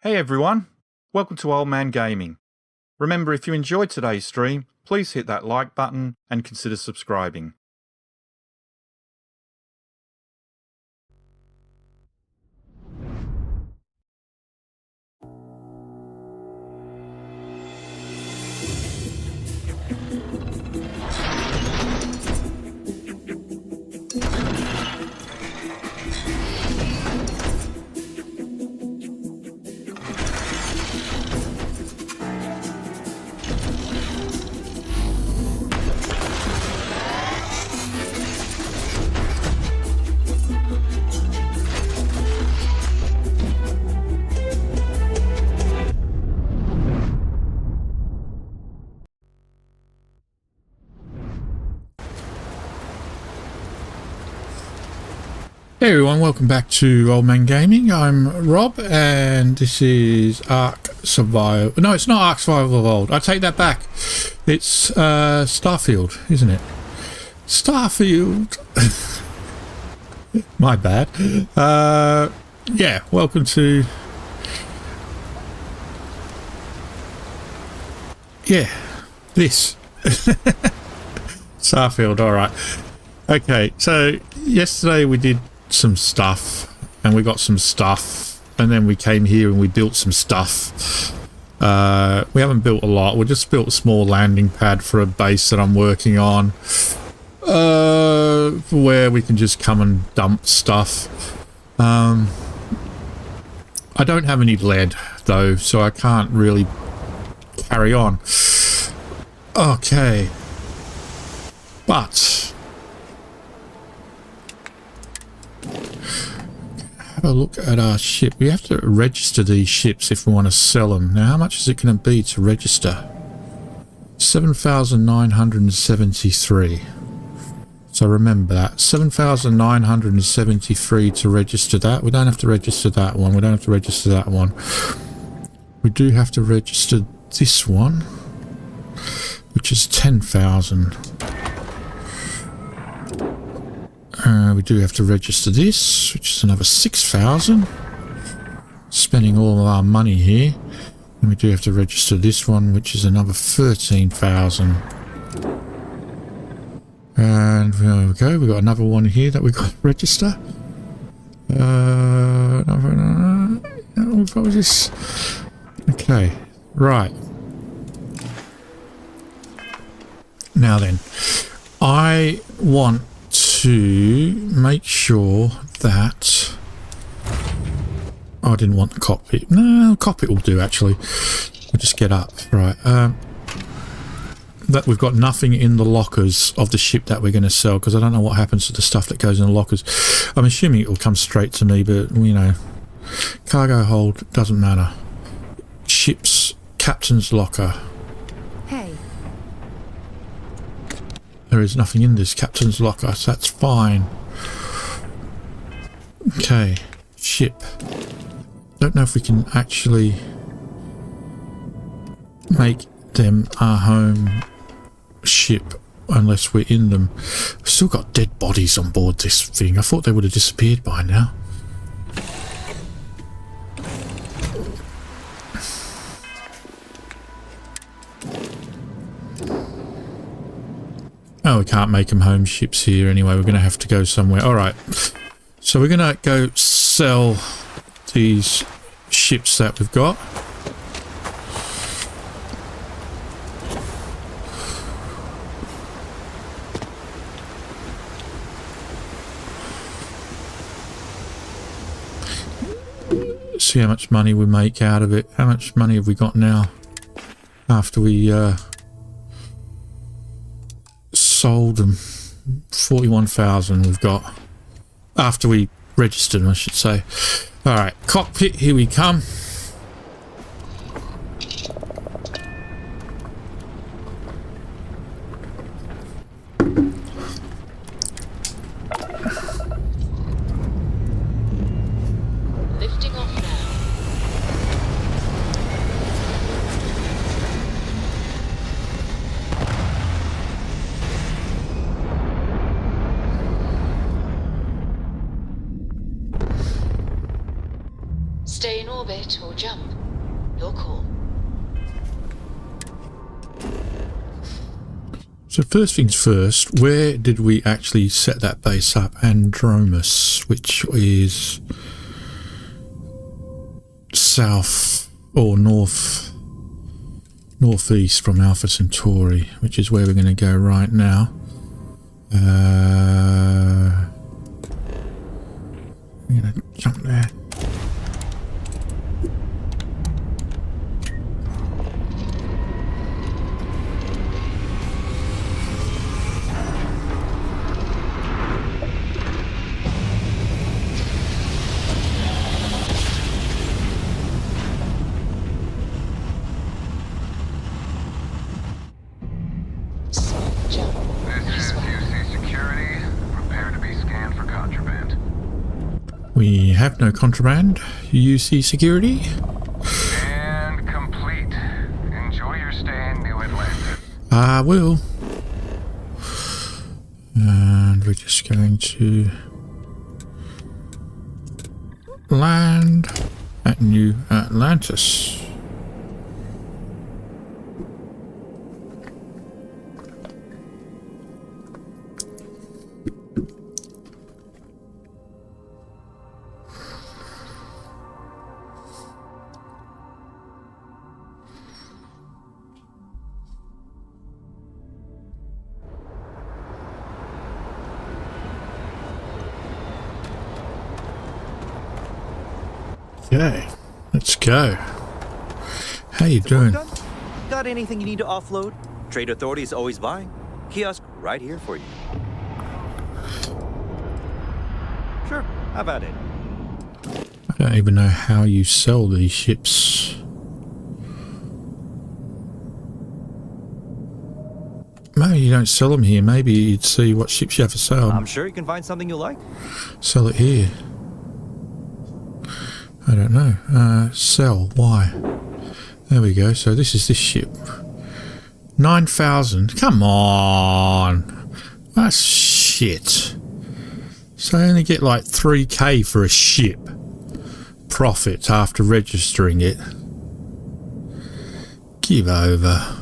Hey everyone, welcome to Old Man Gaming. Remember, if you enjoyed today's stream, please hit that like button and consider subscribing. Hey everyone, welcome back to Old Man Gaming. I'm Rob and this is Ark Survival. No, it's not Ark Survival Evolved. I take that back. It's Starfield, isn't it? Starfield. My bad. Yeah, welcome to... Yeah, this. Starfield, alright. Okay, so yesterday we did some stuff and we got some stuff and then we came here and we built some stuff. We haven't built a lot. We just built a small landing pad for a base that I'm working on, where we can just come and dump stuff. I don't have any lead though, so I can't really carry on. Okay, but have a look at our ship. We have to register these ships if we want to sell them. Now, how much is it going to be to register? 7,973. So remember that. 7,973 to register that. We don't have to register that one. We don't have to register that one. We do have to register this one, which is 10,000. We do have to register this, which is another 6,000. Spending all of our money here. And we do have to register this one, which is another 13,000. And there we go. We've got another one here that we've got to register. What was this? Okay, right. Now then, I want to make sure that I didn't want the cockpit. No, cockpit will do actually. We'll just get up. Right. That we've got nothing in the lockers of the ship that we're going to sell, because I don't know what happens to the stuff that goes in the lockers. I'm assuming it will come straight to me, but you know, cargo hold doesn't matter. Ship's captain's locker. Hey. There is nothing in this captain's locker, so that's fine. Okay, ship. Don't know if we can actually make them our home ship unless we're in them. We've still got dead bodies on board this thing. I thought they would have disappeared by now. Oh, we can't make them home ships here anyway. We're going to have to go somewhere. All right. So we're going to go sell these ships that we've got. See how much money we make out of it. How much money have we got now after we sold them? 41,000 we've got after we registered them, I should say. All right, cockpit, here we come. Lifting off now. Stay in orbit or jump. Your call. So first things first, where did we actually set that base up? Andromus, which is south or northeast from Alpha Centauri, which is where we're going to go right now. We're going to jump there. We have no contraband. UC security. And complete. Enjoy your stay in New Atlanta. I will. And we're just going to land at New Atlantis. Okay, let's go. How you doing? Got anything you need to offload? Trade Authority is always buying. Kiosk right here for you. Sure, how about it? I don't even know how you sell these ships. Maybe you don't sell them here. Maybe you'd see what ships you have for sale. I'm sure you can find something you like. Sell it here. I don't know. Sell. Why? There we go. So this is this ship. 9,000. Come on. That's shit. So I only get like 3k for a ship. Profit after registering it. Give over.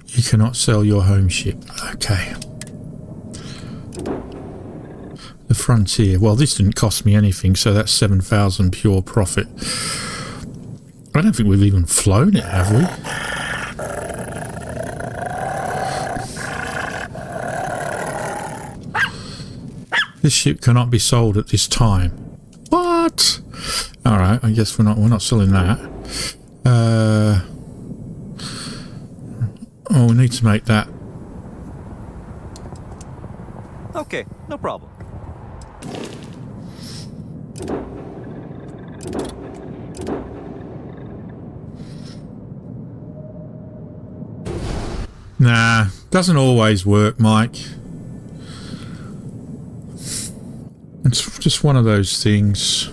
You cannot sell your home ship. Okay. The Frontier. Well, this didn't cost me anything, so that's 7,000 pure profit. I don't think we've even flown it, have we? This ship cannot be sold at this time. What? All right, I guess we're not selling that. Oh, we need to make that. Okay, no problem. Nah, doesn't always work, Mike. It's just one of those things.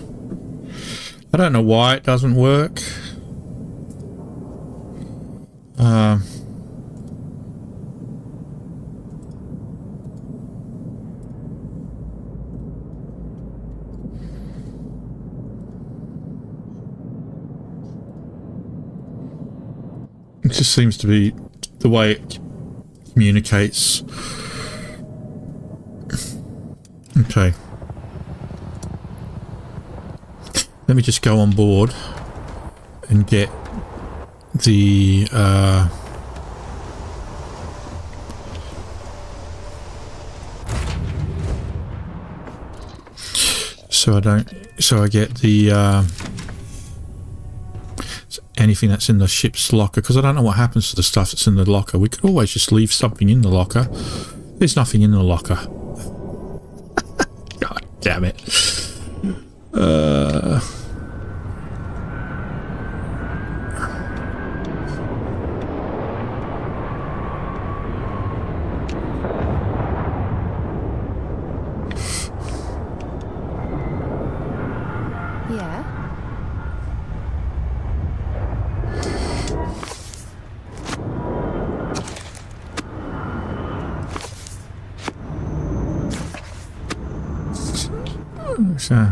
I don't know why it doesn't work. It just seems to be the way it communicates. Okay. Let me just go on board and get the so I get the anything that's in the ship's locker, because I don't know what happens to the stuff that's in the locker. We could always just leave something in the locker. There's nothing in the locker. God damn it. Yeah. So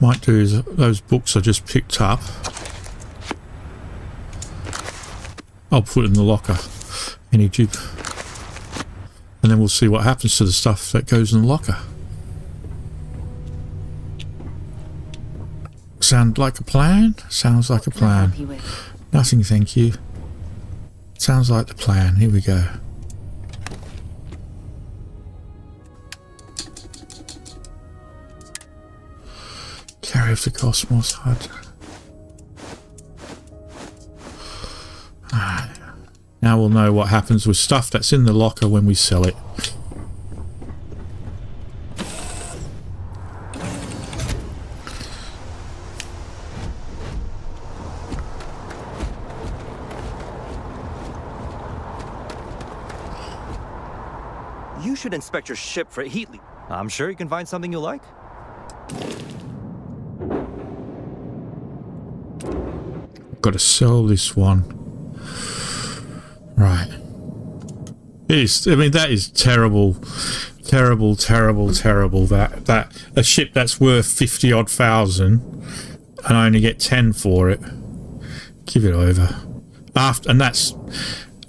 might do is those books I just picked up, I'll put in the locker. Any jig. And then we'll see what happens to the stuff that goes in the locker. Sound like a plan? Sounds like a plan. Nothing, thank you. Sounds like the plan. Here we go. Carry of the Cosmos HUD. Now we'll know what happens with stuff that's in the locker when we sell it. You should inspect your ship for heat leak. I'm sure you can find something you like. Got to sell this one. Right. I mean, that is terrible. Terrible, terrible, terrible. That a ship that's worth 50 odd thousand and I only get 10 for it. Give it over. And that's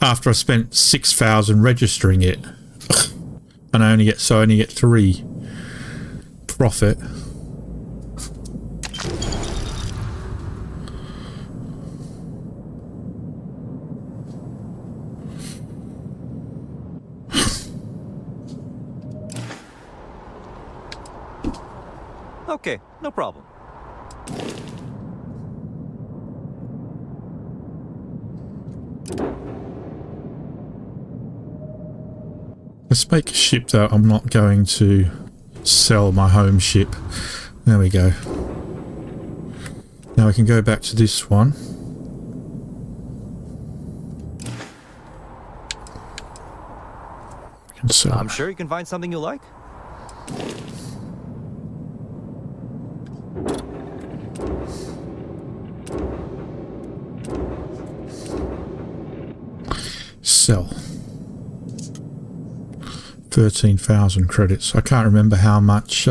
after I spent 6,000 registering it. And I only get 3 profit. Okay, no problem. Let's make a ship that I'm not going to sell my home ship. There we go. Now we can go back to this one. I'm sure you can find something you like. Sell. 13,000 credits. I can't remember how much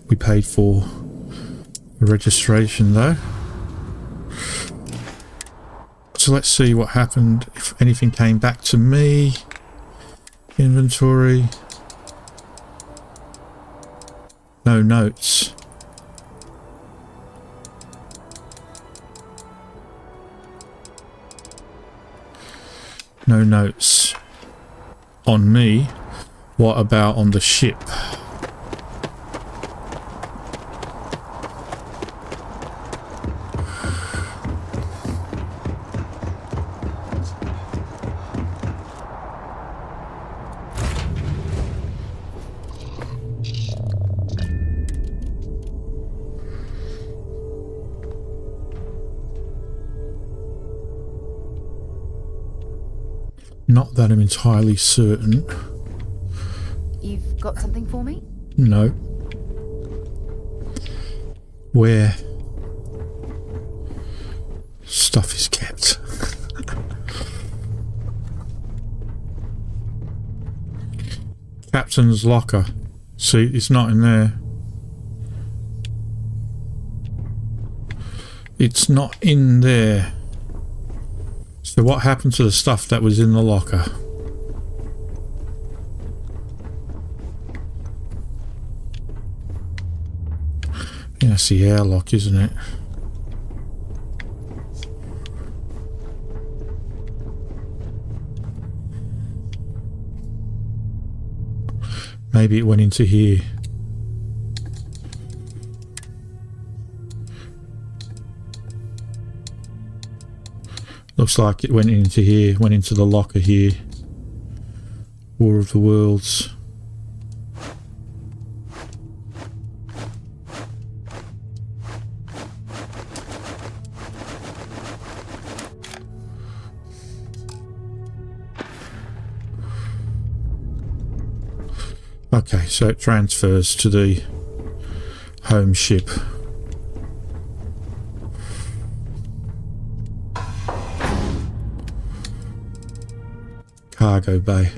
we paid for the registration though. So let's see what happened, if anything came back to me. Inventory. No notes. No notes on me. What about on the ship? Not that I'm entirely certain. You've got something for me? No. Where stuff is kept. Captain's locker. See, it's not in there. It's not in there. So what happened to the stuff that was in the locker? Yeah, that's the airlock, isn't it? Maybe it went into here. Looks like it went into here, went into the locker here. War of the Worlds. Okay, so it transfers to the home ship. Cargo bay.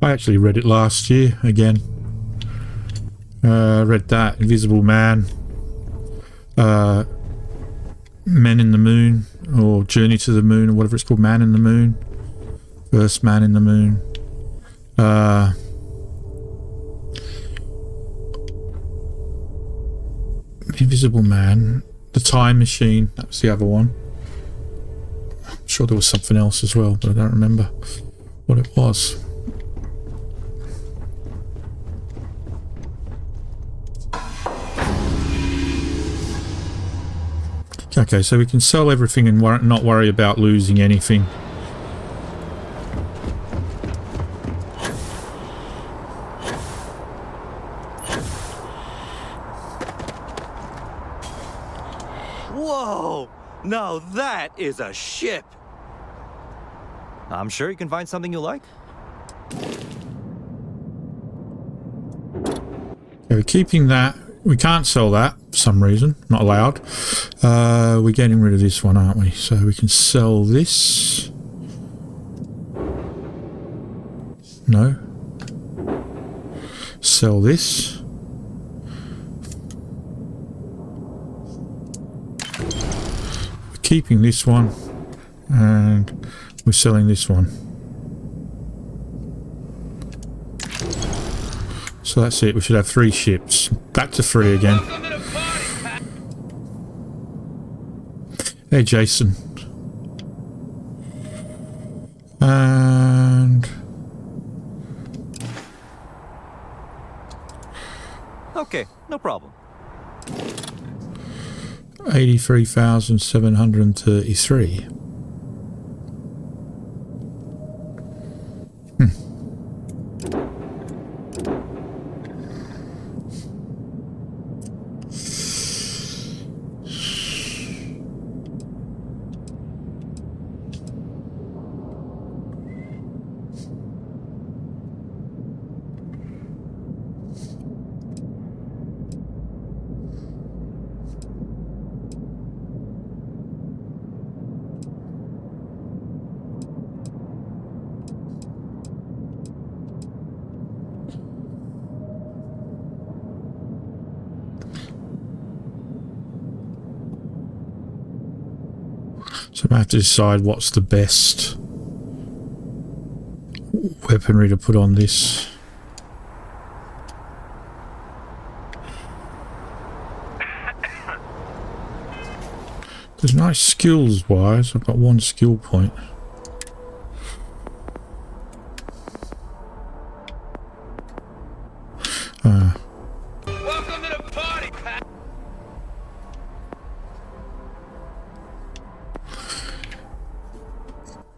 I actually read it last year again. Read that. Invisible Man. Men in the Moon, or Journey to the Moon, or whatever it's called. Man in the Moon. First Man in the Moon. Invisible Man. The Time Machine. That was the other one. I'm sure there was something else as well, but I don't remember what it was. Okay, so we can sell everything and not worry about losing anything. Whoa! Now that is a ship! I'm sure you can find something you like. Okay, we're keeping that. We can't sell that for some reason. Not allowed. We're getting rid of this one, aren't we? So we can sell this. No. Sell this. We're keeping this one. And we're selling this one. So that's it. We should have 3 ships. Back to 3 again. Hey, Jason. And... Okay, no problem. 83,733. So I have to decide what's the best weaponry to put on this. There's nice skills wise. I've got 1 skill point. Welcome to the party, Pat.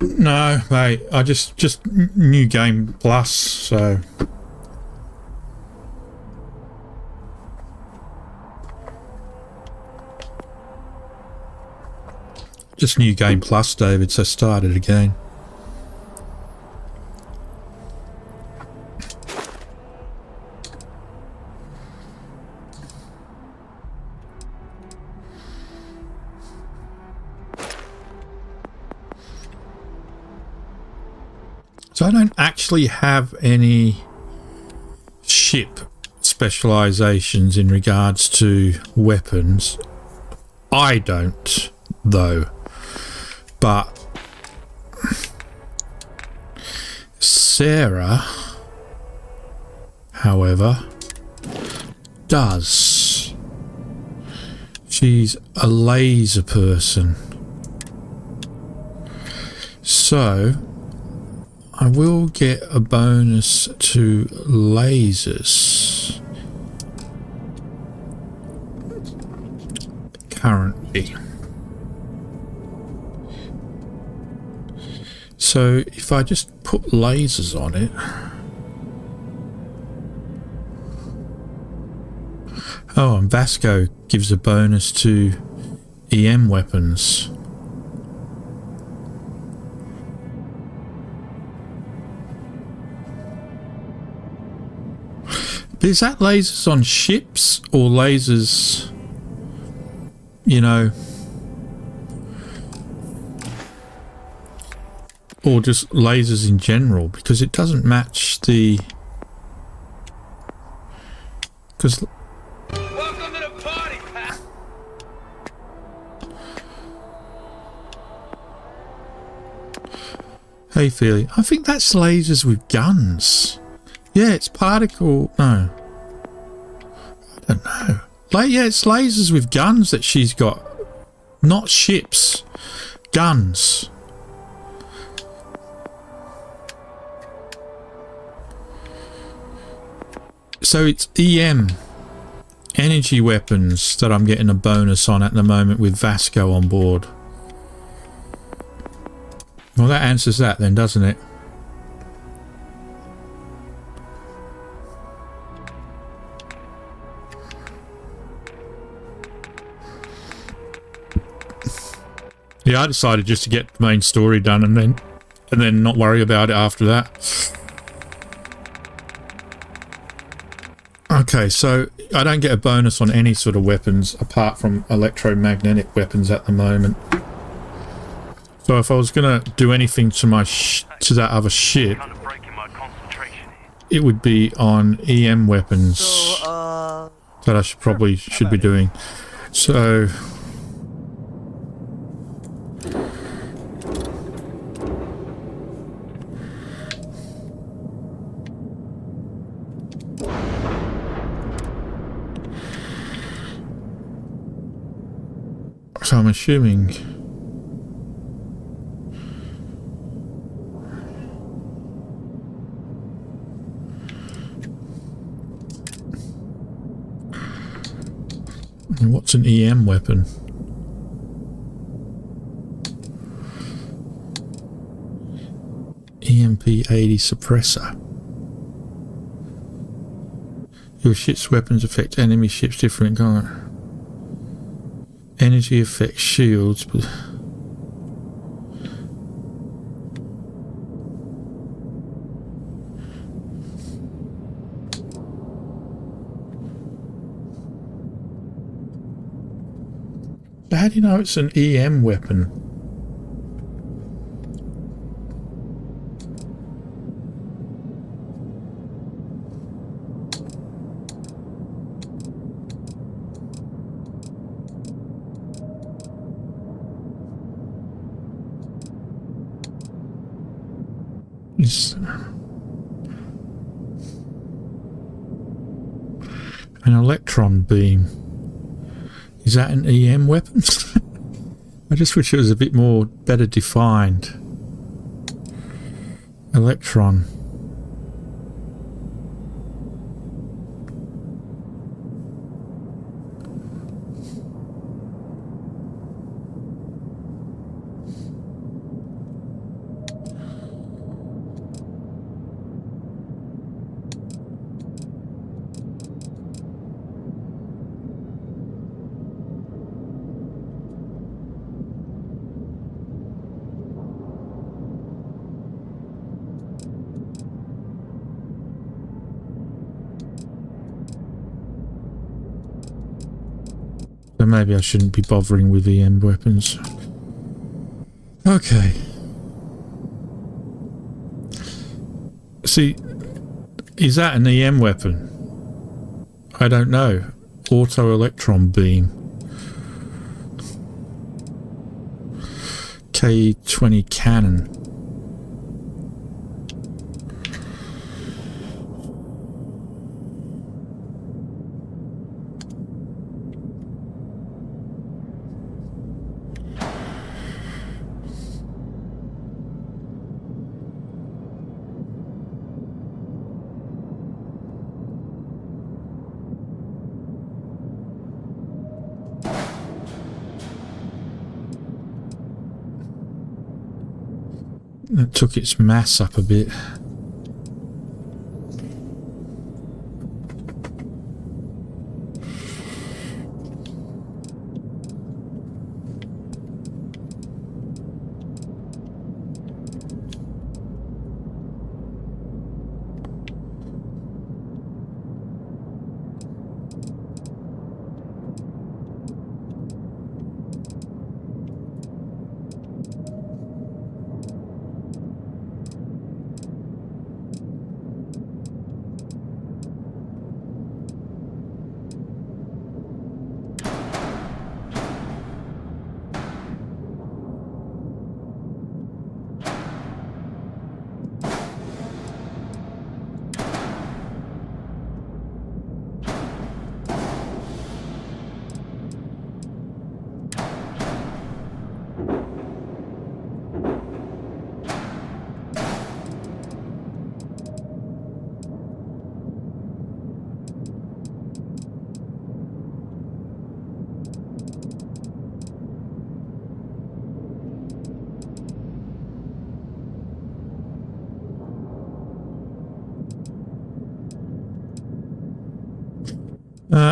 No, mate. I just new game plus, so just new game plus, David. So start it again. So I don't actually have any ship specializations in regards to weapons. I don't, though. But Sarah, however, does. She's a laser person. So I will get a bonus to lasers currently. So if I just put lasers on it, oh, and Vasco gives a bonus to EM weapons. Is that lasers on ships or lasers, you know, or just lasers in general, because it doesn't match the... Because... Welcome to the party, pal. Hey, Feely, I think that's lasers with guns. Yeah, it's particle... No. I don't know. Yeah, it's lasers with guns that she's got. Not ships. Guns. So it's EM. Energy weapons that I'm getting a bonus on at the moment with Vasco on board. Well, that answers that then, doesn't it? Yeah, I decided just to get the main story done and then not worry about it after that. Okay, so I don't get a bonus on any sort of weapons apart from electromagnetic weapons at the moment. So if I was going to do anything to my to that other ship, it would be on EM weapons that I should be doing. So I'm assuming what's an EM weapon? EMP-80 suppressor. Your ship's weapons affect enemy ships different. Energy affects shields, but how do you know it's an EM weapon? An electron beam. Is that an EM weapon? I just wish it was a bit more better defined. Electron. So maybe I shouldn't be bothering with EM weapons. Okay. See, is that an EM weapon? I don't know. Auto electron beam. K-20 cannon. That took its mass up a bit.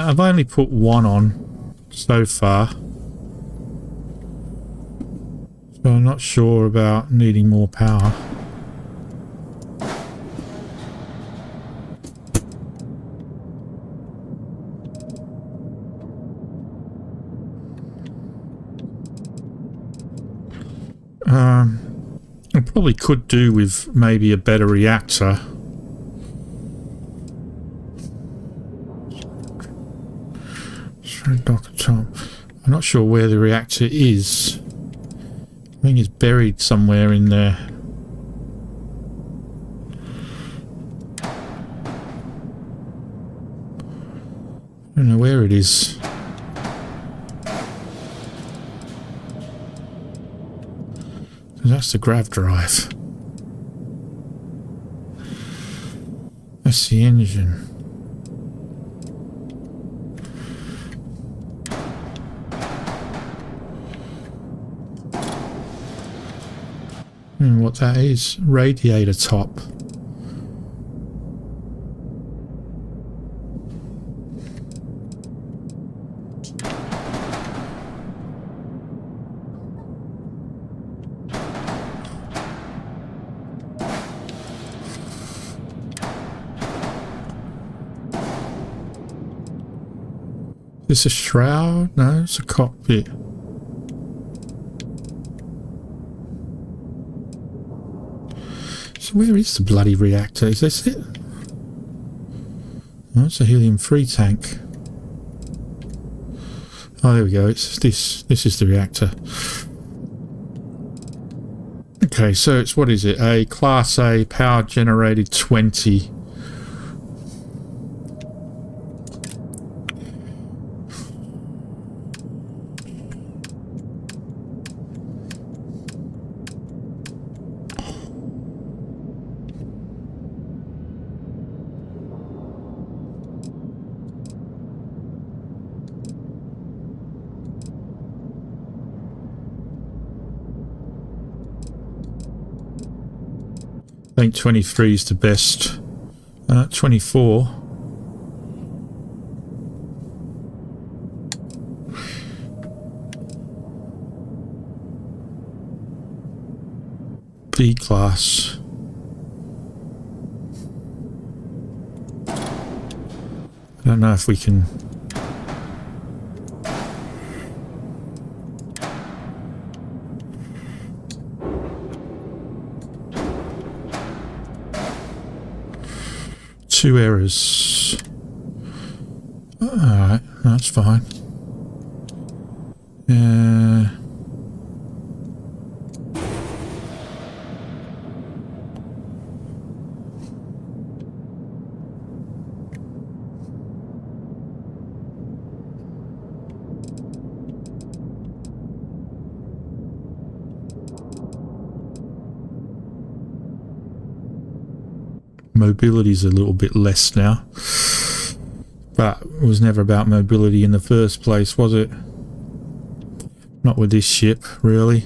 I've only put one on so far. So I'm not sure about needing more power. I probably could do with maybe a better reactor. Dock at top. I'm not sure where the reactor is. I think it's buried somewhere in there. I don't know where it is. That's the grav drive. That's the engine. And what that is, radiator top. Is this a shroud? No, it's a cockpit. So where is the bloody reactor? Is this it? Oh, it's a helium-3 tank. Oh, there we go. It's this. This is the reactor. Okay, so it's, what is it? A Class A power generated 20. I think 23 is the best. 24. B class. I don't know if we can. Two errors. Alright, that's fine. Yeah. Mobility's a little bit less now, but it was never about mobility in the first place, was it? Not with this ship, really.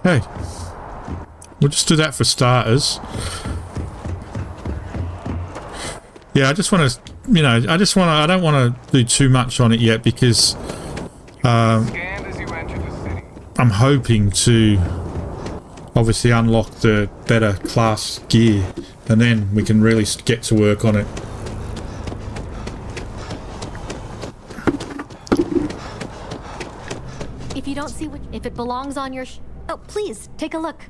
Okay, we'll just do that for starters. Yeah, I just want to, you know, I don't want to do too much on it yet because Scanned as you enter the city. I'm hoping to obviously unlock the better class gear and then we can really get to work on it. If you don't see if it belongs on your oh, please, take a look.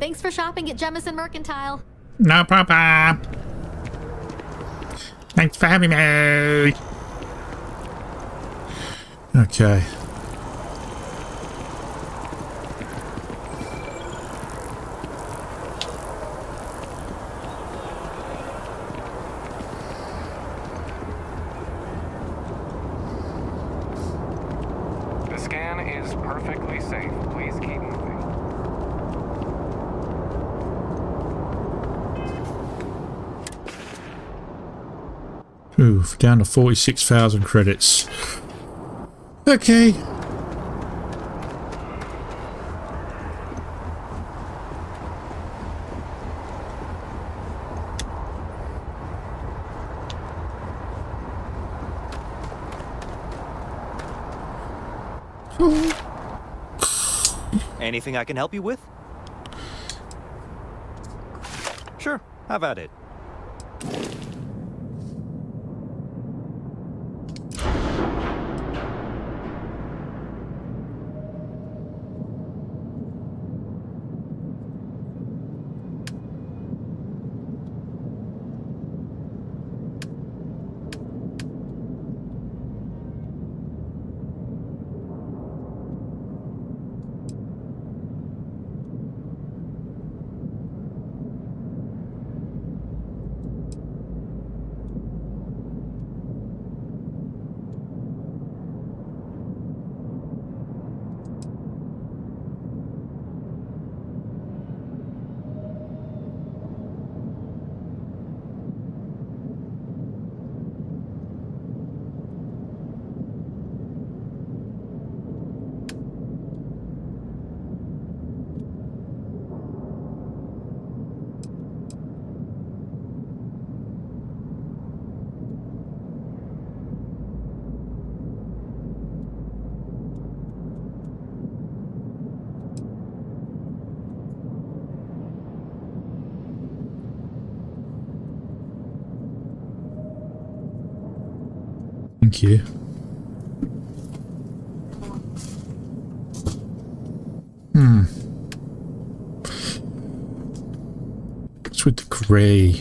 Thanks for shopping at Jemison Mercantile. No problem. Thanks for having me. Okay. The scan is perfectly safe. Please keep moving. Ooh, down to 46,000 credits. Okay. Anything I can help you with? Sure, have at it. Thank you. What's with the grey?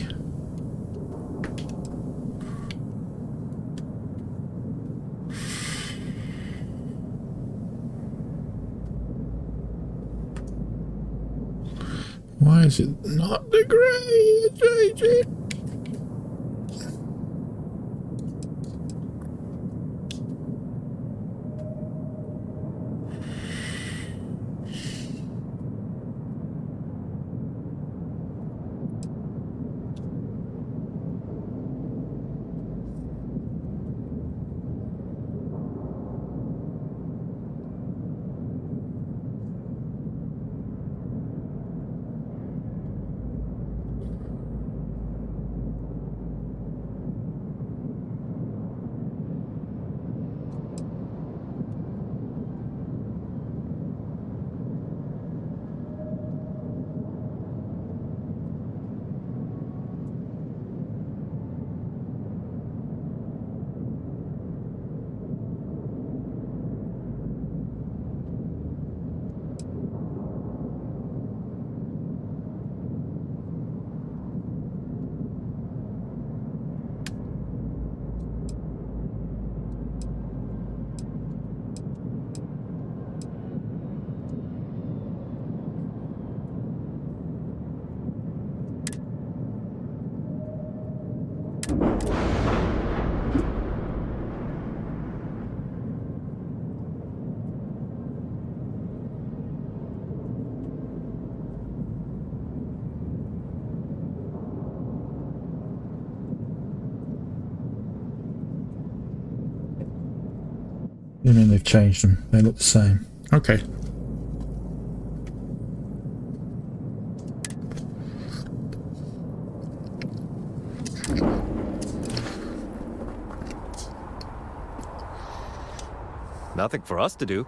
Why is it not the grey? I mean, they've changed them. They look the same. Okay. Nothing for us to do.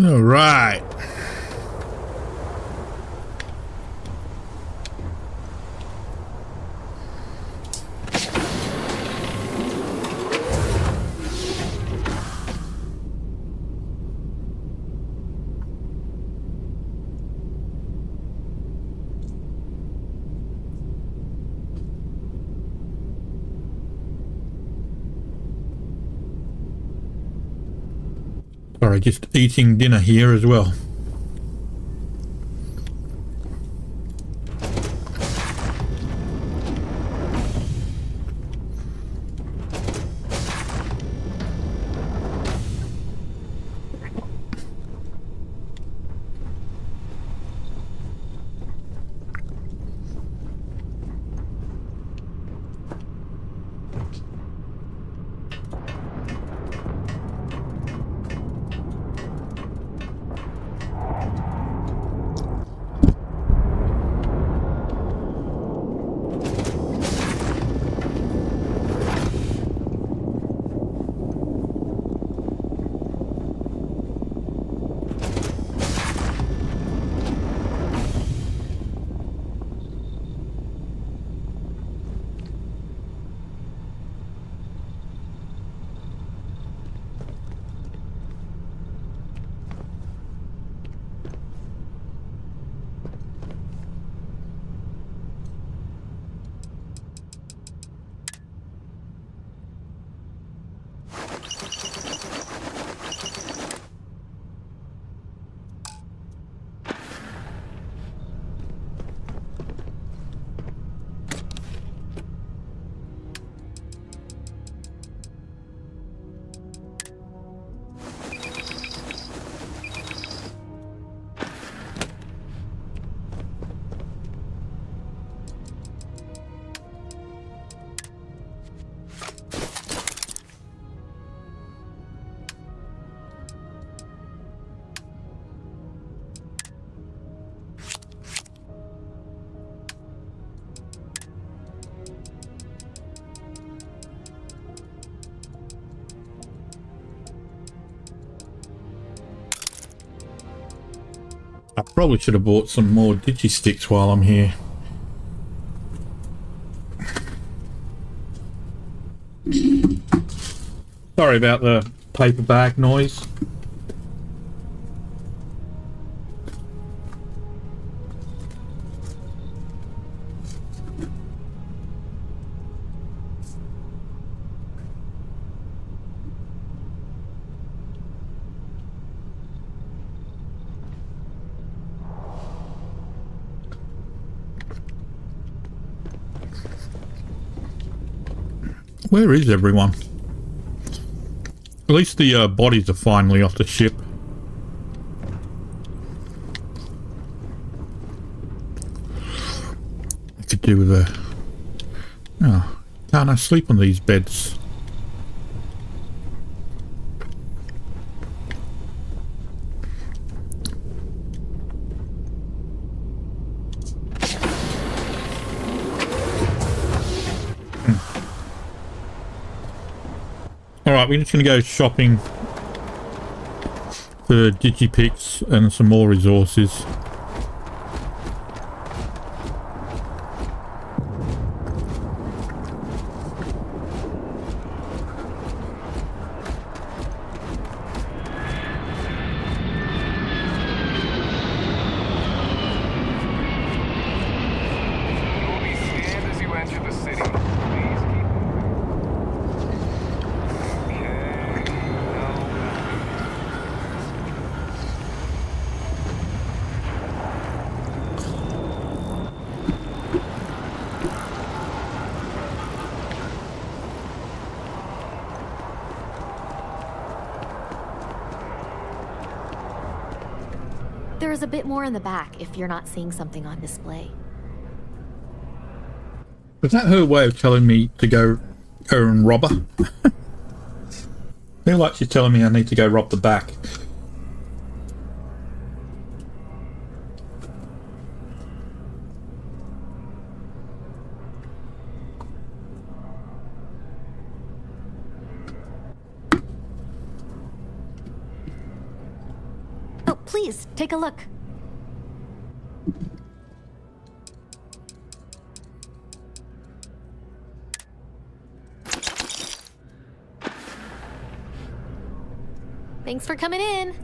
All right. Sorry, just eating dinner here as well. I probably should have bought some more digi-sticks while I'm here. Sorry about the paper bag noise. Where is everyone? At least the bodies are finally off the ship. I could do with a... Oh, can't I sleep on these beds? Alright, we're just going to go shopping for digipicks and some more resources. You will be scanned as you enter the city. Please keep... Okay. No. There is a bit more in the back if you're not seeing something on display. Was that her way of telling me to go and rob her? I feel like she's telling me I need to go rob the back. Oh, please, take a look. Thanks for coming in.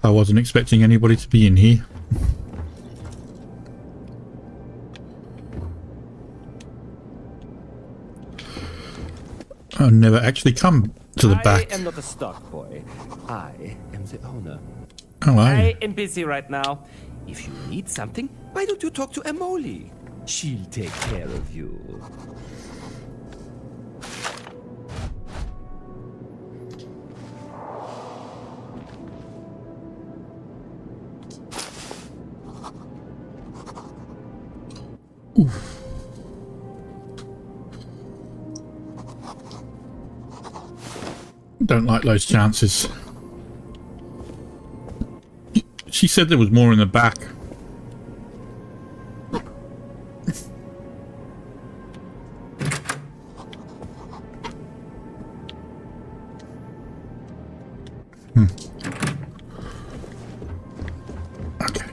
I wasn't expecting anybody to be in here. I've never actually come to the back. I am not a stock boy. I am the owner. Oh, are you? I am busy right now. If you need something, why don't you talk to Emily? She'll take care of you. Don't like those chances. She said there was more in the back. Okay.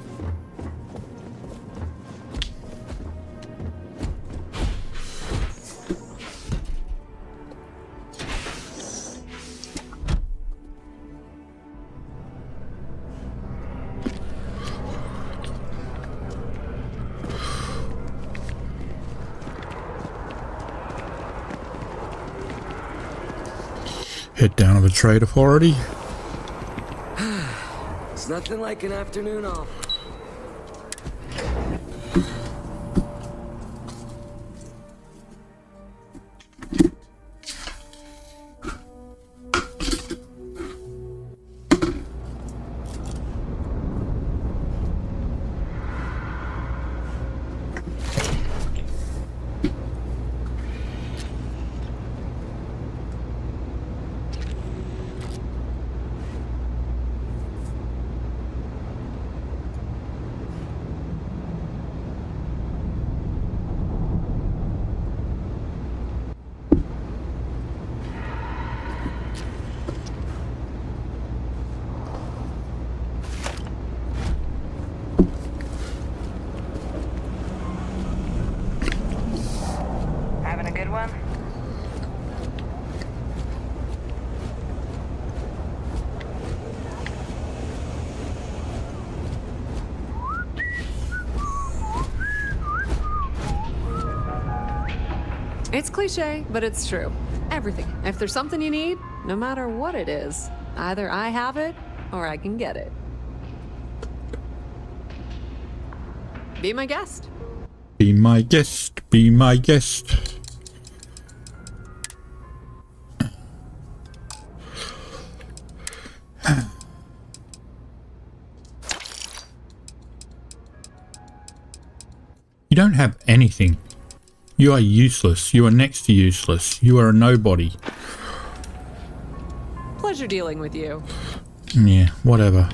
Head down to the trade authority. It's nothing like an afternoon off. Having a good one? It's cliche, but it's true. Everything. If there's something you need, no matter what it is, either I have it or I can get it. Be my guest. Be my guest. Be my guest. You don't have anything. You are useless. You are next to useless. You are a nobody. Pleasure dealing with you. Yeah, whatever.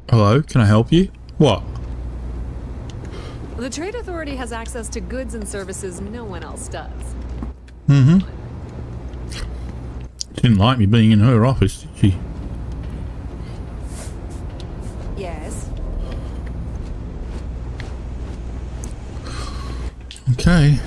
Hello, can I help you? What? The Trade Authority has access to goods and services no one else does. Mm-hmm. Didn't like me being in her office, did she? Yes. Okay.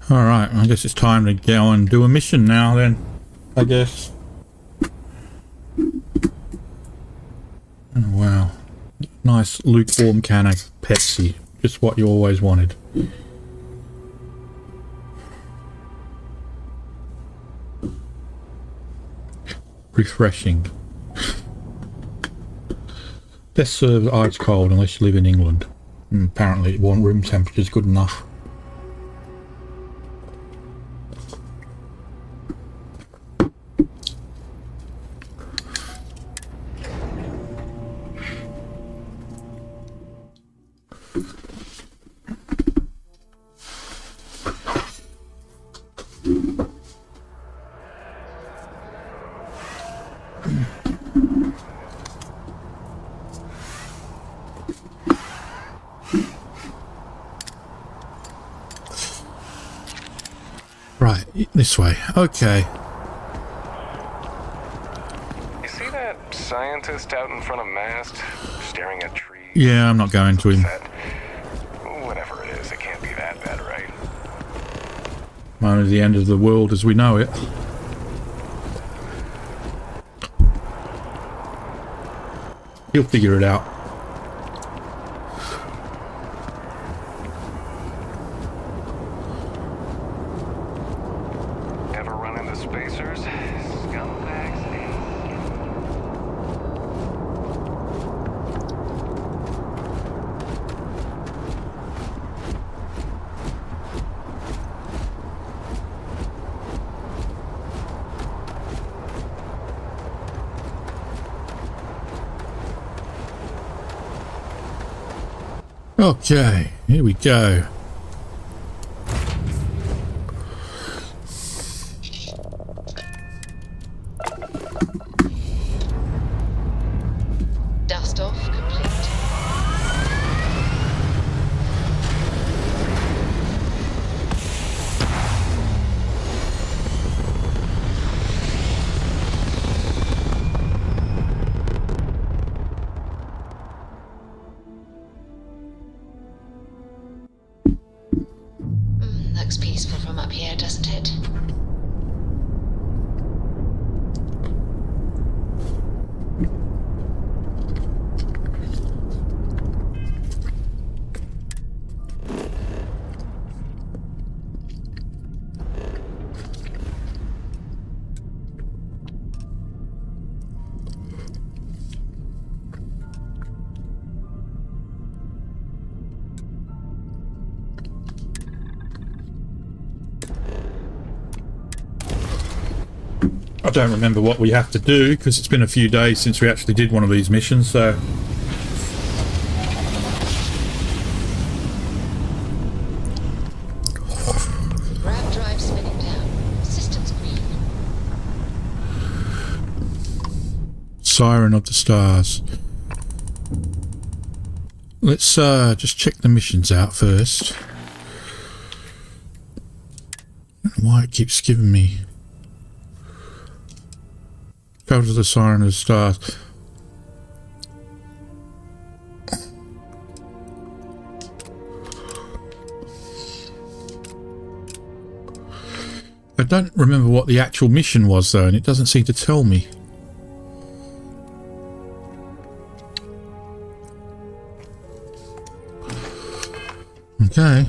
Alright, I guess it's time to go and do a mission now then, I guess. Oh, wow. Nice lukewarm can of Pepsi. Just what you always wanted. Refreshing. Best served ice cold unless you live in England. Apparently room temperature is good enough. Right, this way. Okay. You see that scientist out in front of mast, staring at trees? Yeah, I'm not going to him. Whatever it is, it can't be that bad, right? Only the end of the world as we know it. He'll figure it out. Ever run into spacers? Scumbags, eh? Okay, here we go. Dust off complete. Looks peaceful from up here, doesn't it? I don't remember what we have to do because it's been a few days since we actually did one of these missions, so... Grab drive spinning down. Systems green. Siren of the Stars. Let's just check the missions out first. I don't know why it keeps giving me... Go to the Siren of the Stars. I don't remember what the actual mission was though, and it doesn't seem to tell me. Okay.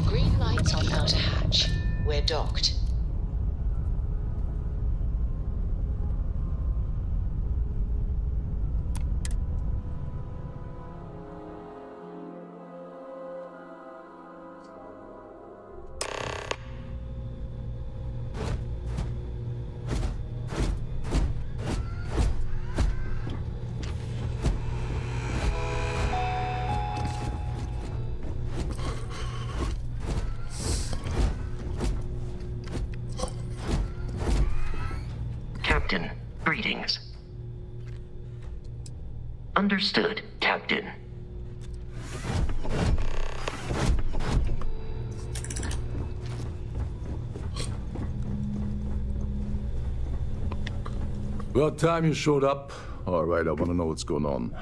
Green lights on outer hatch. We're docked. Captain, greetings. Understood, Captain. About time you showed up. All right, I want to know what's going on.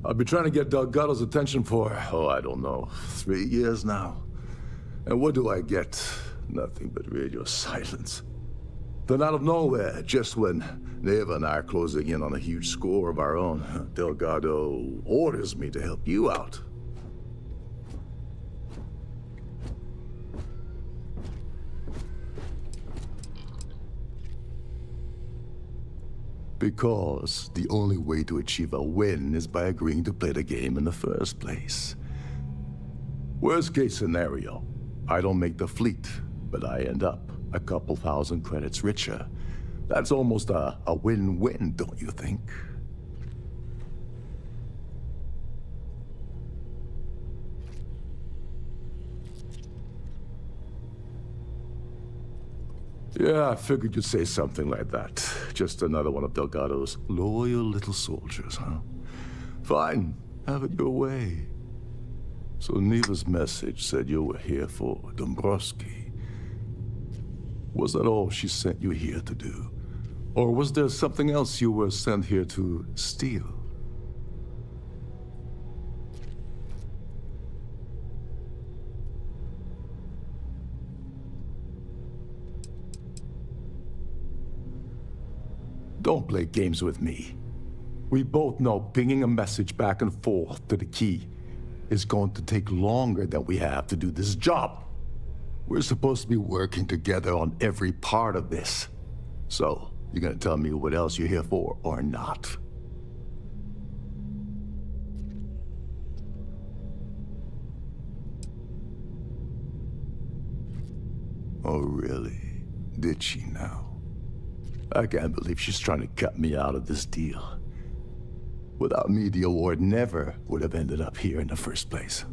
I've been trying to get Delgado's attention for, I don't know, 3 years now. And what do I get? Nothing but radio silence. Then out of nowhere, just when Neva and I are closing in on a huge score of our own, Delgado orders me to help you out. Because the only way to achieve a win is by agreeing to play the game in the first place. Worst case scenario, I don't make the fleet, but I end up a couple thousand credits richer. That's almost a win-win, don't you think? Yeah, I figured you'd say something like that. Just another one of Delgado's loyal little soldiers, huh? Fine, have it your way. So Neva's message said you were here for Dombrowski. Was that all she sent you here to do? Or was there something else you were sent here to steal? Don't play games with me. We both know pinging a message back and forth to the key is going to take longer than we have to do this job. We're supposed to be working together on every part of this. So, you're gonna tell me what else you're here for or not? Oh, really? Did she now? I can't believe she's trying to cut me out of this deal. Without me, the award never would have ended up here in the first place.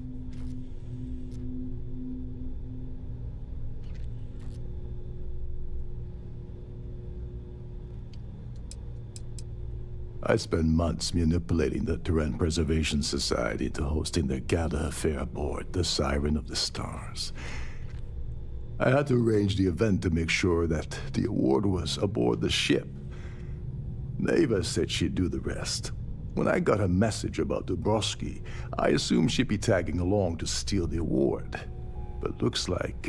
I spent months manipulating the Terran Preservation Society into hosting their gala affair aboard the Siren of the Stars. I had to arrange the event to make sure that the award was aboard the ship. Neva said she'd do the rest. When I got a message about Dombrowski, I assumed she'd be tagging along to steal the award. But looks like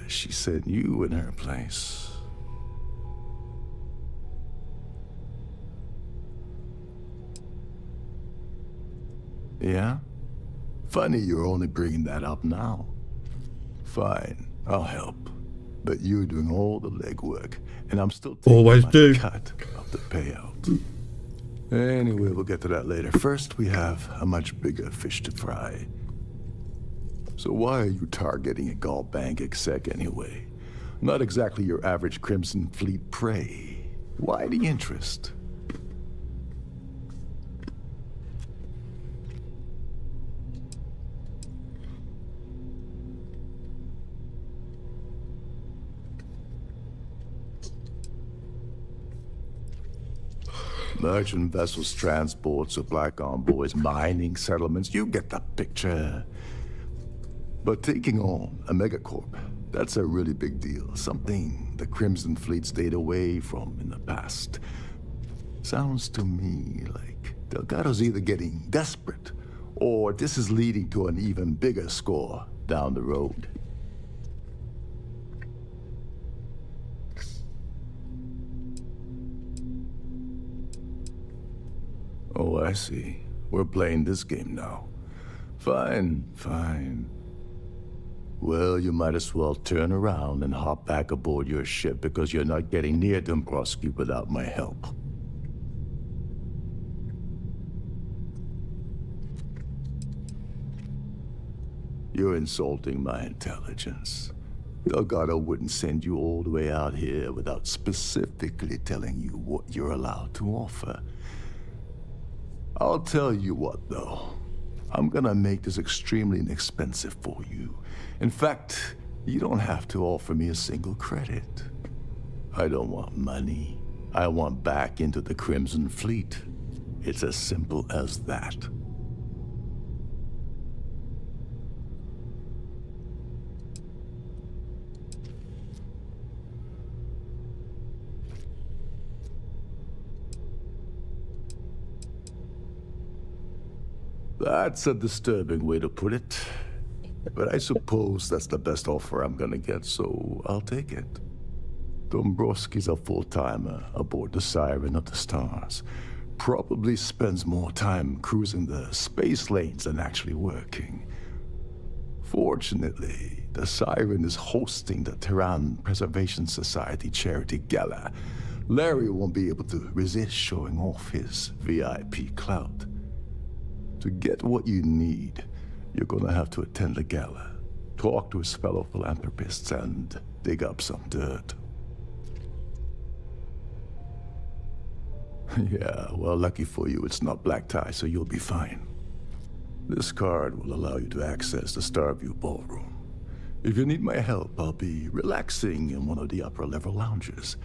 she sent you in her place. Yeah? Funny you're only bringing that up now. Fine, I'll help. But you're doing all the legwork, and I'm still taking my cut of the payout. Anyway, we'll get to that later. First, we have a much bigger fish to fry. So why are you targeting a Gall Bank exec anyway? Not exactly your average Crimson Fleet prey. Why the interest? Merchant vessels, transports, supply convoys, mining settlements, you get the picture. But taking on a megacorp, that's a really big deal. Something the Crimson Fleet stayed away from in the past. Sounds to me like Delgado's either getting desperate, or this is leading to an even bigger score down the road. Oh, I see. We're playing this game now. Fine, fine. Well, you might as well turn around and hop back aboard your ship because you're not getting near Dombrowski without my help. You're insulting my intelligence. Delgado wouldn't send you all the way out here without specifically telling you what you're allowed to offer. I'll tell you what, though. I'm gonna make this extremely inexpensive for you. In fact, you don't have to offer me a single credit. I don't want money. I want back into the Crimson Fleet. It's as simple as that. That's a disturbing way to put it. But I suppose that's the best offer I'm gonna get, so I'll take it. Dombrowski's a full-timer aboard the Siren of the Stars. Probably spends more time cruising the space lanes than actually working. Fortunately, the Siren is hosting the Terran Preservation Society Charity Gala, Larry won't be able to resist showing off his VIP clout. To get what you need, you're gonna have to attend the gala, talk to his fellow philanthropists, and dig up some dirt. Yeah, well, lucky for you, it's not black tie, so you'll be fine. This card will allow you to access the Starfield ballroom. If you need my help, I'll be relaxing in one of the upper-level lounges.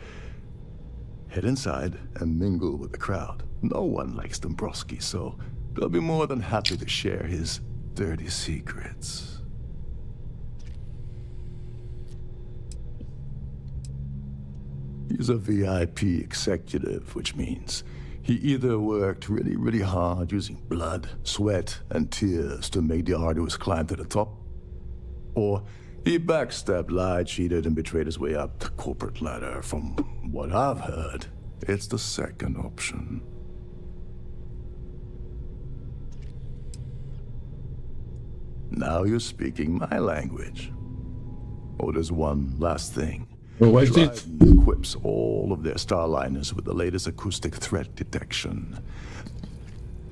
Head inside and mingle with the crowd. No one likes Dombrowski, so they'll be more than happy to share his dirty secrets. He's a VIP executive, which means he either worked really, really hard using blood, sweat, and tears to make the arduous climb to the top, or he backstabbed, lied, cheated, and betrayed his way up the corporate ladder. From what I've heard, it's the second option. Now you're speaking my language. Oh, there's one last thing. Trident equips all of their starliners with the latest acoustic threat detection.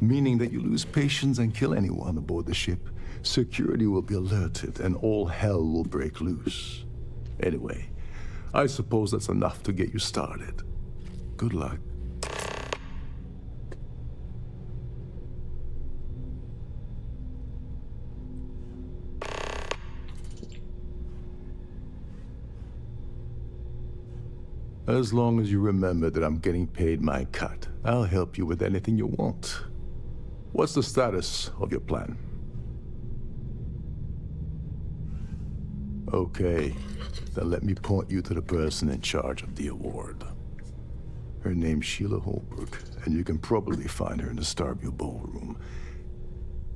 Meaning that you lose patience and kill anyone aboard the ship, security will be alerted and all hell will break loose. Anyway, I suppose that's enough to get you started. Good luck. As long as you remember that I'm getting paid my cut, I'll help you with anything you want. What's the status of your plan? Okay, then let me point you to the person in charge of the award. Her name's Sheila Holbrook, and you can probably find her in the Starfield ballroom.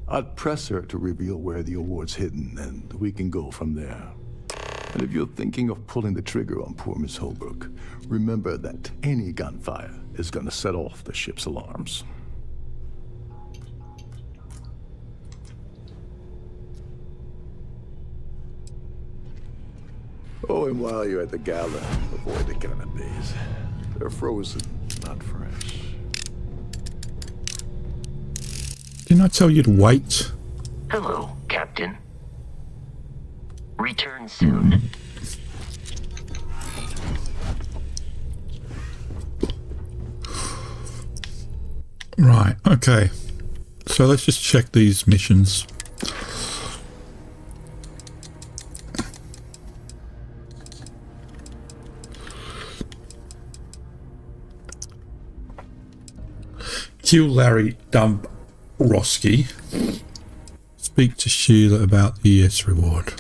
I'd press her to reveal where the award's hidden, and we can go from there. And if you're thinking of pulling the trigger on poor Miss Holbrook, remember that any gunfire is gonna set off the ship's alarms. Oh, and while you're at the gala, avoid the canopies. They're frozen, not fresh. Didn't I tell you to wait? Hello, Captain. Return soon. Right, okay. So let's just check these missions. Kill Larry Dombrowski. Speak to Sheila about the ES reward.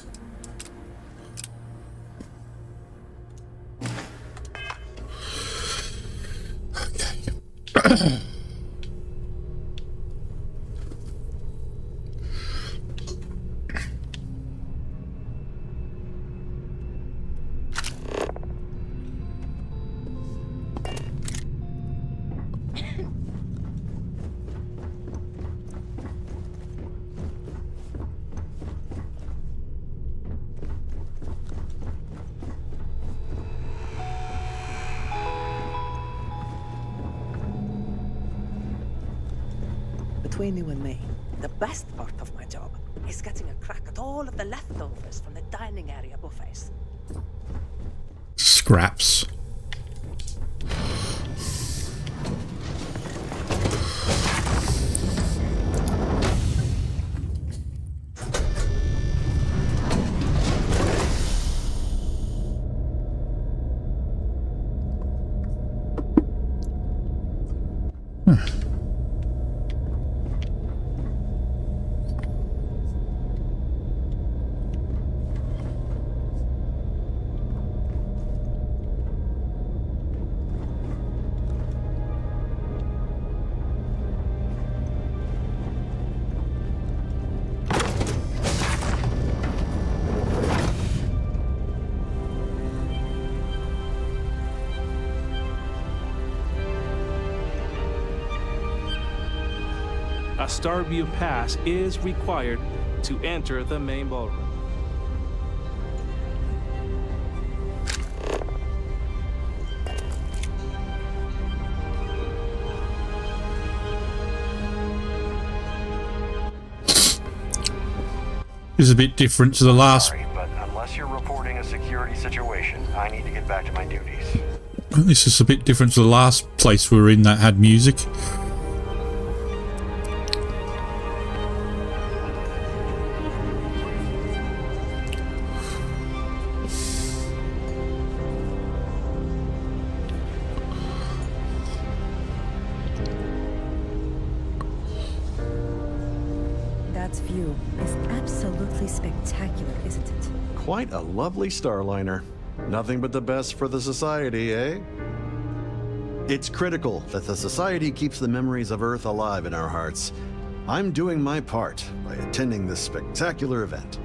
Okay. Between you and me, the best part of my job is getting a crack at all of the leftovers from the dining area buffets. Scraps. A Starfield pass is required to enter the main ballroom. This is a bit different to the last. Sorry, but unless you're reporting a security situation, I need to get back to my duties. This is a bit different to the last place we were in that had music. That view is absolutely spectacular, isn't it? Quite a lovely Starliner. Nothing but the best for the Society, eh? It's critical that the Society keeps the memories of Earth alive in our hearts. I'm doing my part by attending this spectacular event.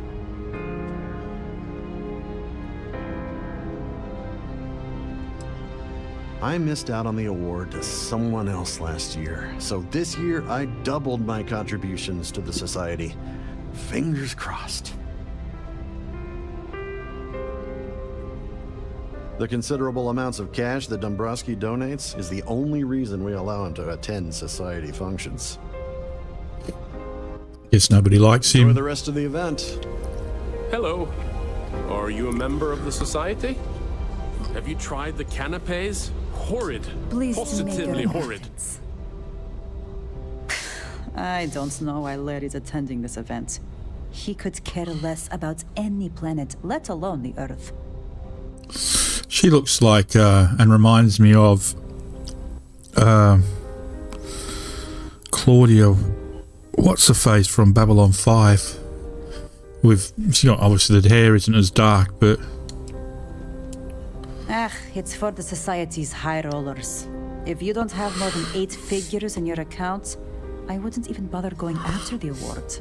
I missed out on the award to someone else last year, so this year I doubled my contributions to the Society. Fingers crossed. The considerable amounts of cash that Dombrowski donates is the only reason we allow him to attend Society functions. Guess nobody likes him. Enjoy the rest of the event. Hello. Are you a member of the Society? Have you tried the canapes? Horrid. Please Positively horrid. I don't know why Larry's attending this event. He could care less about any planet, let alone the Earth. She looks like, and reminds me of, Claudia, what's her face from Babylon 5? She's got, obviously the hair isn't as dark, but... It's for the Society's high rollers. If you don't have more than 8 figures in your account, I wouldn't even bother going after the award.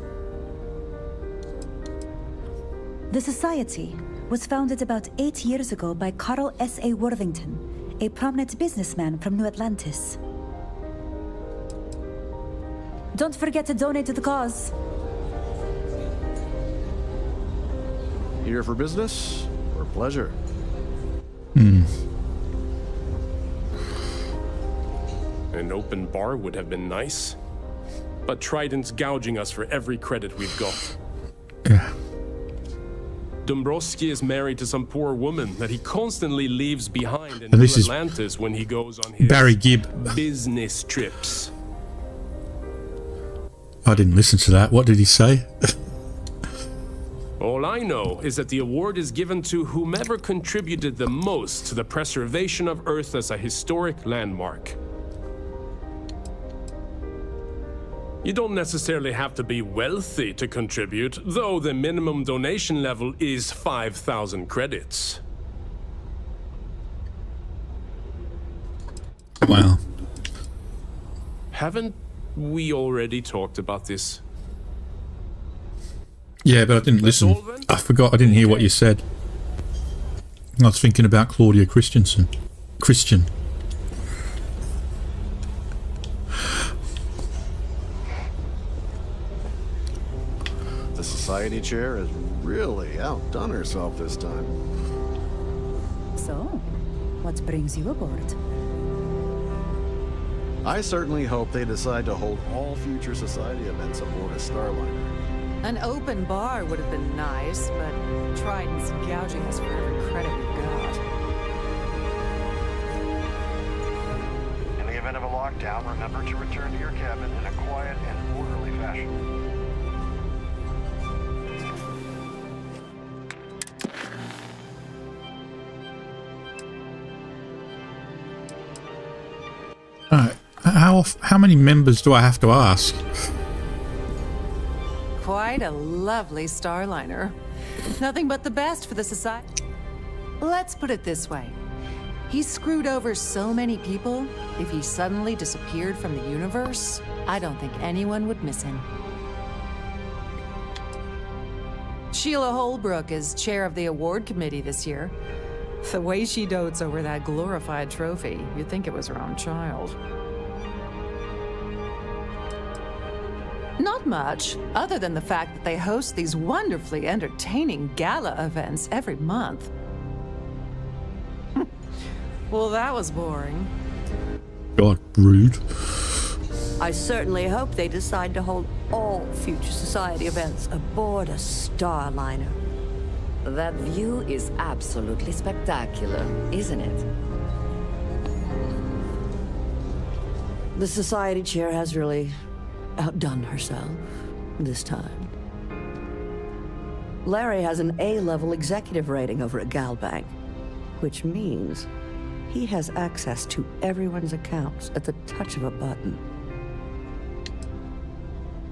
The Society was founded about 8 years ago by Carl S.A. Worthington, a prominent businessman from New Atlantis. Don't forget to donate to the cause. Here for business or pleasure? An open bar would have been nice. But Trident's gouging us for every credit we've got. Yeah. Dombrowski is married to some poor woman that he constantly leaves behind in And New this is Atlantis when he goes on his Barry Gibb. business trips. I didn't listen to that. What did he say? All I know is that the award is given to whomever contributed the most to the preservation of Earth as a historic landmark. You don't necessarily have to be wealthy to contribute, though the minimum donation level is 5,000 credits. Wow. Haven't we already talked about this? Yeah, but I didn't listen. I forgot. I didn't hear what you said. I was thinking about Claudia Christian. The Society chair has really outdone herself this time. So, what brings you aboard? I certainly hope they decide to hold all future Society events aboard a Starliner. An open bar would have been nice, but Trident's gouging us for every credit we've got. In the event of a lockdown, remember to return to your cabin in a quiet and orderly fashion. How many members do I have to ask? Quite a lovely Starliner. Nothing but the best for the Society. Let's put it this way. He's screwed over so many people, if he suddenly disappeared from the universe, I don't think anyone would miss him. Sheila Holbrook is chair of the award committee this year. The way she dotes over that glorified trophy, you'd think it was her own child. Not much, other than the fact that they host these wonderfully entertaining gala events every month. Well, that was boring. God, rude. I certainly hope they decide to hold all future society events aboard a Starliner. That view is absolutely spectacular, isn't it? The society chair has really outdone herself this time. Larry has an A-level executive rating over at Galbank, which means he has access to everyone's accounts at the touch of a button.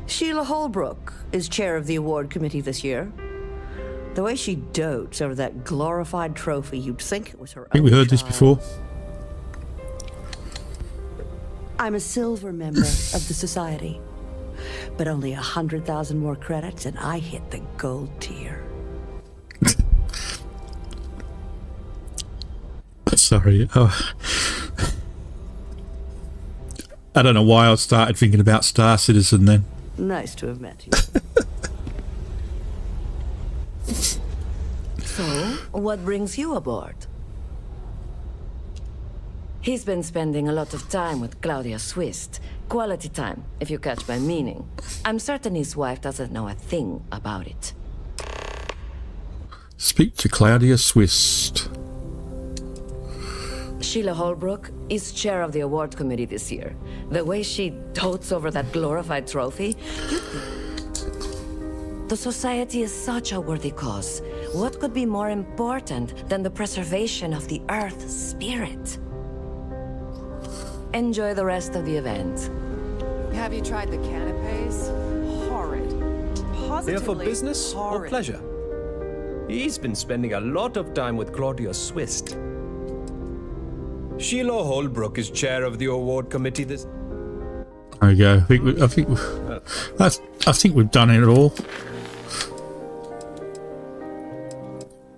Sheila Holbrook is chair of the award committee this year. The way she dotes over that glorified trophy, you'd think it was her own I think we heard this child. before. I'm a silver member of the society, but only 100,000 more credits and I hit the gold tier. Sorry. Oh. I don't know why I started thinking about Star Citizen then. Nice to have met you. So, what brings you aboard? He's been spending a lot of time with Claudia Swist. Quality time, if you catch my meaning. I'm certain his wife doesn't know a thing about it. Speak to Claudia Swist. Sheila Holbrook is chair of the award committee this year. The way she dotes over that glorified trophy, you'd think. The society is such a worthy cause. What could be more important than the preservation of the Earth's spirit? Enjoy the rest of the event. Have you tried the canapes? Horrid. Positively Here for business horrid. or pleasure? He's been spending a lot of time with Claudia Swist. Sheila Holbrook is chair of the award committee this... There we go. I think we've done it all.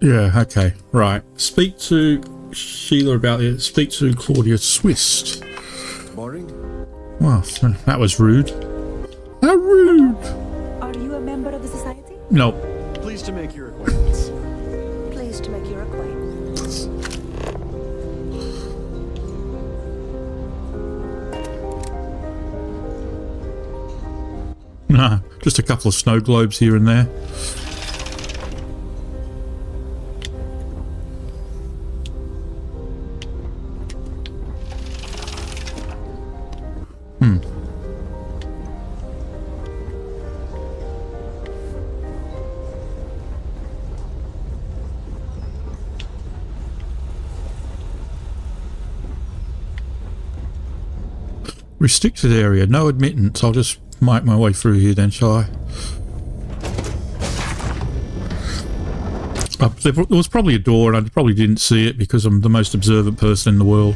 Yeah, okay. Right. Speak to Sheila about it. Speak to Claudia Swist. Boring? Well, that was rude. How rude! Are you a member of the society? No. Pleased to make your acquaintance. Pleased to make your acquaintance. Nah, just a couple of snow globes here and there. Restricted area, no admittance. I'll just make my way through here then, shall I? There was probably a door and I probably didn't see it because I'm the most observant person in the world.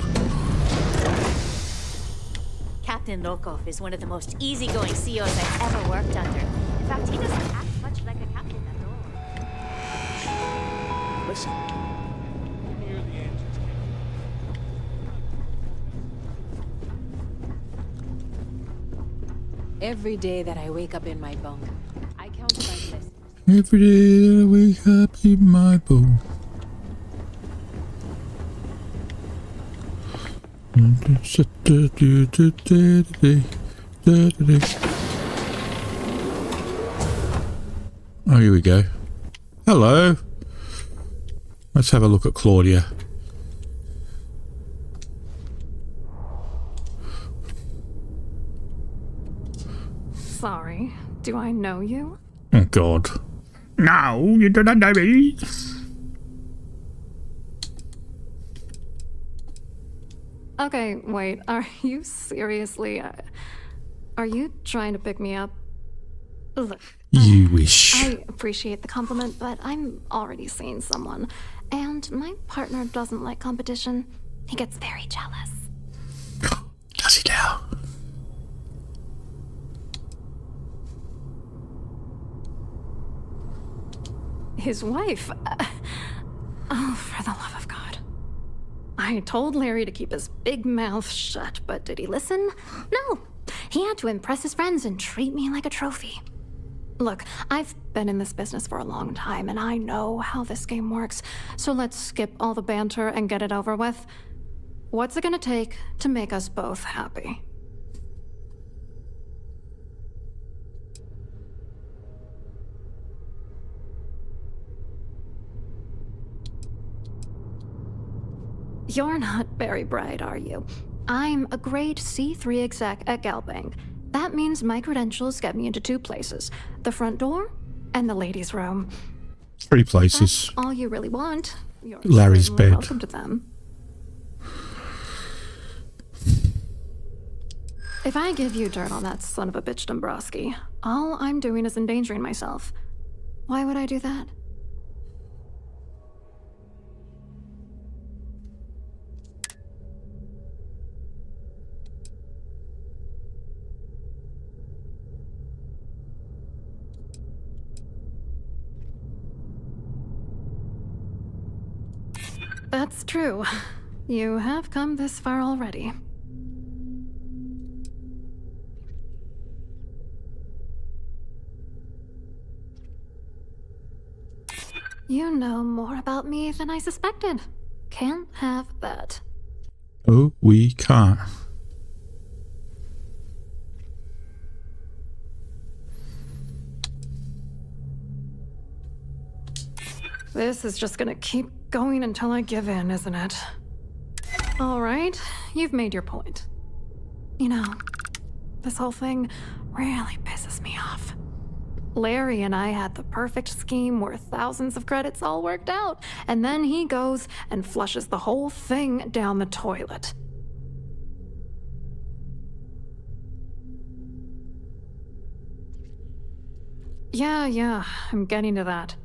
Captain Lokov is one of the most easygoing CEOs I've ever worked under. In fact, he doesn't act much like a captain at all. Listen. Hear the engines kick. Every day that I wake up in my bunk, I count my blessings. Every day I wake up in my boat. Oh, here we go. Hello. Let's have a look at Claudia. Sorry, do I know you? Oh, God. No, you do not know me. Okay, wait, are you seriously... are you trying to pick me up? Look, You wish. I appreciate the compliment, but I'm already seeing someone. And my partner doesn't like competition. He gets very jealous. Does he now? His wife? Oh, for the love of God. I told Larry to keep his big mouth shut, but did he listen? No. He had to impress his friends and treat me like a trophy. Look, I've been in this business for a long time, and I know how this game works, so let's skip all the banter and get it over with. What's it gonna take to make us both happy? You're not very bright, are you? I'm a grade C3 exec at Galbank. That means my credentials get me into 2 places. The front door and the ladies' room. 3 places. That's all you really want. You're Larry's certainly bed. welcome to them. If I give you dirt on that son of a bitch Dombrowski, all I'm doing is endangering myself. Why would I do that? That's true. You have come this far already. You know more about me than I suspected. Can't have that. Oh, we can't. This is just gonna keep going until I give in, isn't it? All right, you've made your point. You know, this whole thing really pisses me off. Larry and I had the perfect scheme worth thousands of credits all worked out, and then he goes and flushes the whole thing down the toilet. Yeah, I'm getting to that.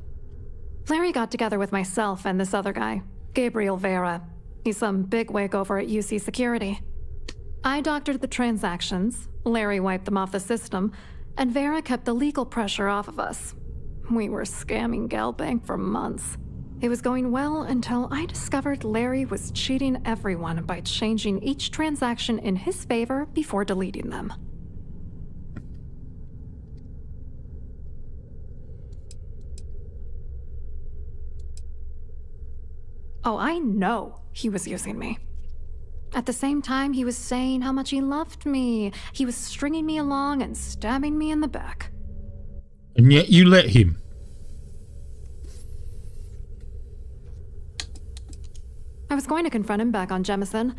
Larry got together with myself and this other guy, Gabriel Vera. He's some bigwig over at UC Security. I doctored the transactions, Larry wiped them off the system, and Vera kept the legal pressure off of us. We were scamming Galbank for months. It was going well until I discovered Larry was cheating everyone by changing each transaction in his favor before deleting them. Oh, I know he was using me. At the same time, he was saying how much he loved me. He was stringing me along and stabbing me in the back. And yet you let him. I was going to confront him back on Jemison,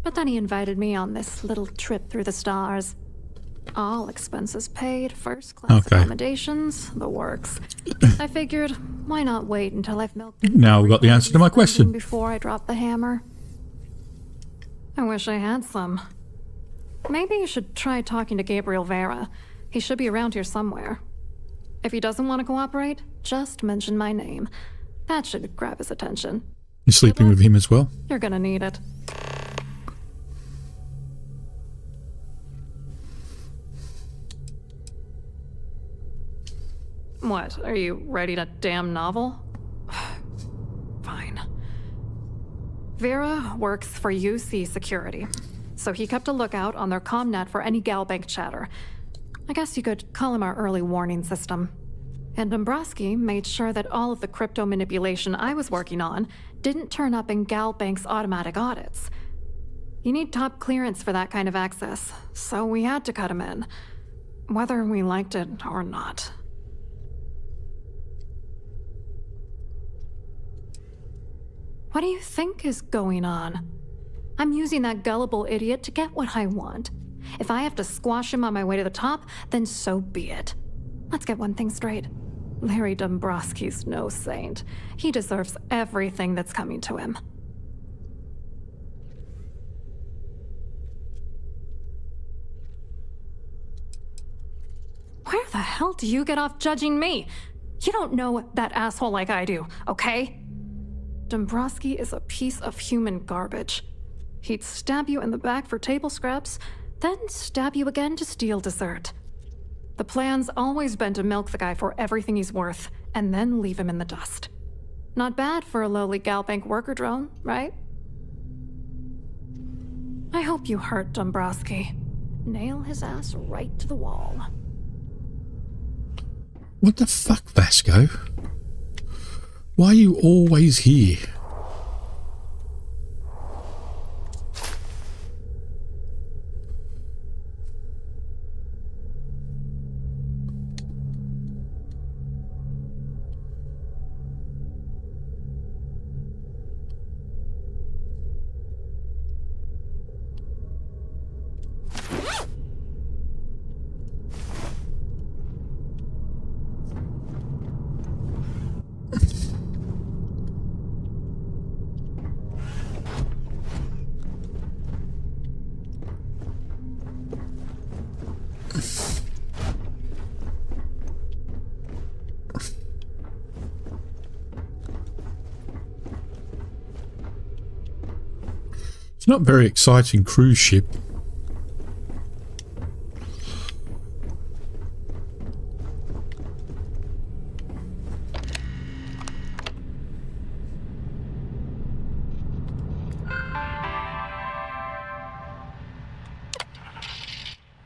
but then he invited me on this little trip through the stars. All expenses paid, first-class accommodations, the works. I figured, why not wait until I've milked it Now we've got the answer to my question. before I drop the hammer? I wish I had some. Maybe you should try talking to Gabriel Vera. He should be around here somewhere. If he doesn't want to cooperate, just mention my name. That should grab his attention. You're sleeping with him as well? You're gonna need it. What, are you writing a damn novel? Fine. Vera works for UC Security, so he kept a lookout on their commnet for any Galbank chatter. I guess you could call him our early warning system. And Dombrowski made sure that all of the crypto manipulation I was working on didn't turn up in Galbank's automatic audits. You need top clearance for that kind of access, so we had to cut him in, whether we liked it or not. What do you think is going on? I'm using that gullible idiot to get what I want. If I have to squash him on my way to the top, then so be it. Let's get one thing straight. Larry Dombrowski's no saint. He deserves everything that's coming to him. Where the hell do you get off judging me? You don't know that asshole like I do, okay? Dombrowski is a piece of human garbage. He'd stab you in the back for table scraps, then stab you again to steal dessert. The plan's always been to milk the guy for everything he's worth, and then leave him in the dust. Not bad for a lowly Galbank worker drone, right? I hope you hurt Dombrowski. Nail his ass right to the wall. What the fuck, Vasco? Why are you always here? not a very exciting cruise ship.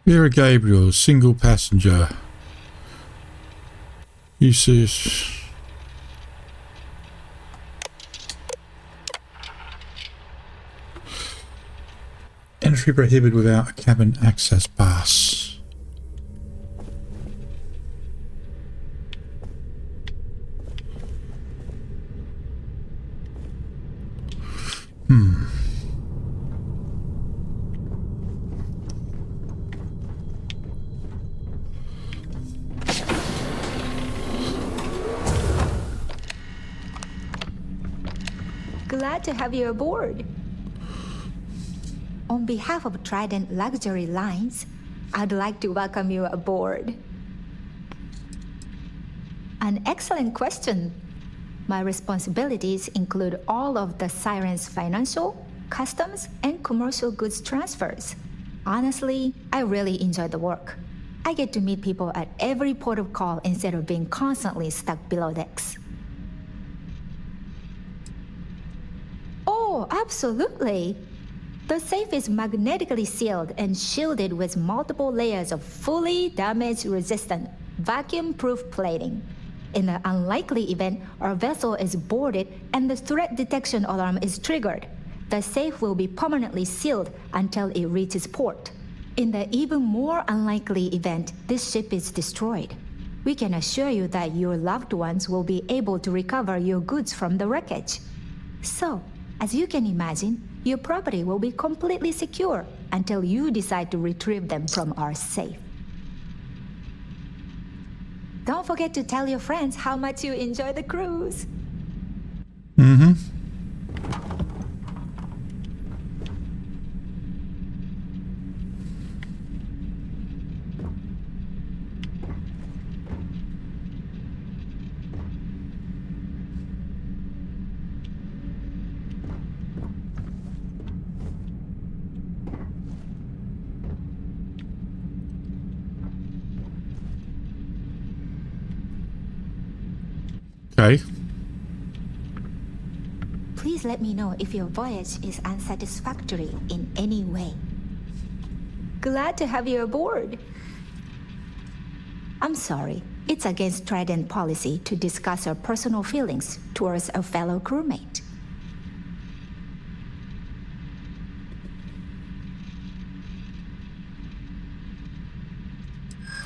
Vera Gabriel, single passenger. Uses. Entry prohibited without a cabin access pass. Glad to have you aboard. On behalf of Trident Luxury Lines, I'd like to welcome you aboard. An excellent question. My responsibilities include all of the Siren's financial, customs, and commercial goods transfers. Honestly, I really enjoy the work. I get to meet people at every port of call instead of being constantly stuck below decks. Oh, absolutely. The safe is magnetically sealed and shielded with multiple layers of fully damage-resistant, vacuum-proof plating. In the unlikely event our vessel is boarded and the threat detection alarm is triggered, the safe will be permanently sealed until it reaches port. In the even more unlikely event this ship is destroyed, we can assure you that your loved ones will be able to recover your goods from the wreckage. So, as you can imagine, your property will be completely secure until you decide to retrieve them from our safe. Don't forget to tell your friends how much you enjoy the cruise. Okay. Please let me know if your voyage is unsatisfactory in any way. Glad to have you aboard. I'm sorry, it's against Trident policy to discuss our personal feelings towards a fellow crewmate.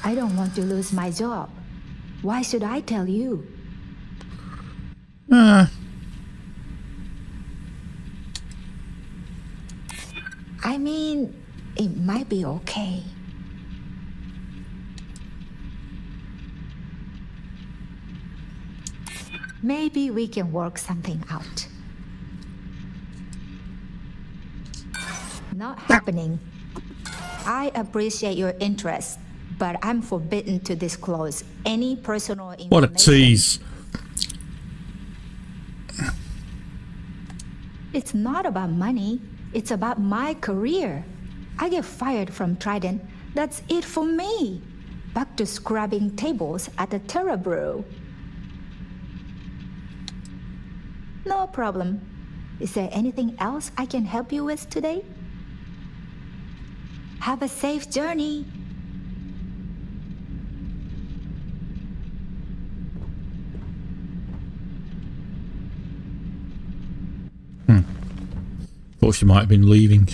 I don't want to lose my job. Why should I tell you? I mean, it might be okay. Maybe we can work something out. Not happening. I appreciate your interest, but I'm forbidden to disclose any personal information. What a tease. It's not about money. It's about my career. I get fired from Trident. That's it for me. Back to scrubbing tables at the Terra Brew. No problem. Is there anything else I can help you with today? Have a safe journey. Thought she might have been leaving.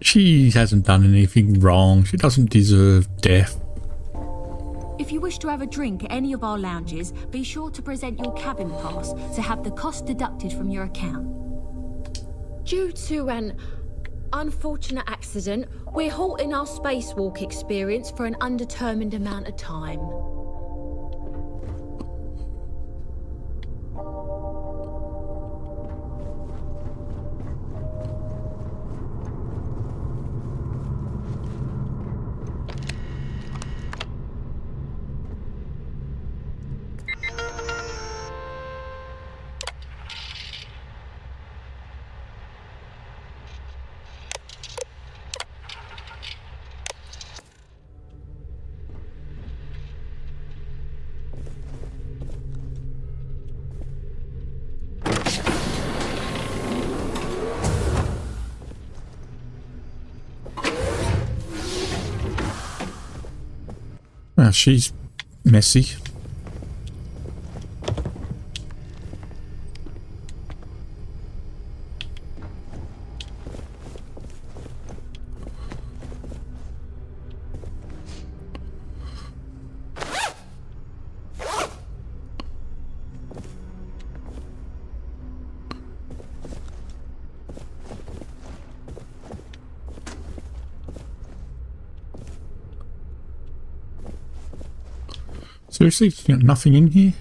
She hasn't done anything wrong. She doesn't deserve death. If you wish to have a drink at any of our lounges, be sure to present your cabin pass to have the cost deducted from your account. Due to an unfortunate accident, we're halting our spacewalk experience for an undetermined amount of time. She's messy. Seriously? You got nothing in here?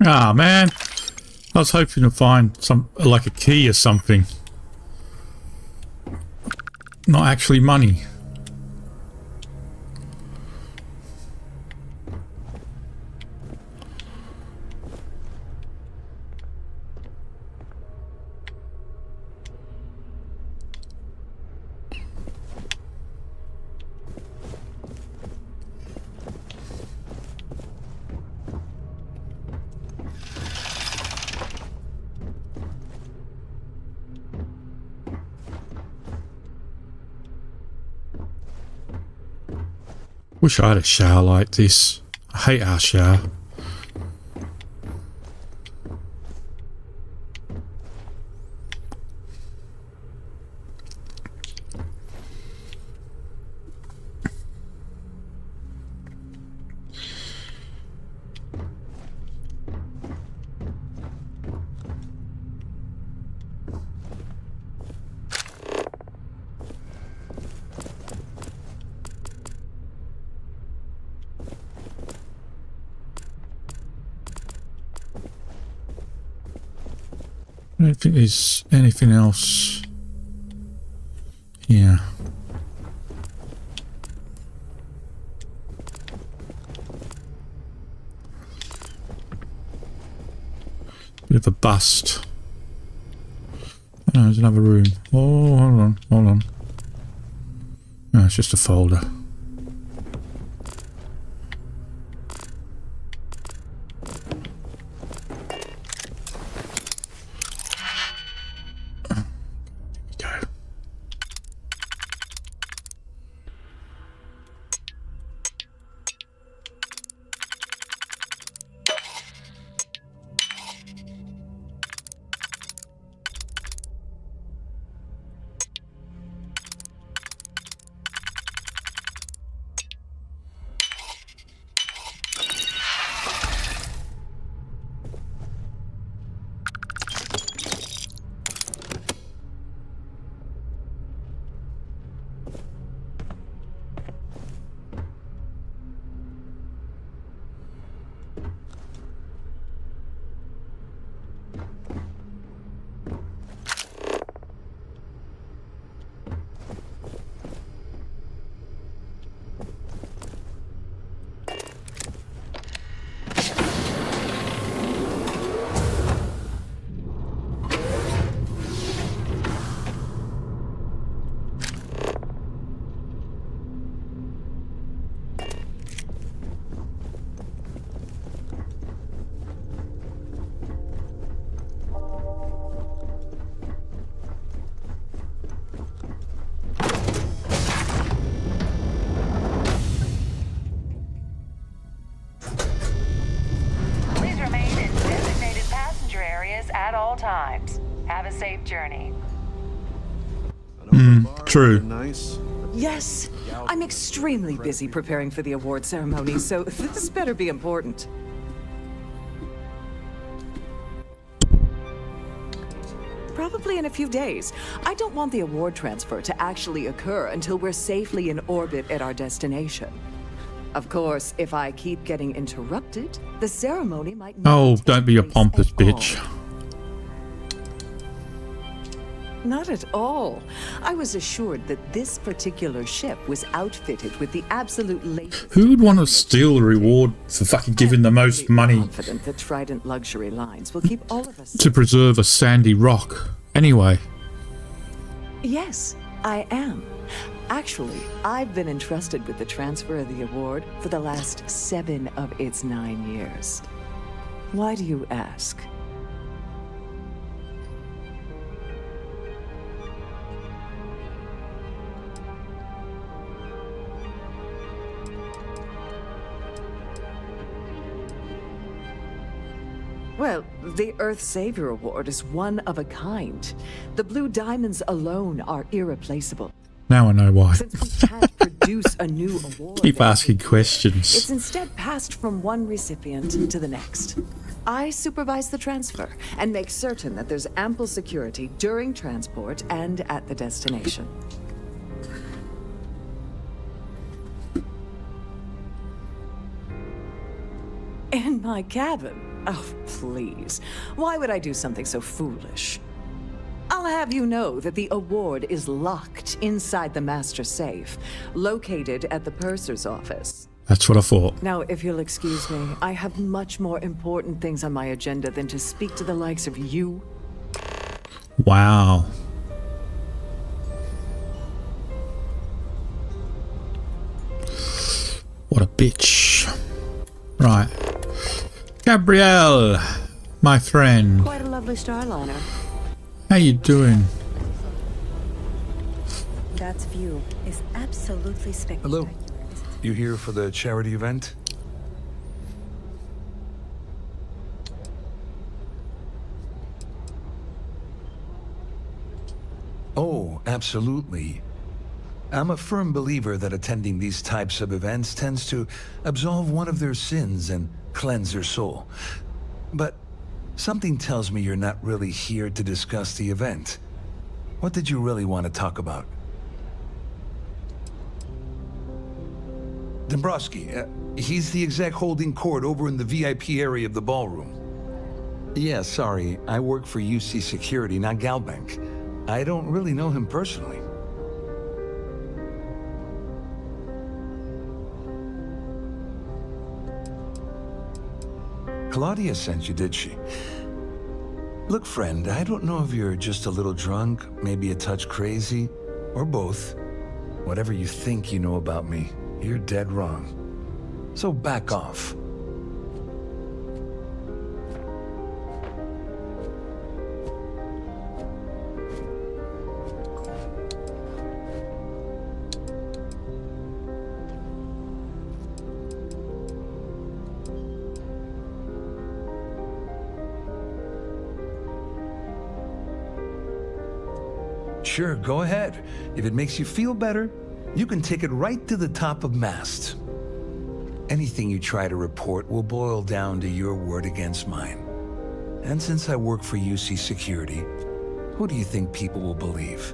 Ah, man. I was hoping to find some, like a key or something. Not actually money. Wish I had a shower like this. I hate our shower. I don't think there's anything else. Yeah. Bit of a bust. Oh, there's another room. Oh, hold on, hold on. No, it's just a folder. times. Have a safe journey. True. Nice. Yes, I'm extremely busy preparing for the award ceremony, so this better be important. Probably in a few days. I don't want the award transfer to actually occur until we're safely in orbit at our destination. Of course, if I keep getting interrupted, the ceremony might not Oh, take don't be a place pompous at all. bitch. Not at all. I was assured that this particular ship was outfitted with the absolute latest. Who would want to steal the reward for fucking giving the most money Confident that Trident Luxury Lines will keep all of us. to preserve a sandy rock? Anyway, Yes, I am. Actually, I've been entrusted with the transfer of the award for the last 7 of its 9 years. Why do you ask? Well, the Earth Savior Award is one of a kind. The blue diamonds alone are irreplaceable. now I know why. Since we can't produce a new award, Keep asking it's questions. instead passed from one recipient to the next. I supervise the transfer and make certain that there's ample security during transport and at the destination. In my cabin? Oh, please. Why would I do something so foolish? I'll have you know that the award is locked inside the master safe, located at the purser's office. That's what I thought. Now, if you'll excuse me, I have much more important things on my agenda than to speak to the likes of you. Wow. What a bitch. Right. Gabrielle, my friend. Quite a lovely starliner. How you doing? That view is absolutely spectacular. Hello. You here for the charity event? Oh, absolutely. I'm a firm believer that attending these types of events tends to absolve one of their sins and cleanse their soul. But something tells me you're not really here to discuss the event. What did you really want to talk about? Dombrowski, he's the exec holding court over in the VIP area of the ballroom. Yeah, sorry, I work for UC Security, not Galbank. I don't really know him personally. Claudia sent you, did she? Look, friend, I don't know if you're just a little drunk, maybe a touch crazy, or both. Whatever you think you know about me, you're dead wrong. So back off. Sure, go ahead. If it makes you feel better, you can take it right to the top of mast. Anything you try to report will boil down to your word against mine. And since I work for UC Security, who do you think people will believe?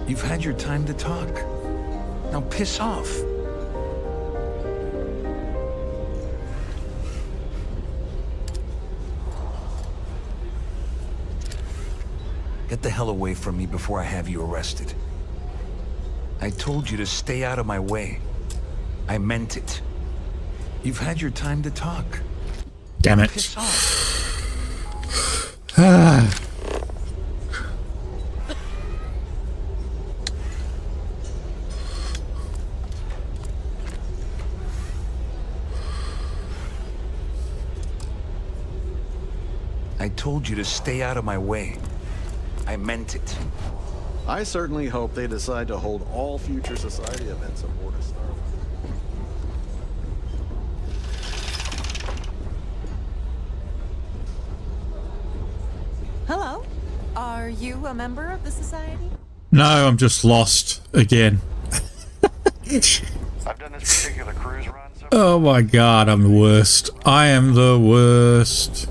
You've had your time to talk. Now piss off. Get the hell away from me before I have you arrested. I told you to stay out of my way. I meant it. You've had your time to talk. Damn it. Piss off. I told you to stay out of my way. I meant it. I certainly hope they decide to hold all future society events aboard a Starfield. Hello. Are you a member of the Society? No, I'm just lost again. I've done this particular cruise run. Oh my god, I'm the worst. I am the worst.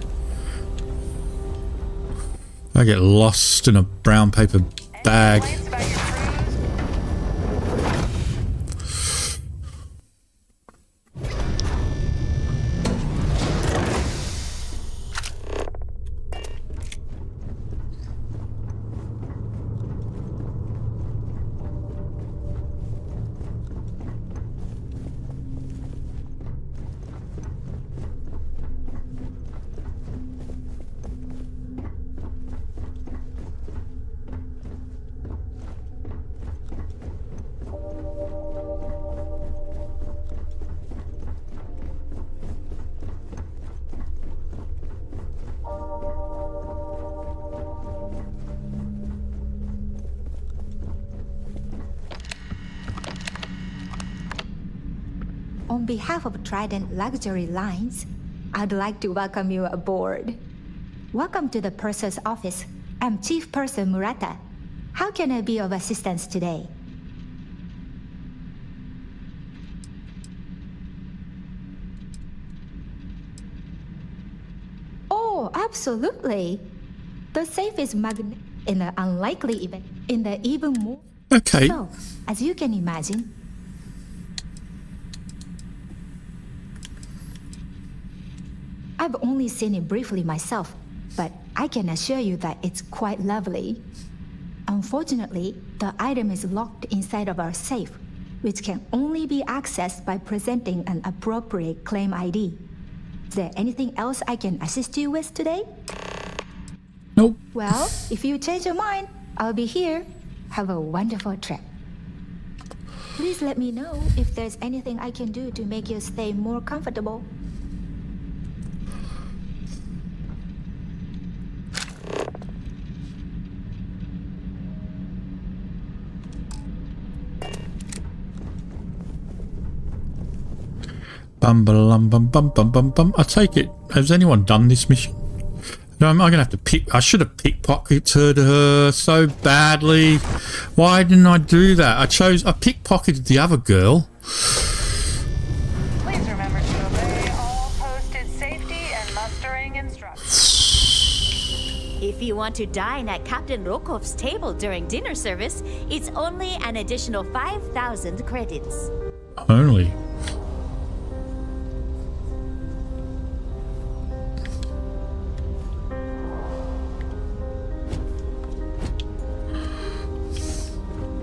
I get lost in a brown paper bag. On behalf of Trident Luxury Lines, I'd like to welcome you aboard. Welcome to the Purser's office. I'm Chief Purser Murata. How can I be of assistance today? Oh, absolutely. The safe is in the unlikely event, in the even more. Okay. So, as you can imagine, I've only seen it briefly myself, but I can assure you that it's quite lovely. Unfortunately, the item is locked inside of our safe, which can only be accessed by presenting an appropriate claim ID. Is there anything else I can assist you with today? Nope. Well, if you change your mind, I'll be here. Have a wonderful trip. Please let me know if there's anything I can do to make your stay more comfortable. Bum bum bum bum bum bum bum. I take it. Has anyone done this mission? No, I'm gonna have to pick. I should have pickpocketed her so badly. Why didn't I do that? I pickpocketed the other girl. Please remember to obey all posted safety and mustering instructions. If you want to dine at Captain Rokov's table during dinner service, it's only an additional 5,000 credits. Only.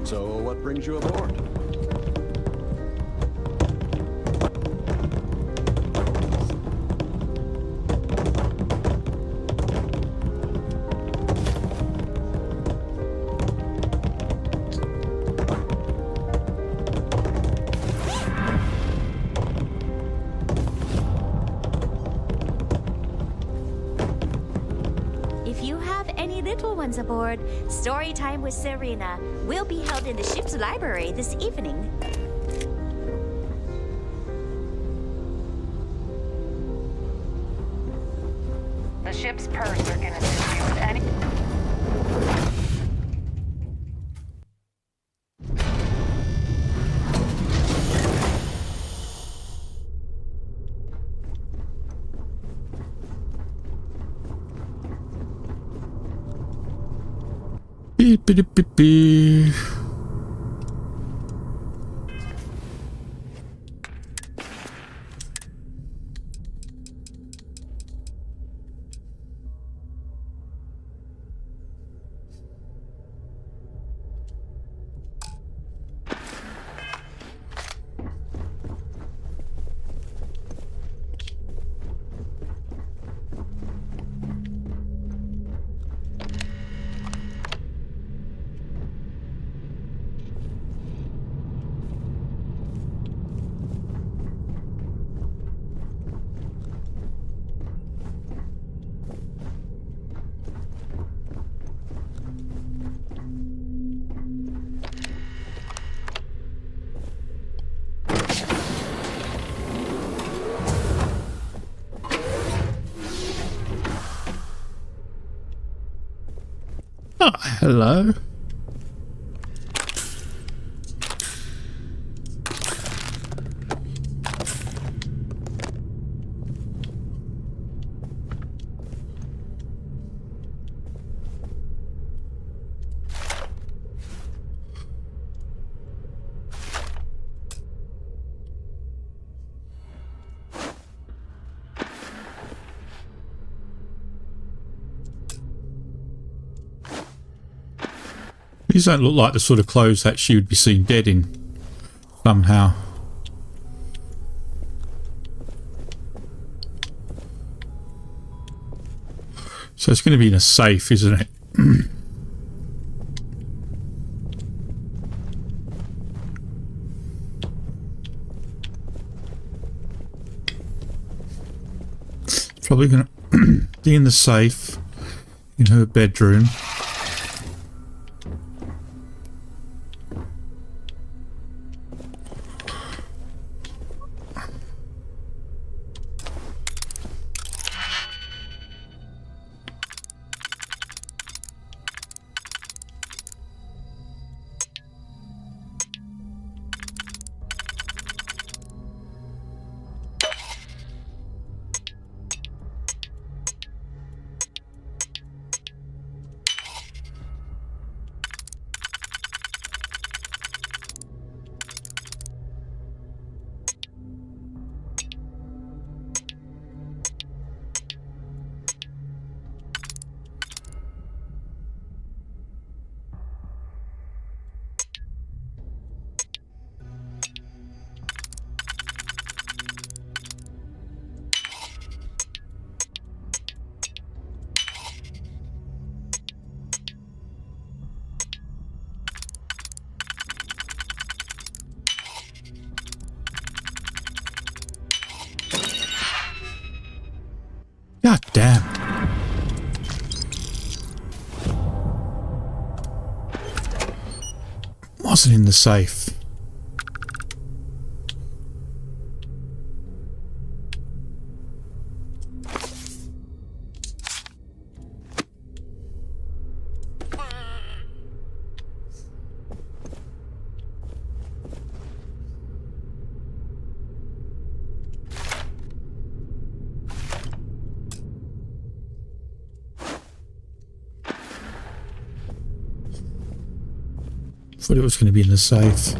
So, what brings you aboard? If you have any little ones aboard, story time with Serena will be held in the ship's library this evening. The ship's purser can assist you with any... Beep beep beep beep. Hello? These don't look like the sort of clothes that she would be seen dead in, somehow. So it's going to be in a safe, isn't it? Probably going to be in the safe in her bedroom. God damn. Wasn't in the safe. Thought it was going to be in the safe.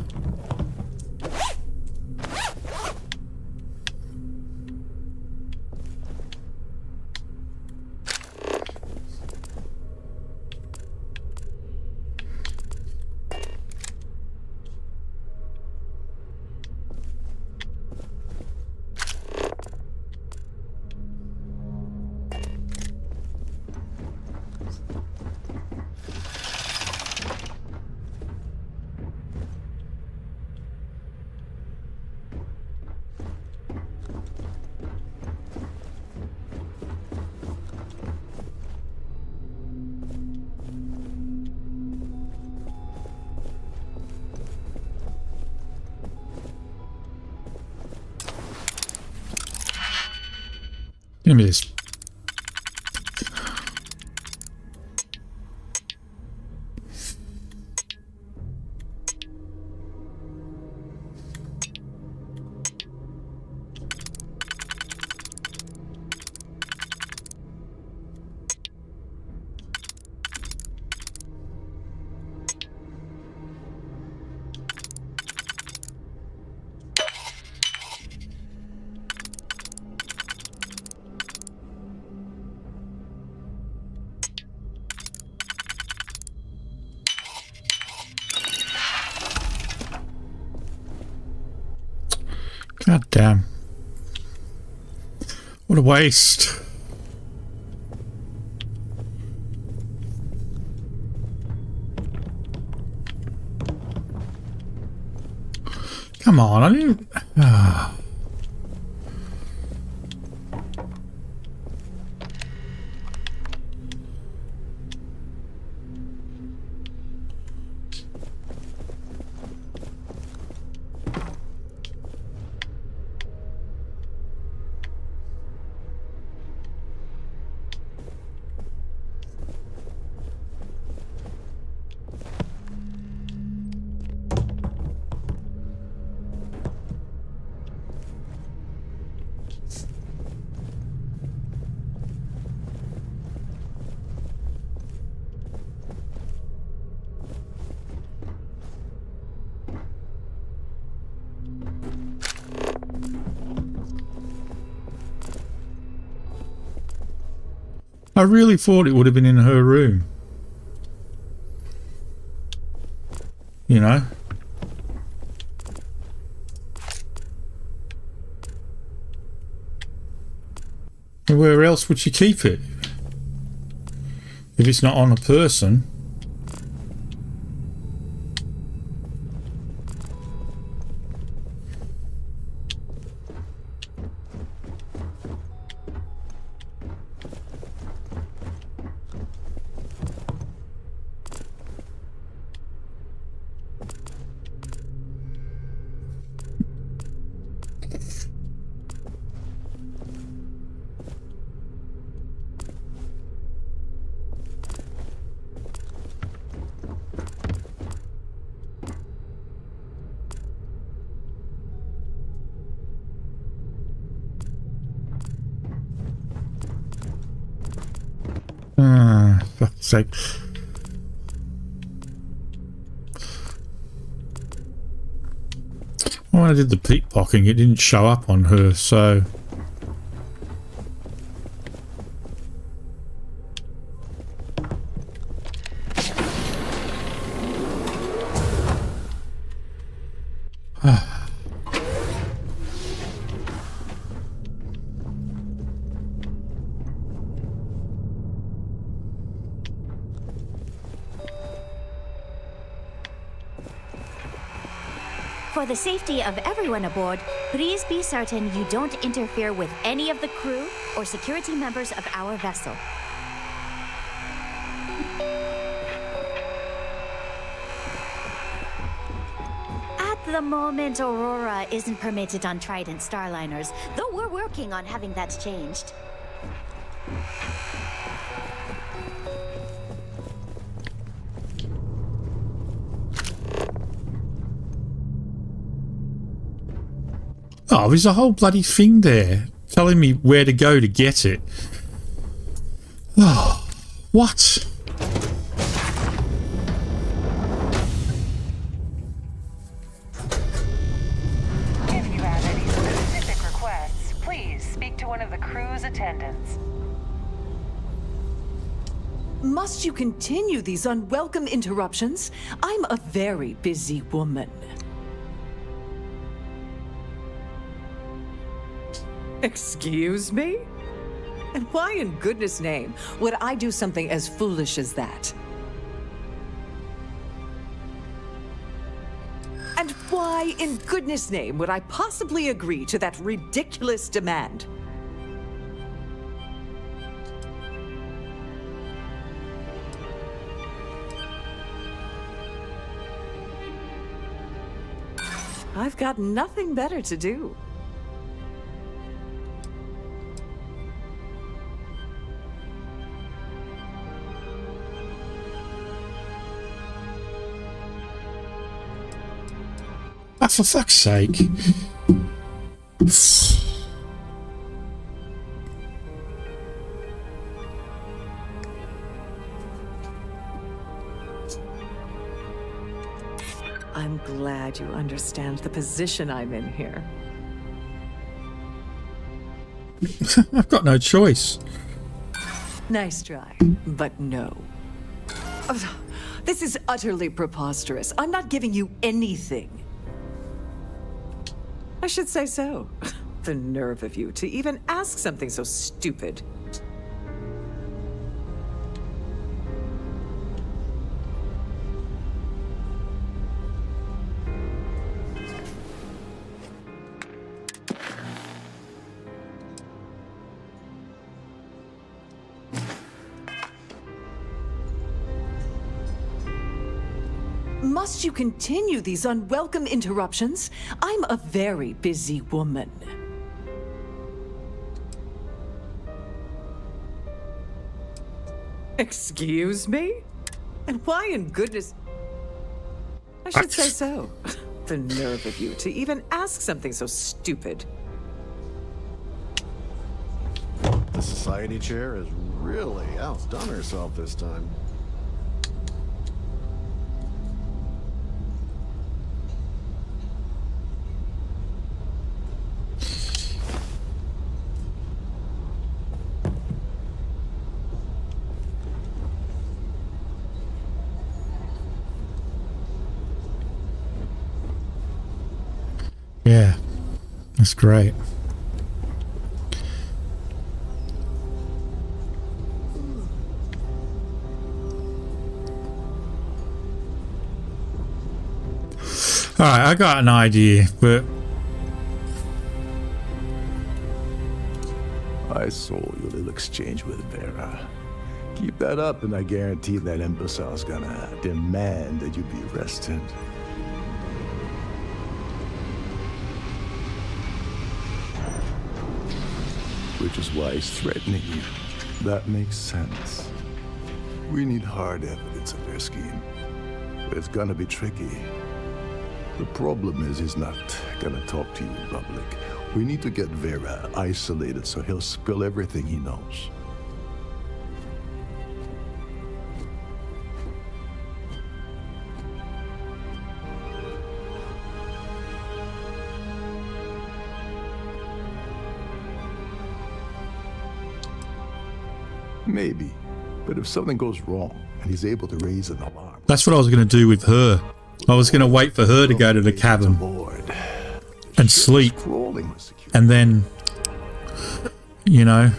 Give me this. God damn. What a waste. Come on, I didn't... I really thought it would have been in her room. You know? And where else would she keep it? If it's not on a person. For fuck's sake. When I did the pickpocketing, it didn't show up on her, so... For the safety of everyone aboard, please be certain you don't interfere with any of the crew or security members of our vessel. At the moment, Aurora isn't permitted on Trident Starliners, though we're working on having that changed. Oh, there's a whole bloody thing there telling me where to go to get it. Oh, what? If you have any specific requests, please speak to one of the crew's attendants. Must you continue these unwelcome interruptions? I'm a very busy woman. Excuse me? And why in goodness name would I do something as foolish as that? And why in goodness name would I possibly agree to that ridiculous demand? I've got nothing better to do. Oh, for fuck's sake. I'm glad you understand the position I'm in here. I've got no choice. Nice try, but no. Ugh, this is utterly preposterous. I'm not giving you anything. I should say so. The nerve of you to even ask something so stupid. Must you continue these unwelcome interruptions? I'm a very busy woman. Excuse me? And why in goodness... I should say so. The nerve of you to even ask something so stupid. The society chair has really outdone herself this time. Yeah, that's great. Alright, I got an idea, but... I saw your little exchange with Vera. Keep that up and I guarantee that imbecile's gonna demand that you be arrested. Which is why he's threatening you. That makes sense. We need hard evidence of their scheme. But it's gonna be tricky. The problem is he's not gonna talk to you in public. We need to get Vera isolated so he'll spill everything he knows. Maybe, but if something goes wrong and he's able to raise an alarm... That's what I was going to do with her. I was going to wait for her to go to the cabin and sleep, and then, you know...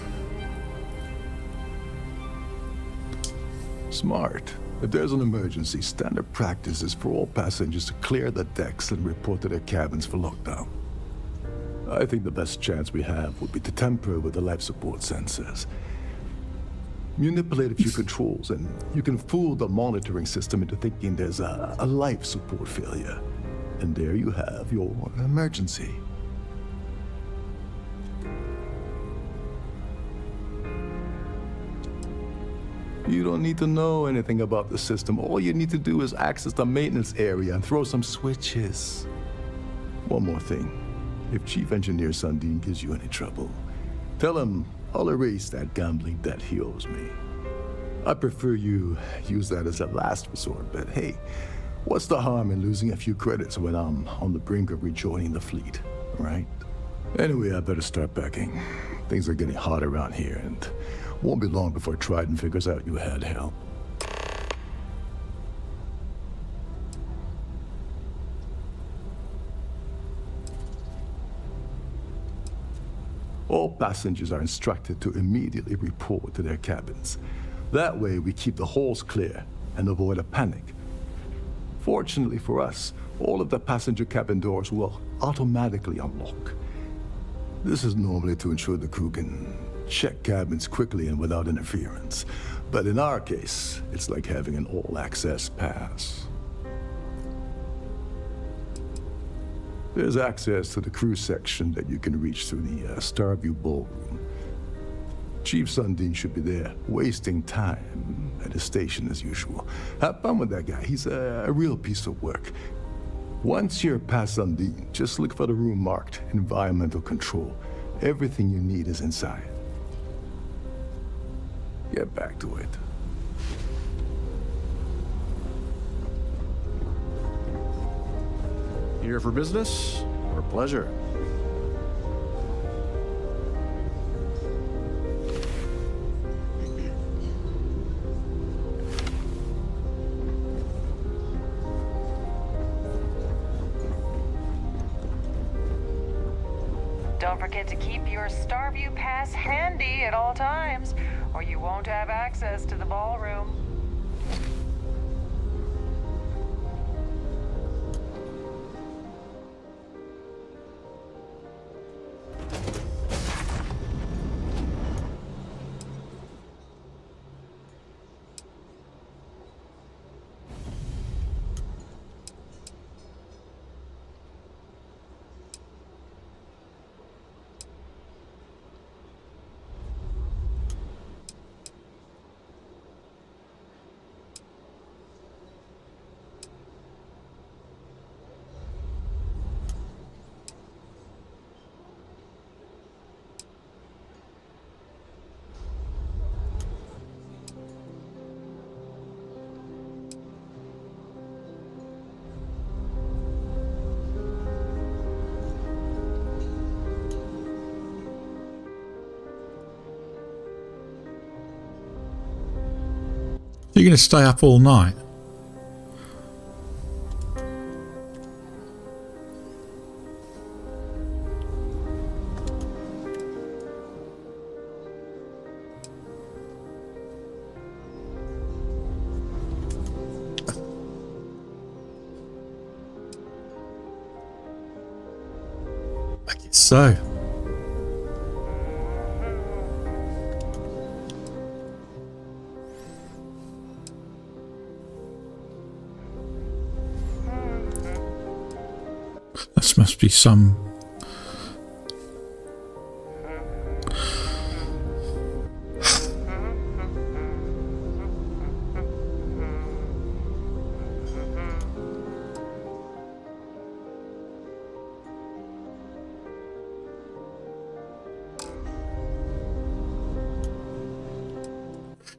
Smart. If there's an emergency, standard practice is for all passengers to clear the decks and report to their cabins for lockdown. I think the best chance we have would be to tamper with the life support sensors. Manipulate a few controls and you can fool the monitoring system into thinking there's a life support failure. And there you have your emergency. You don't need to know anything about the system. All you need to do is access the maintenance area and throw some switches. One more thing. If Chief Engineer Sundin gives you any trouble, tell him I'll erase that gambling debt he owes me. I prefer you use that as a last resort, but hey, what's the harm in losing a few credits when I'm on the brink of rejoining the fleet, right? Anyway, I better start packing. Things are getting hot around here, and won't be long before Trident figures out you had help. All passengers are instructed to immediately report to their cabins. That way we keep the halls clear and avoid a panic. Fortunately for us, all of the passenger cabin doors will automatically unlock. This is normally to ensure the crew can check cabins quickly and without interference. But in our case, it's like having an all-access pass. There's access to the crew section that you can reach through the Starview ballroom. Chief Sundin should be there, wasting time at his station as usual. Have fun with that guy. He's a real piece of work. Once you're past Sundin, just look for the room marked Environmental Control. Everything you need is inside. Get back to it. Here for business or pleasure? Don't forget to keep your Starview pass handy at all times, or you won't have access to the ballroom. You're going to stay up all night? I guess so. This must be some...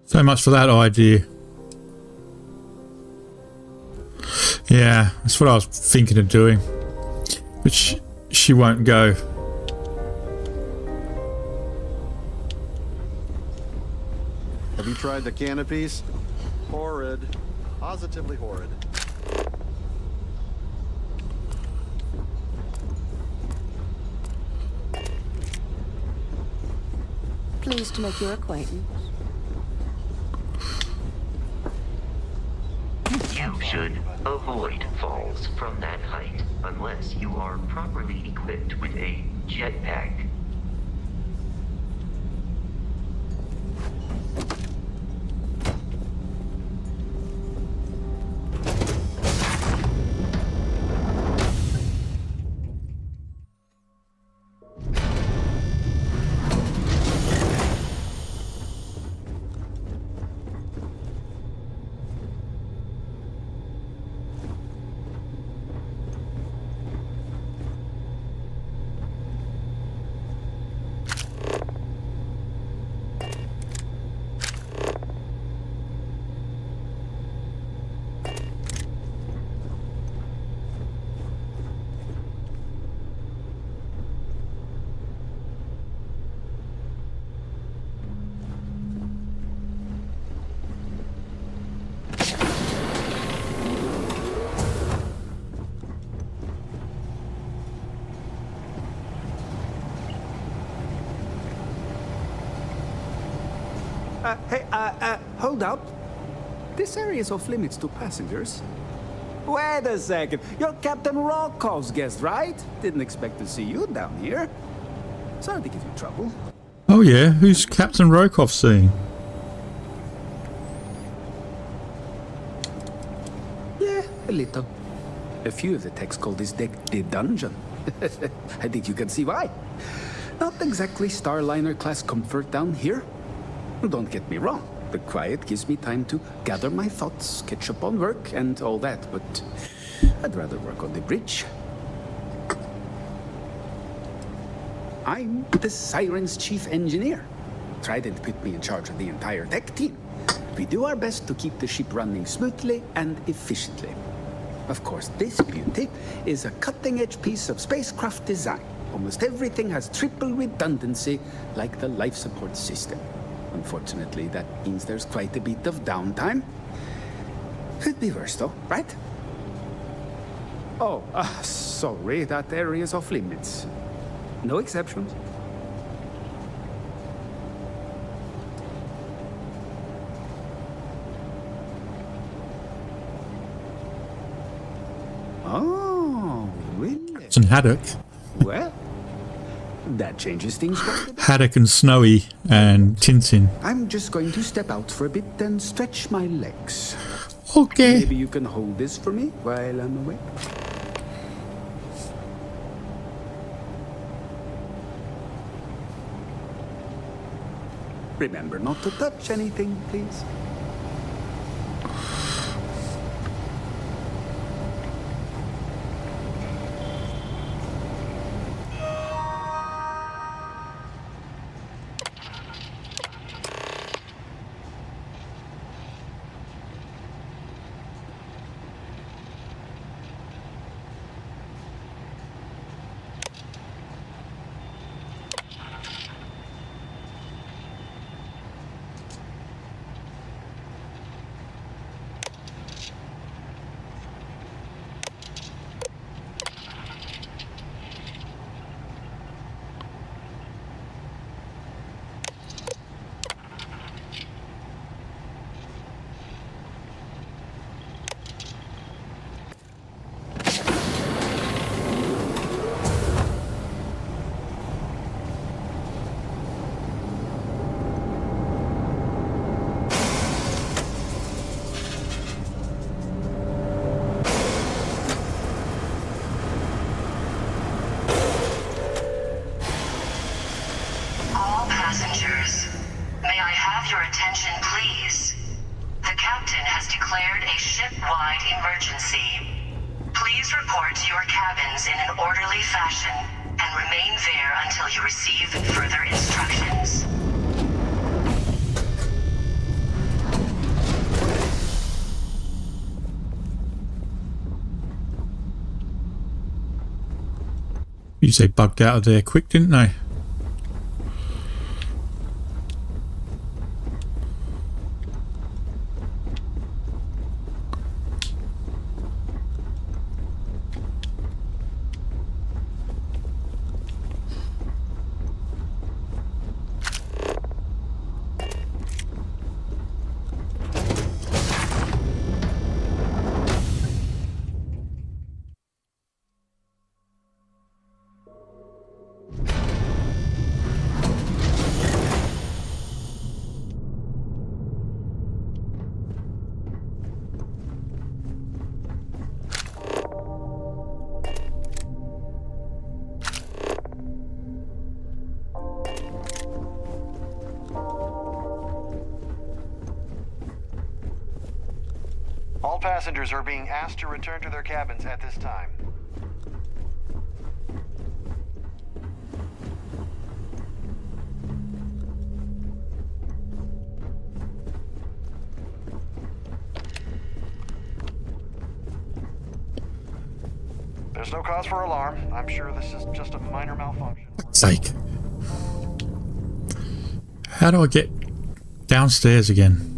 So much for that idea. Yeah, that's what I was thinking of doing. But she won't go. Have you tried the canopies? Horrid. Positively horrid. Pleased to make your acquaintance. You should avoid falls from that height unless you are properly equipped with a jetpack. Hold up. This area is off limits to passengers. Wait a second. You're Captain Rokov's guest, right? Didn't expect to see you down here. Sorry to give you trouble. Oh yeah, who's Captain Rokov seeing? Yeah, a little. A few of the techs call this deck the dungeon. I think you can see why. Not exactly Starliner class comfort down here. Don't get me wrong. The quiet gives me time to gather my thoughts, catch up on work, and all that, but I'd rather work on the bridge. I'm the Siren's chief engineer. Trident put me in charge of the entire tech team. We do our best to keep the ship running smoothly and efficiently. Of course, this beauty is a cutting-edge piece of spacecraft design. Almost everything has triple redundancy, like the life support system. Unfortunately, that means there's quite a bit of downtime. Could be worse, though, right? Oh, sorry, that area's off limits. No exceptions. Oh, really? It's in Haddock. Well, that changes things quite a bit. Haddock and Snowy and Tintin. I'm just going to step out for a bit and stretch my legs. Okay. Maybe you can hold this for me while I'm away. Remember not to touch anything, please. orderly fashion and remain there until you receive further instructions. You say bugged out of there quick, didn't they? All passengers are being asked to return to their cabins at this time. There's no cause for alarm. I'm sure this is just a minor malfunction. Sake. How do I get downstairs again?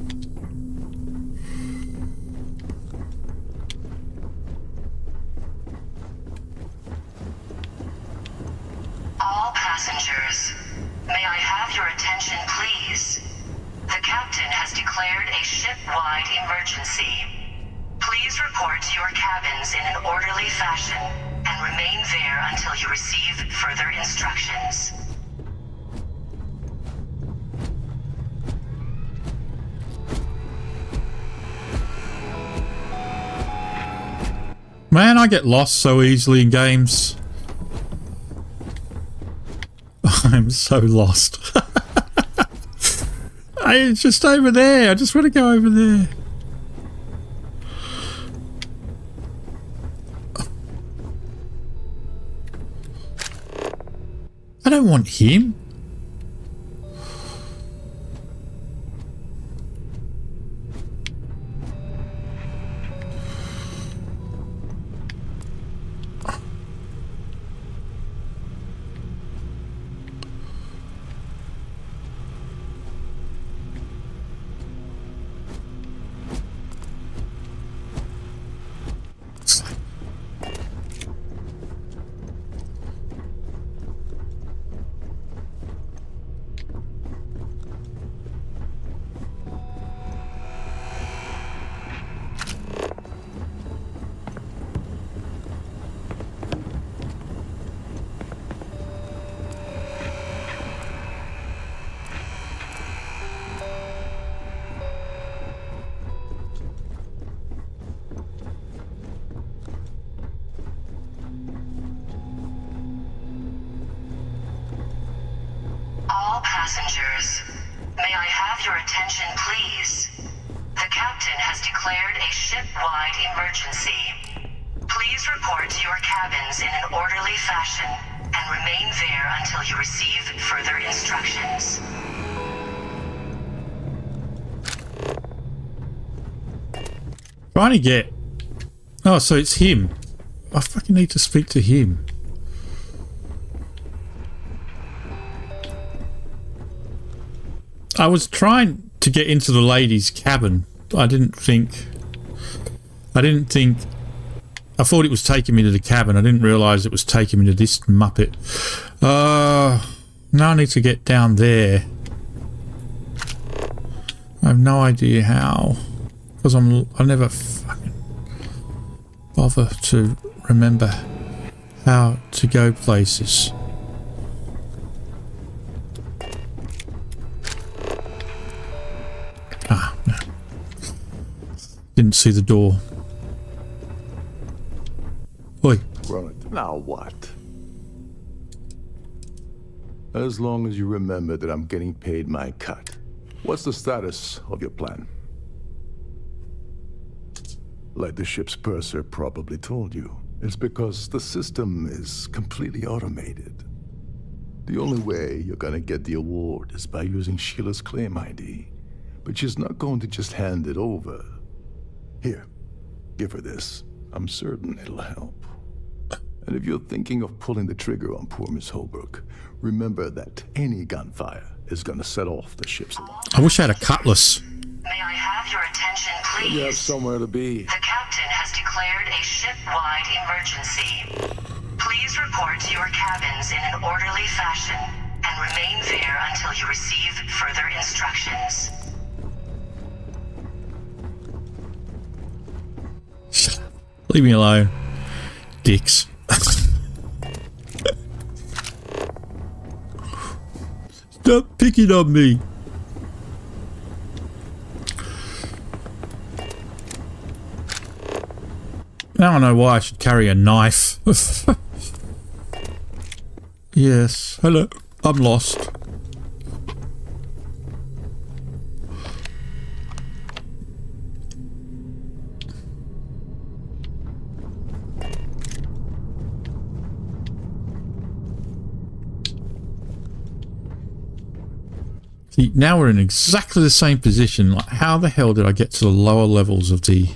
All passengers, may I have your attention, please? The captain has declared a ship-wide emergency. Please report to your cabins in an orderly fashion and remain there until you receive further instructions. Man, I get lost so easily in games. I'm so lost. It's just over there. I just want to go over there. I don't want him. All passengers, may I have your attention, please? The captain has declared a ship-wide emergency. Please report to your cabins in an orderly fashion and remain there until you receive further instructions. Trying to get... Oh, so it's him. I fucking need to speak to him. I was trying to get into the lady's cabin. I thought it was taking me to the cabin. I didn't realise it was taking me to this muppet. Now I need to get down there. I have no idea how. Because I never fucking bother to remember how to go places. Ah, no. Didn't see the door. Oi. Right. Now what? As long as you remember that I'm getting paid my cut. What's the status of your plan? Like the ship's purser probably told you, It's because the system is completely automated. The only way you're gonna get the award is by using Sheila's claim ID. But she's not going to just hand it over. Here, give her this. I'm certain it'll help. And if you're thinking of pulling the trigger on poor Miss Holbrook, remember that any gunfire is gonna set off the ship's alarm. I wish I had a cutlass. May I have your attention, please? You have somewhere to be. The captain has declared a ship-wide emergency. Please report to your cabins in an orderly fashion and remain there until you receive further instructions. Leave me alone. Dicks. Stop picking on me. I don't know why I should carry a knife. Yes, hello. I'm lost. See, now we're in exactly the same position. Like, how the hell did I get to the lower levels of the...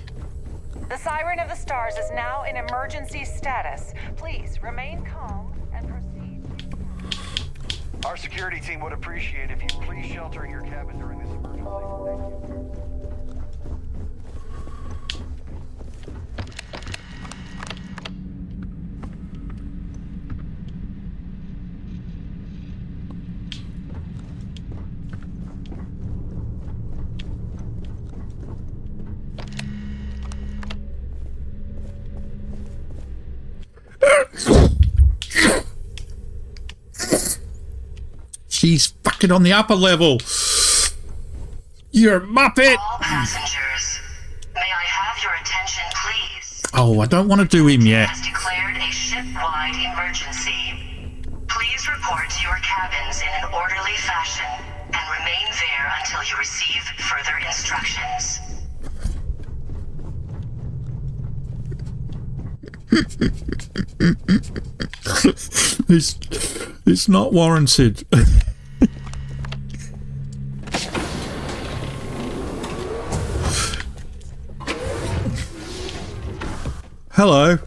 The Siren of the Stars is now in emergency status. Please remain calm and proceed. Our security team would appreciate if you please shelter in your cabin during this emergency. Thank you. She's fucking on the upper level. You're a muppet. All passengers, may I have your attention, please? Oh, I don't want to do him yet. Has declared a ship-wide emergency. Please report to your cabins in an orderly fashion and remain there until you receive further instructions. It's not warranted. Hello.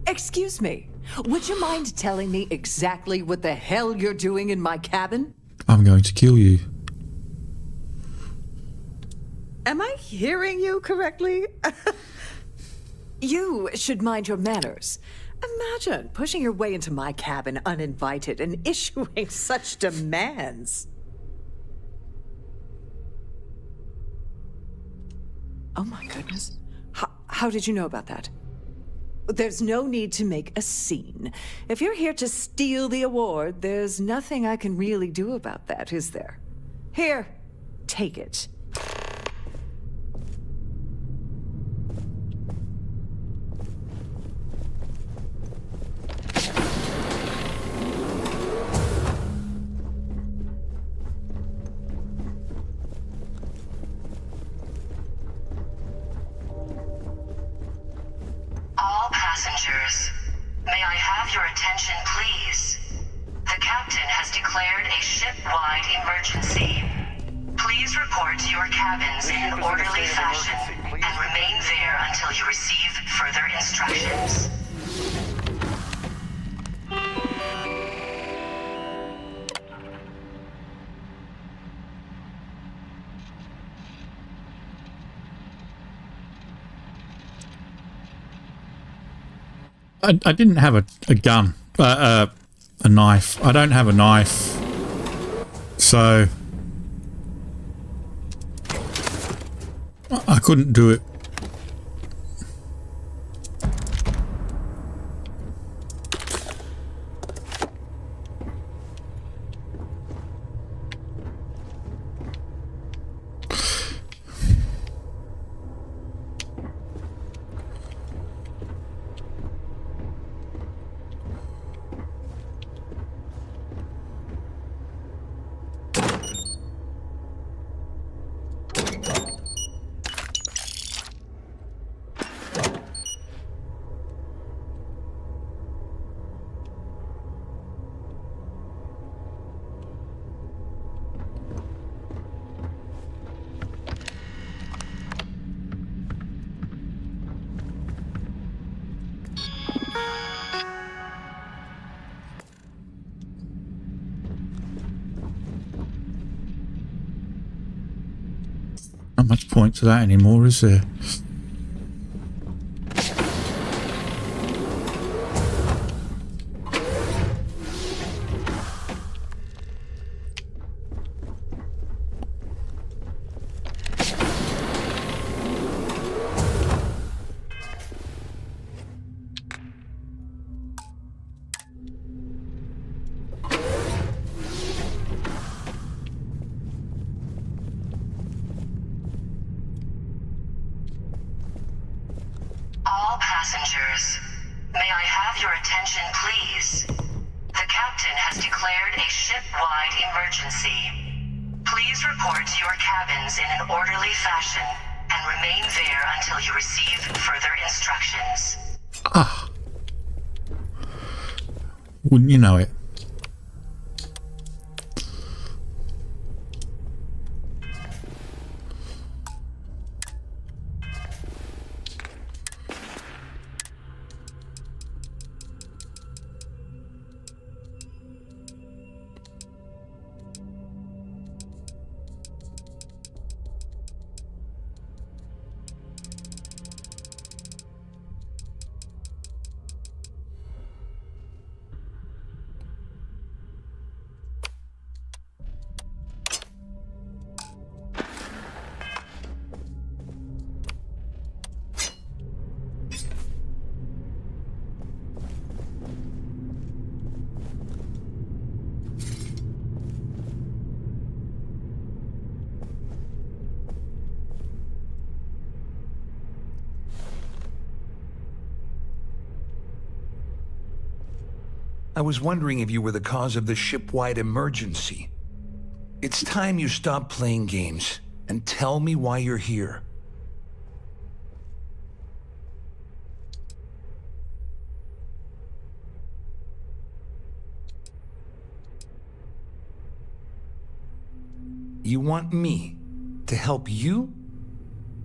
Excuse me. Would you mind telling me exactly what the hell you're doing in my cabin? I'm going to kill you. Am I hearing you correctly? You should mind your manners. Imagine pushing your way into my cabin uninvited and issuing such demands. Oh my goodness. How did you know about that? There's no need to make a scene. If you're here to steal the award, there's nothing I can really do about that, is there? Here, take it. All passengers, may I have your attention, please? The captain has declared a ship-wide emergency. Please report to your cabins in an orderly fashion and remain there until you receive further instructions. I didn't have a gun, a knife. I don't have a knife, so I couldn't do it. Not much point to that anymore, is there? All passengers, may I have your attention, please? The captain has declared a ship-wide emergency. Please report to your cabins in an orderly fashion and remain there until you receive further instructions. Ah. Wouldn't you know it? I was wondering if you were the cause of the ship-wide emergency. It's time you stop playing games and tell me why you're here. You want me to help you?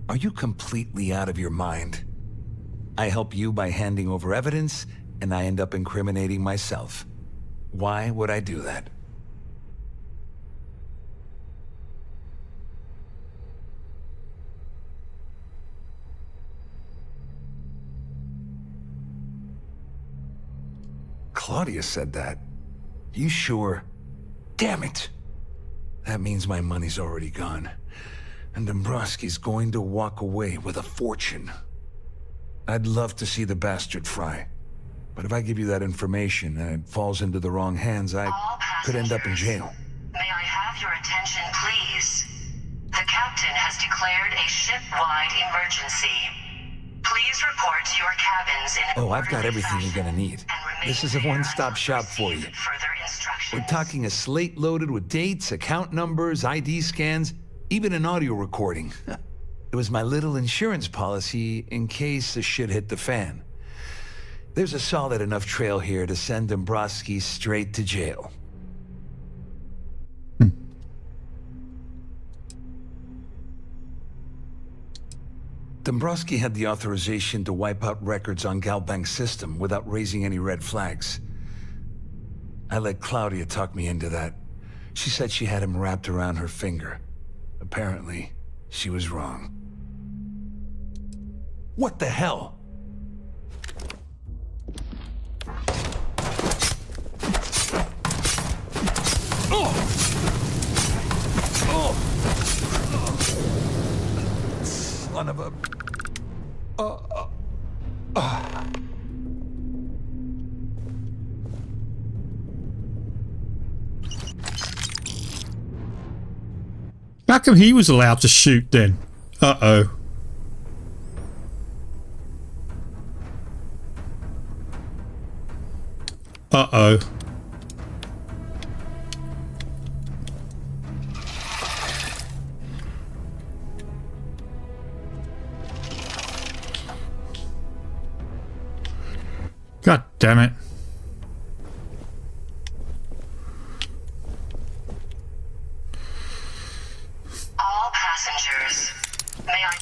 Are you completely out of your mind? I help you by handing over evidence, and I end up incriminating myself. Why would I do that? Claudia said that. You sure? Damn it! That means my money's already gone. And Dombrowski's going to walk away with a fortune. I'd love to see the bastard fry. But if I give you that information and it falls into the wrong hands, I could end up in jail. May I have your attention, please? The captain has declared a ship-wide emergency. Please report to your cabins in Oh, I've got everything you're gonna need. This is a one-stop shop for you. We're talking a slate loaded with dates, account numbers, ID scans, even an audio recording. It was my little insurance policy in case the shit hit the fan. There's a solid enough trail here to send Dombrowski straight to jail. Dombrowski had the authorization to wipe out records on Galbank's system without raising any red flags. I let Claudia talk me into that. She said she had him wrapped around her finger. Apparently, she was wrong. What the hell? Son of a... How come he was allowed to shoot then? Uh-oh. Uh-oh. God damn it. All passengers, may I...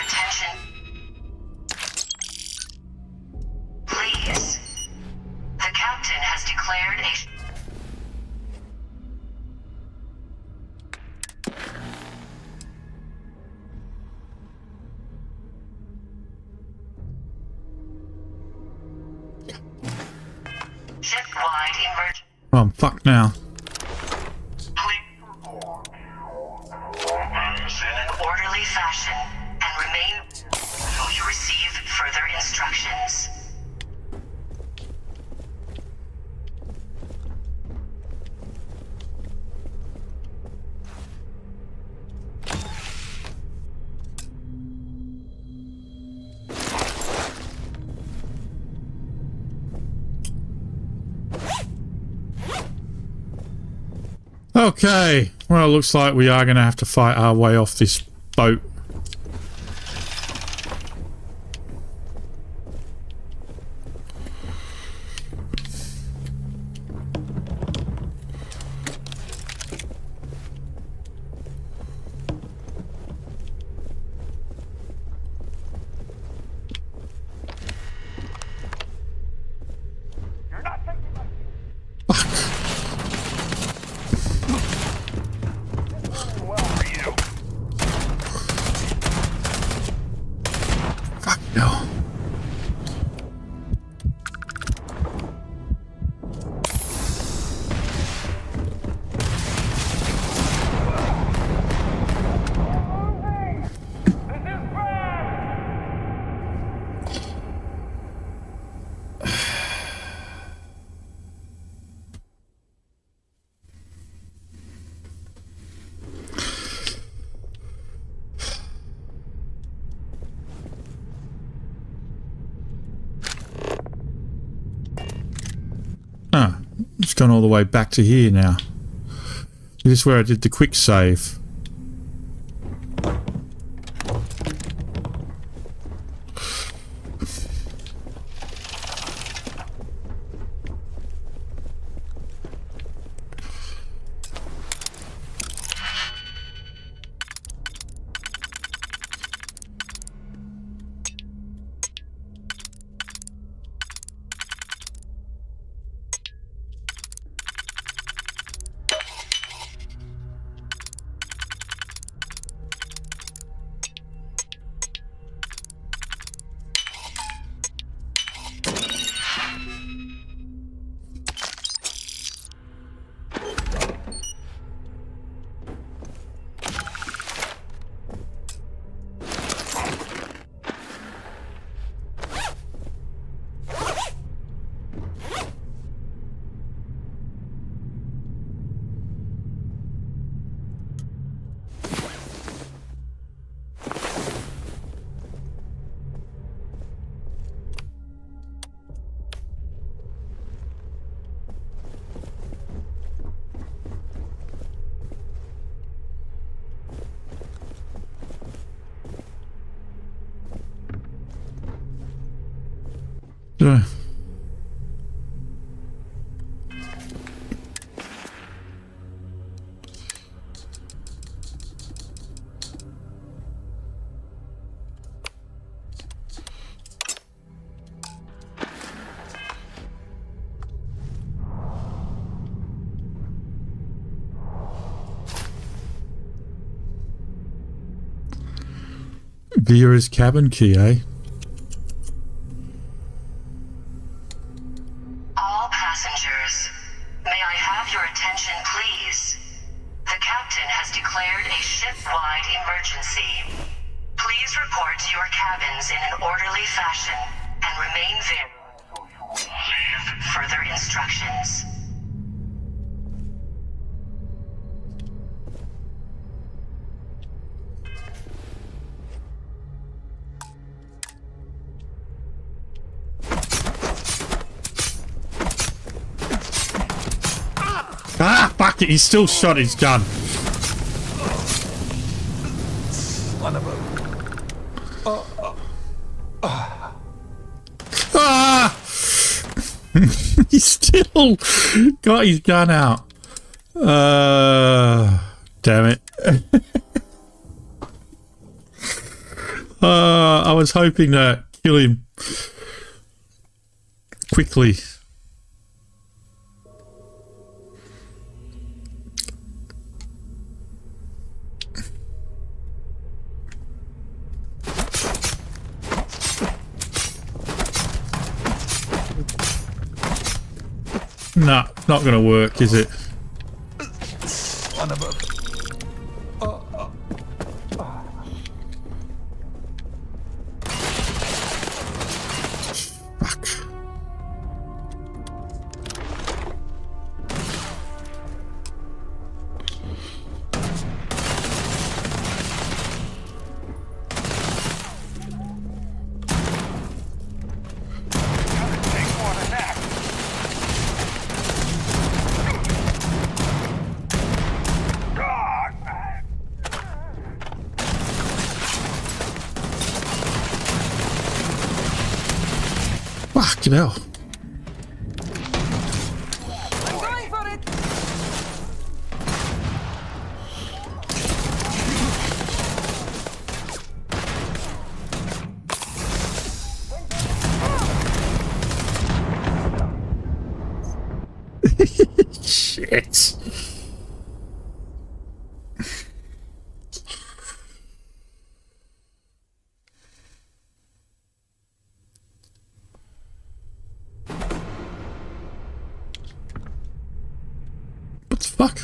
attention, please. The captain has declared a... ship-wide emergency. Oh, I'm fucked now. In an orderly fashion and remain until you receive further instructions. Okay, well, it looks like we are going to have to fight our way off this boat. It's gone all the way back to here now. This is where I did the quick save. Yeah. Vera's cabin key, eh? All passengers, may I have your attention, please? The captain has declared a ship-wide emergency. Please report to your cabins in an orderly fashion and remain there. Leave further instructions. Ah, fuck it, he's still shot his gun. Son of a... Ah! He's still got his gun out. Damn it. I was hoping to kill him quickly. Nah, not going to work, is it? Son of a... Fucking hell. Shit. What the fuck?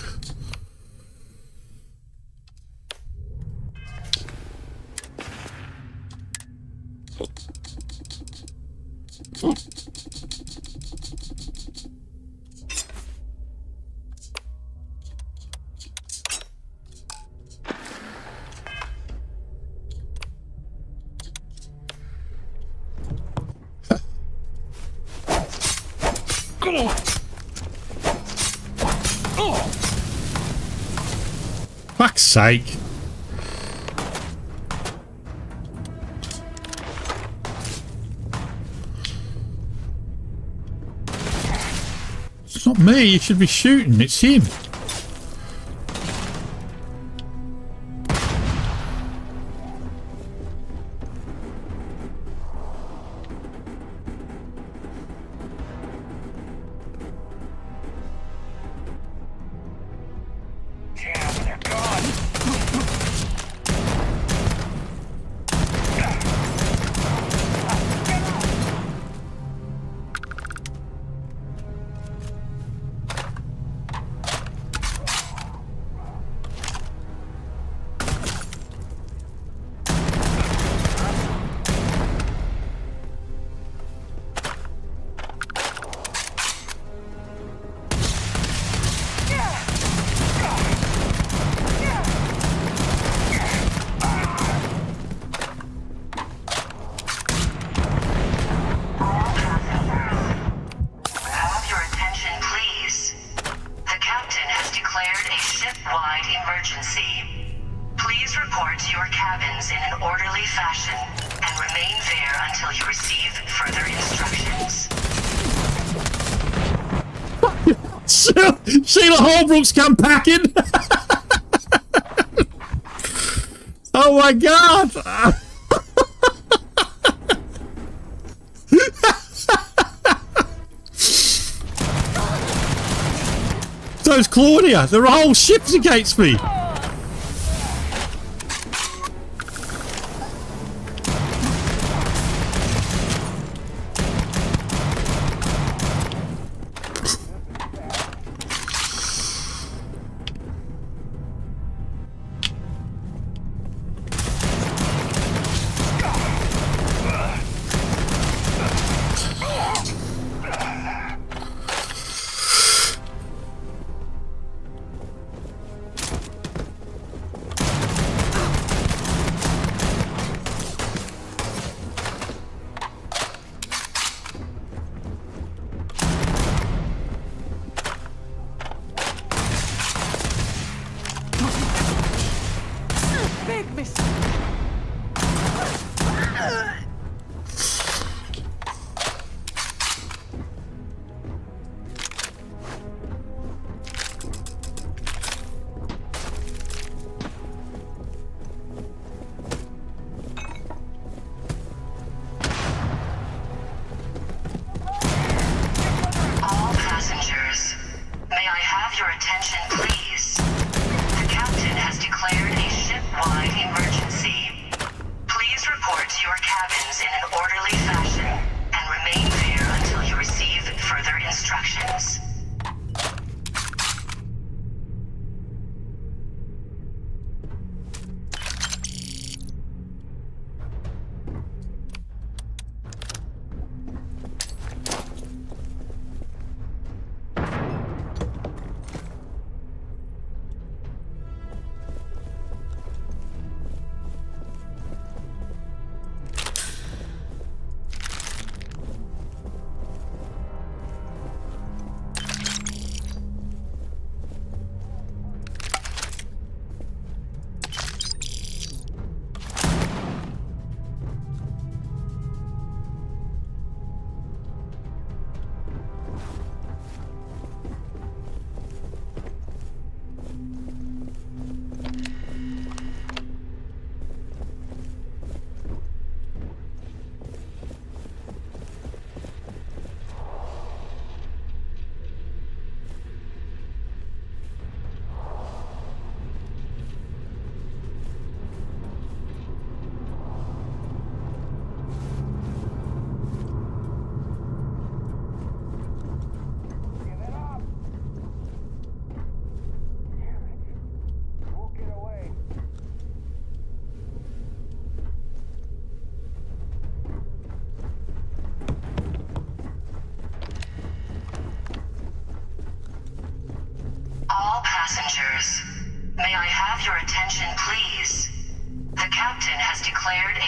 Fuck's sake. It's not me, you should be shooting, it's him. Sheila Holbrook's come packing. Oh my god. So's Claudia. The whole ship's against me.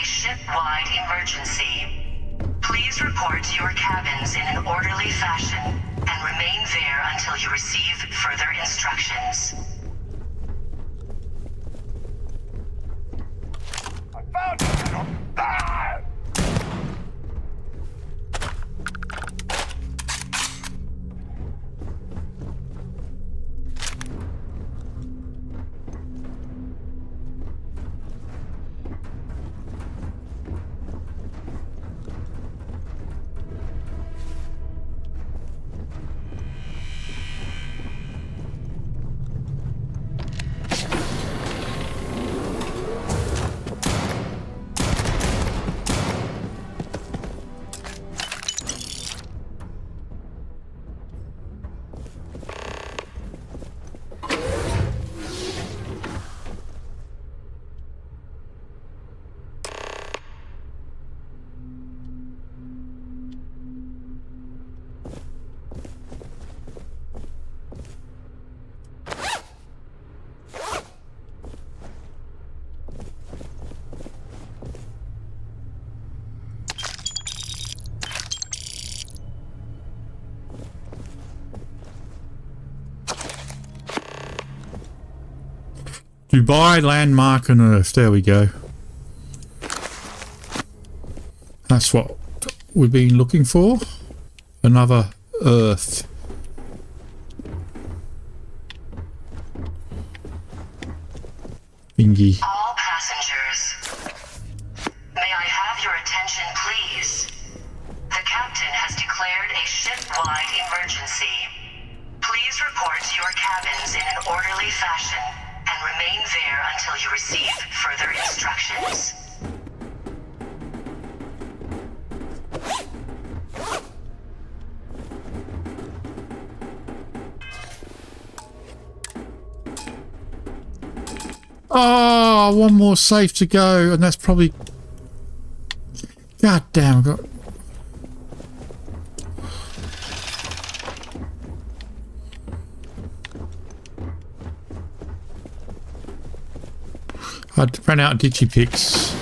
a ship-wide emergency. Please report to your cabins in an orderly fashion and remain there until you receive further instructions. I found you! Ah! Dubai landmark on Earth. There we go. That's what we've been looking for. Another Earth. Thingy. All passengers, may I have your attention, please? The captain has declared a ship-wide emergency. Please report to your cabins in an orderly fashion and remain there until you receive further instructions. Oh, one more safe to go, and that's probably... God damn, I've got... I ran out of digipicks.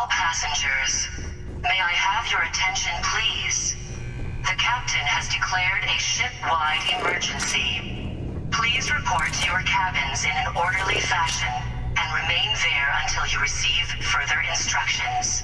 Passengers, may I have your attention, please? The captain has declared a ship-wide emergency. Please report to your cabins in an orderly fashion and remain there until you receive further instructions.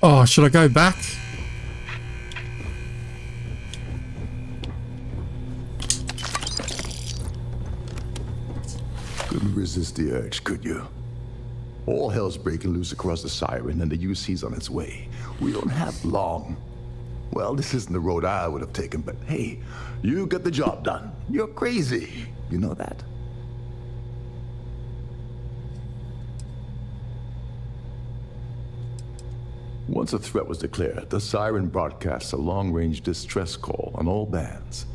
Oh, should I go back? Couldn't resist the urge, could you? All hell's breaking loose across the Siren, and the UC's on its way. We don't have long. Well, this isn't the road I would have taken, but hey, you got the job done. You're crazy. You know that? Once a threat was declared, the siren broadcasts a long-range distress call on all bands.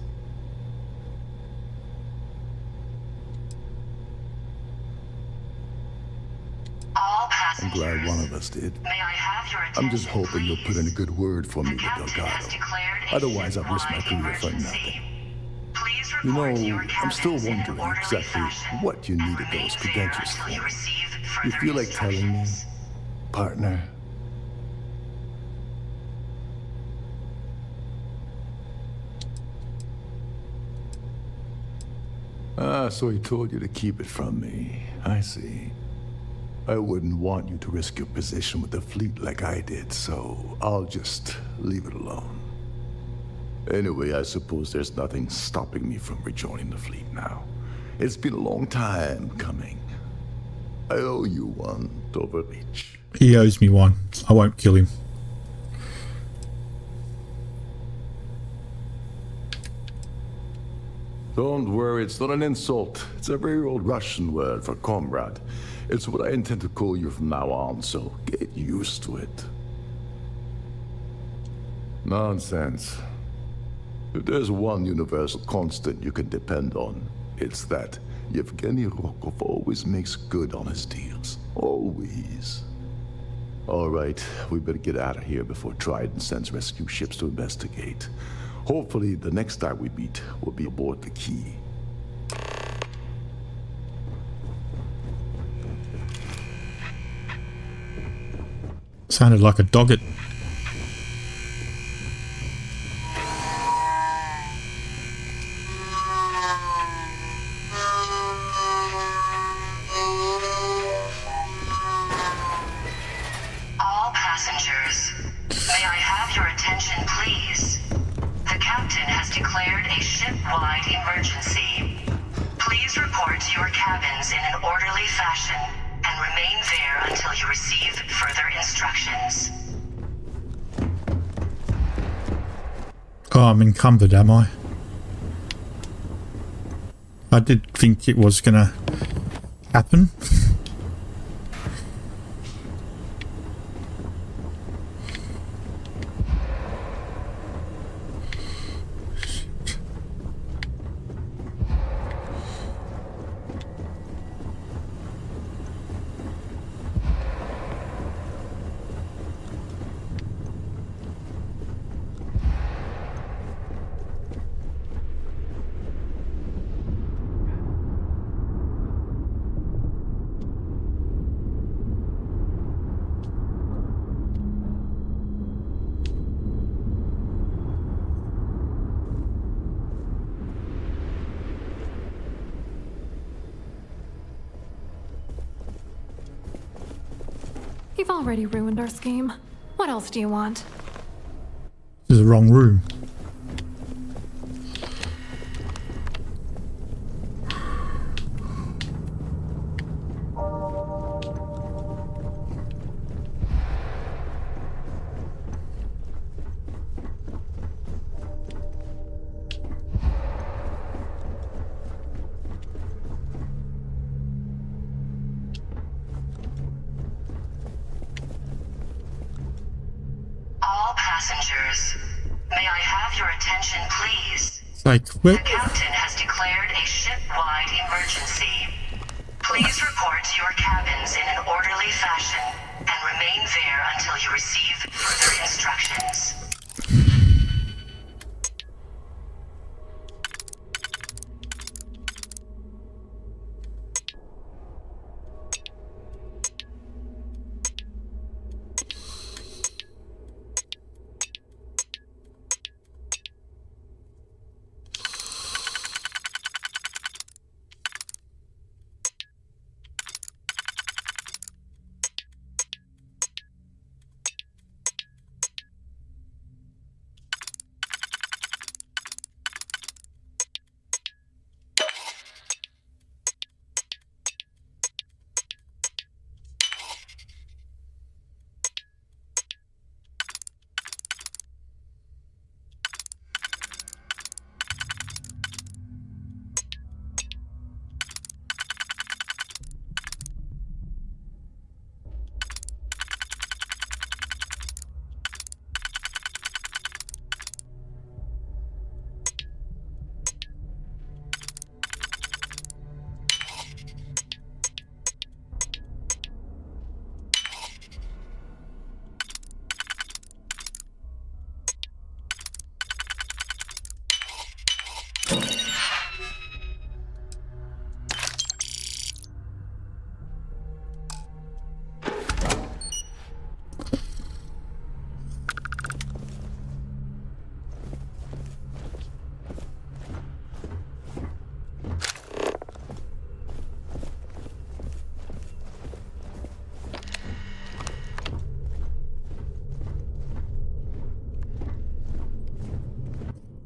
I'm glad one of us did. I'm just hoping you'll put in a good word for me with Delgado. Otherwise, I've risked my career for nothing. You know, I'm still wondering exactly what you needed those credentials for. You feel like telling me, partner? Ah, so he told you to keep it from me. I see. I wouldn't want you to risk your position with the fleet like I did, so I'll just leave it alone. Anyway, I suppose there's nothing stopping me from rejoining the fleet now. It's been a long time coming. I owe you one, Overreach. He owes me one. I won't kill him. Don't worry, it's not an insult. It's a very old Russian word for comrade. It's what I intend to call you from now on, so get used to it. Nonsense. If there's one universal constant you can depend on, it's that Yevgeny Rokov always makes good on his deals. Always. All right, we better get out of here before Trident sends rescue ships to investigate. Hopefully, the next time we meet, we'll be aboard the Key. Sounded like a dogget. All passengers, may I have your attention, please? The captain has declared a ship-wide emergency. Please report to your cabins in an orderly fashion and remain there until you receive further instructions. Oh, I'm encumbered, am I? I did think it was gonna happen. You've already ruined our scheme. What else do you want? This is the wrong room. Passengers, may I have your attention, please? Like, the captain has declared a ship-wide emergency. Please report to your cabins in an orderly fashion and remain there until you receive further instructions.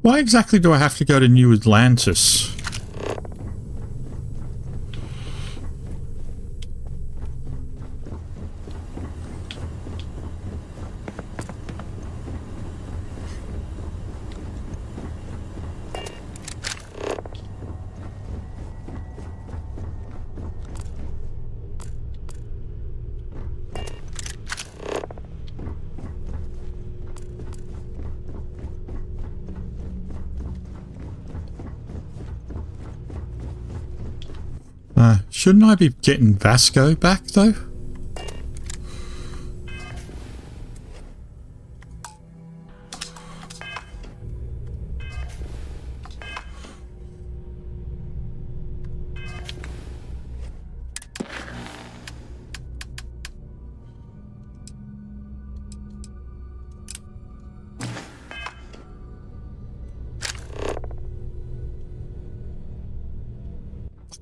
Why exactly do I have to go to New Atlantis? Shouldn't I be getting Vasco back, though?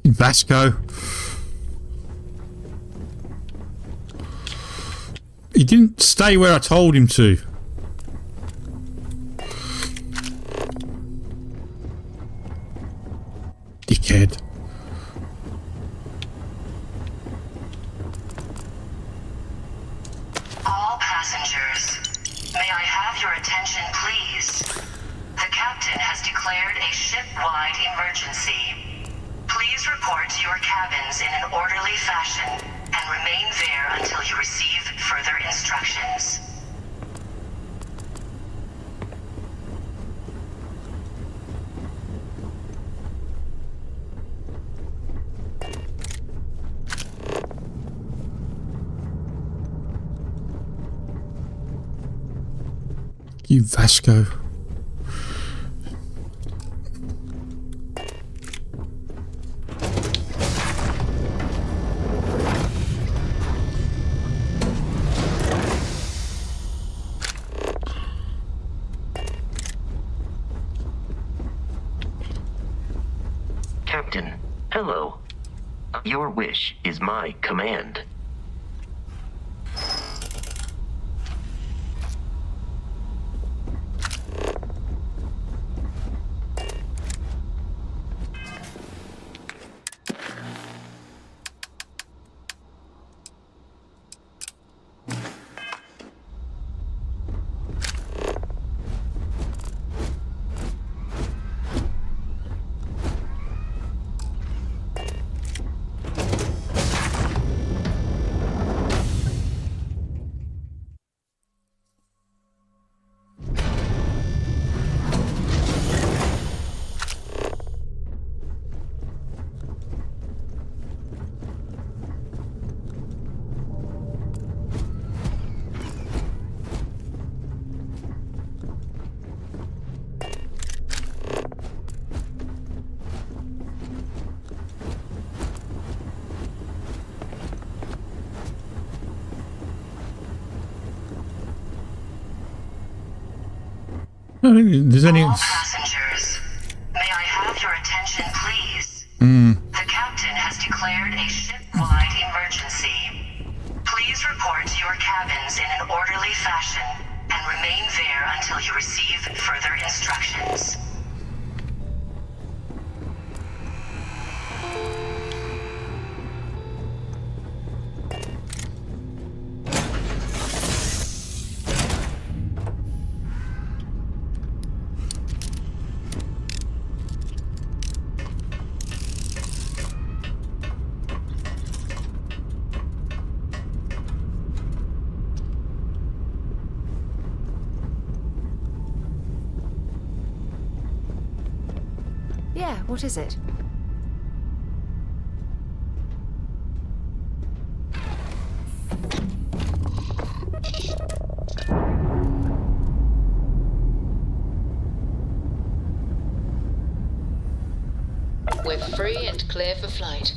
Vasco. He didn't stay where I told him to. Dickhead. All passengers, may I have your attention, please? The captain has declared a ship-wide emergency. Please report to your cabins in an orderly fashion and remain there until you receive further instructions. You Vasco. Captain, hello. Your wish is my command. I don't think there's any. All passengers, may I have your attention, please? The captain has declared a ship-wide emergency. Please report to your cabins in an orderly fashion and remain there until you receive further instructions. Yeah, what is it? We're free and clear for flight.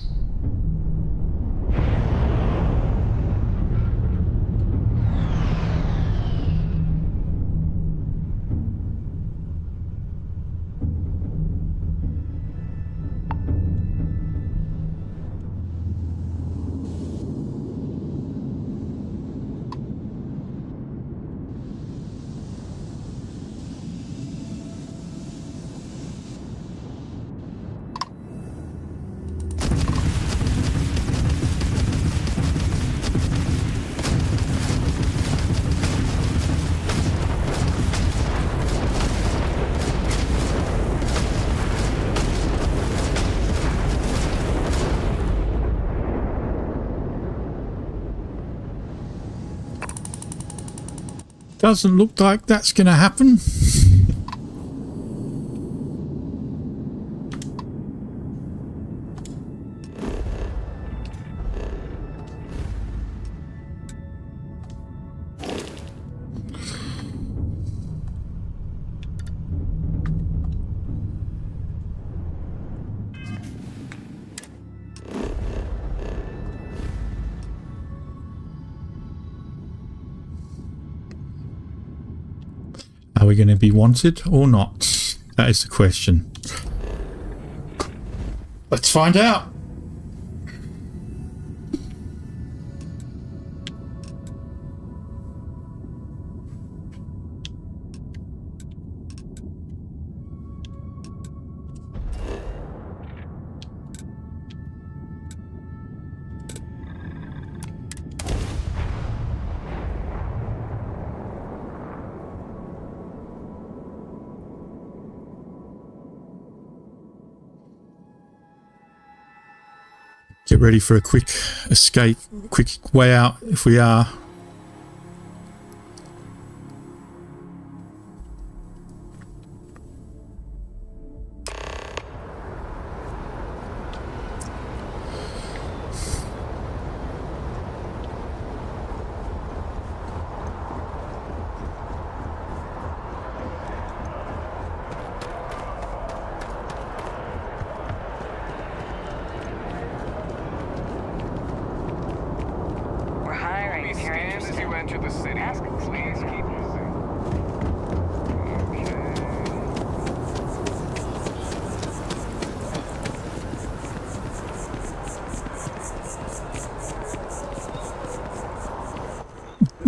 Doesn't look like that's going to happen. Are we going to be wanted or not? That is the question. Let's find out. Get ready for a quick escape, quick way out if we are.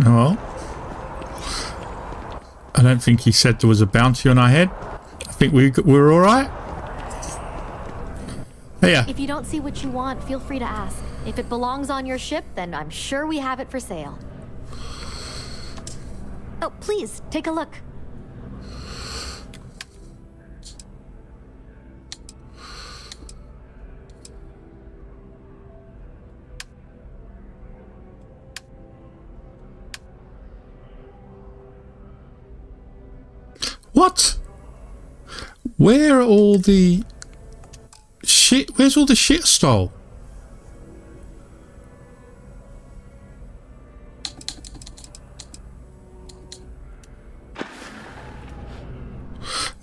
Well, I don't think he said there was a bounty on our head. I think we're all right. Yeah. If you don't see what you want, feel free to ask. If it belongs on your ship, then I'm sure we have it for sale. Oh, please, take a look. What? Where are all the shit? Where's all the shit I stole?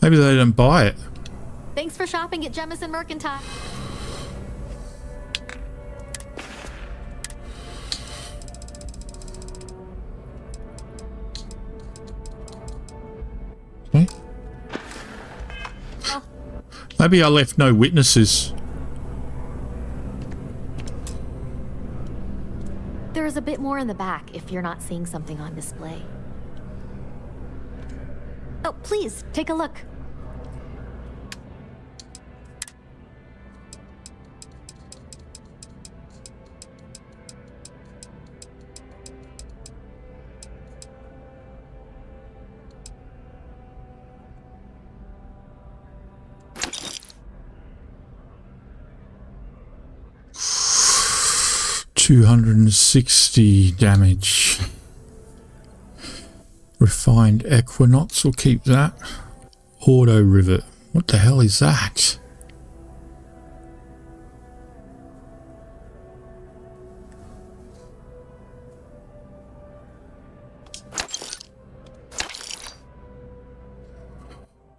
Maybe they didn't buy it. Thanks for shopping at Jemison Mercantile. Okay. Maybe I left no witnesses. There is a bit more in the back if you're not seeing something on display. Oh, please, take a look. $260 damage. Refined Equinox, we'll keep that. Auto Rivet. What the hell is that?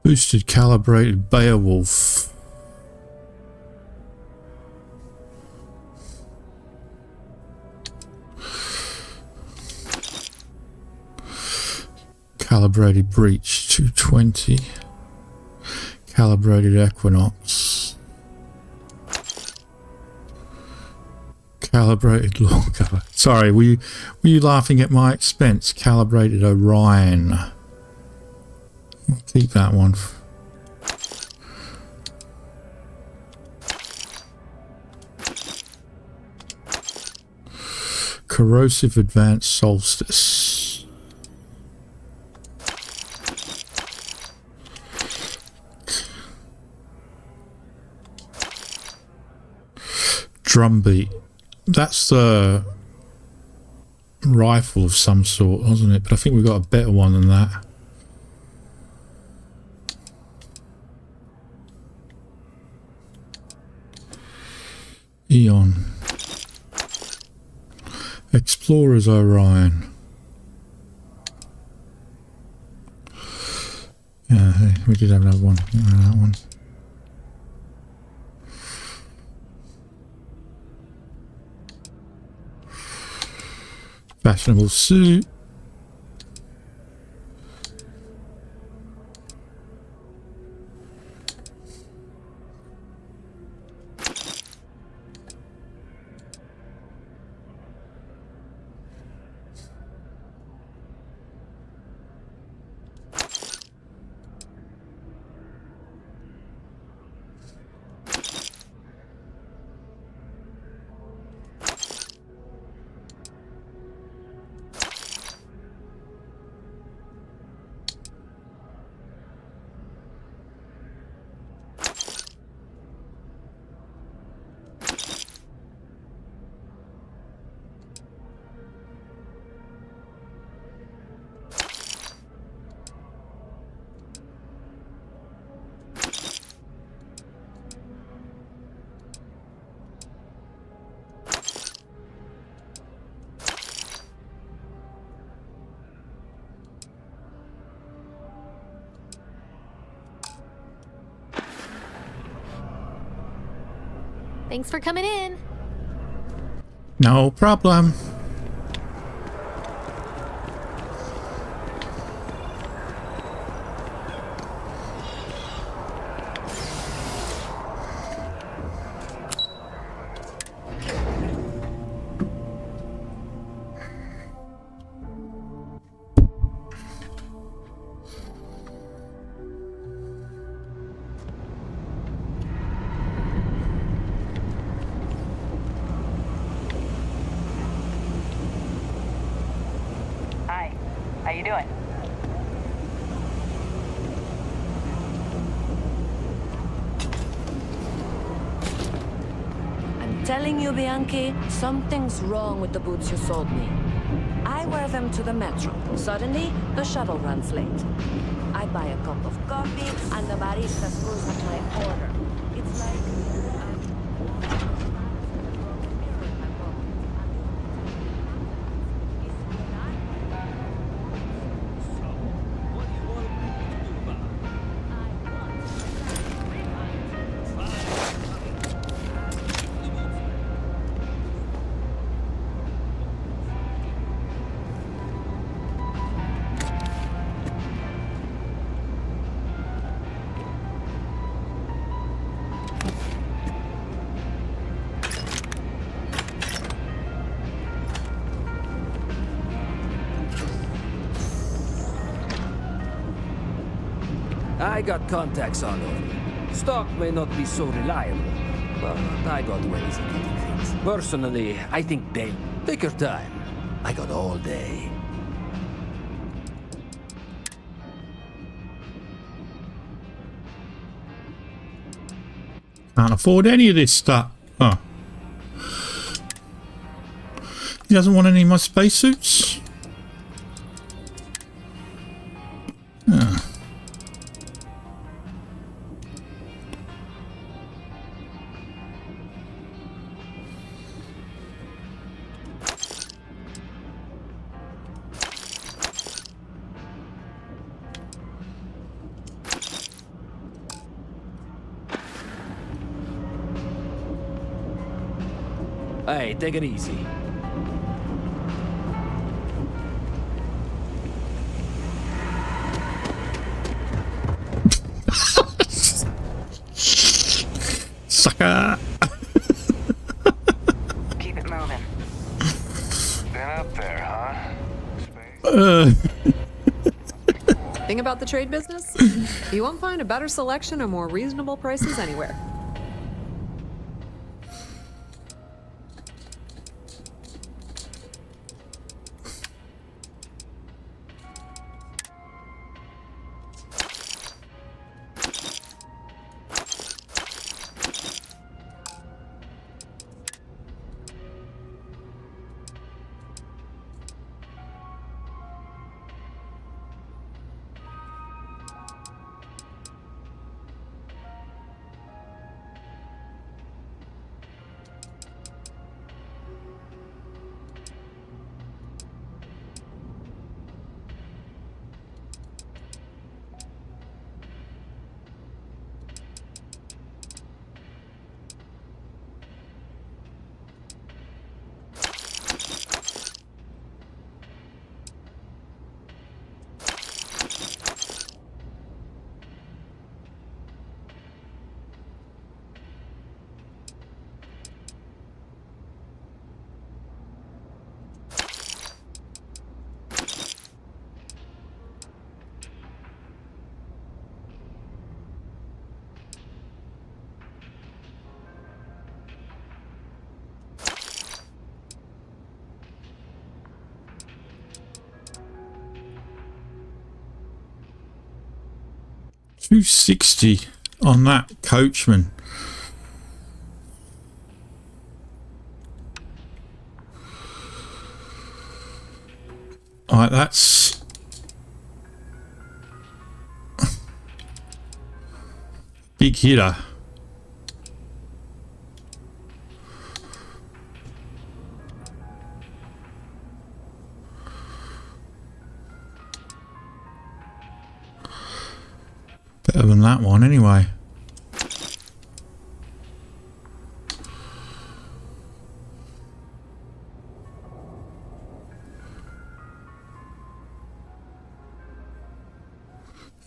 Boosted Calibrated Beowulf. Calibrated Breach 220. Calibrated Equinox. Calibrated Law Cover. Sorry, were you laughing at my expense? Calibrated Orion. I'll keep that one. Corrosive Advanced Solstice. Drumbeat. That's the rifle of some sort, wasn't it? But I think we've got a better one than that. Eon. Explorers Orion. Yeah, we did have another one. That one. Fashionable suit. Thanks for coming in. No problem. How you doing? I'm telling you, Bianchi, something's wrong with the boots you sold me. I wear them to the metro. Suddenly, the shuttle runs late. I buy a cup of coffee, and the barista screws up my order. It's like... I got contacts all over. Stock may not be so reliable, but I got ways of getting things. Personally, I think they... Take your time. I got all day. Can't afford any of this stuff. Oh. He doesn't want any of my spacesuits? Oh. Hey, take it easy. Sucker! Keep it moving. Been up there, huh? Thing about the trade business? You won't find a better selection or more reasonable prices anywhere. 260 on that coachman. Alright, that's big hitter. Better than that one anyway.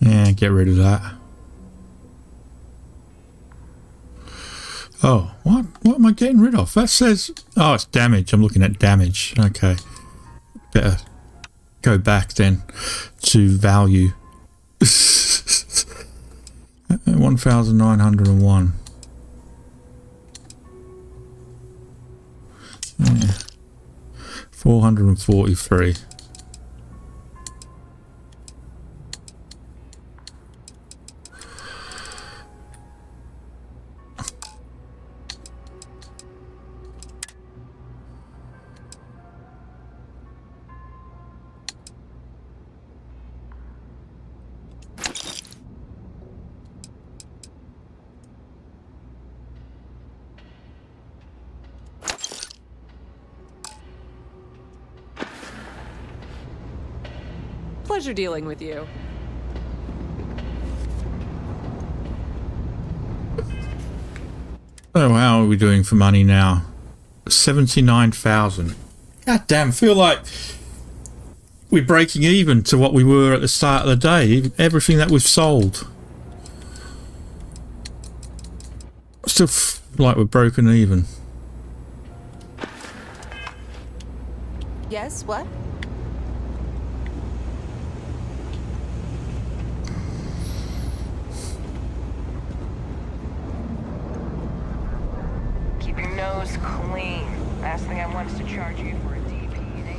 Yeah, get rid of that. Oh, what? What am I getting rid of? That says... Oh, it's damage. I'm looking at damage. Okay. Better go back then to value. 1,901. Yeah. 443. Pleasure dealing with you. So how are we doing for money now? 79,000. God damn, feel like we're breaking even to what we were at the start of the day. Everything that we've sold. Still like we're broken even. Yes, what? Keep your nose clean. Last thing I want is to charge you for a DP and A.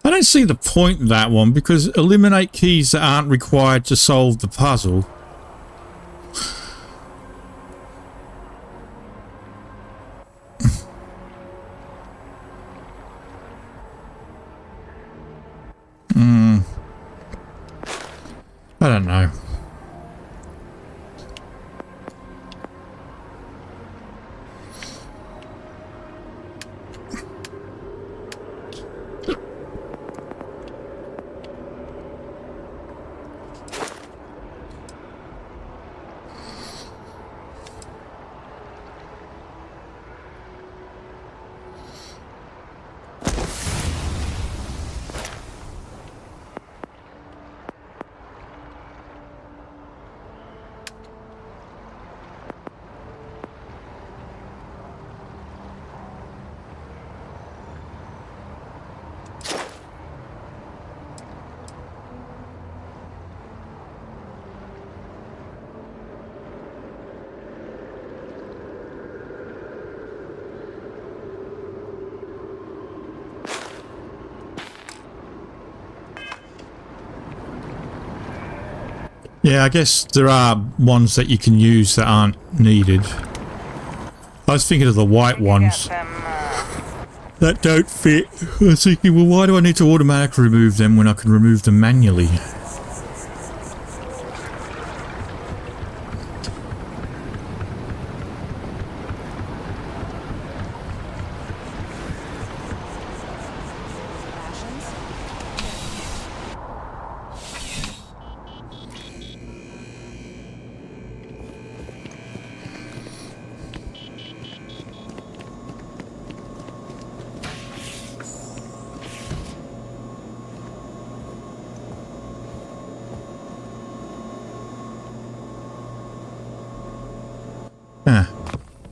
I don't see the point in that one because eliminate keys that aren't required to solve the puzzle. I don't know. Yeah, I guess there are ones that you can use that aren't needed. I was thinking of the white ones that don't fit. I was thinking, well, why do I need to automatically remove them when I can remove them manually?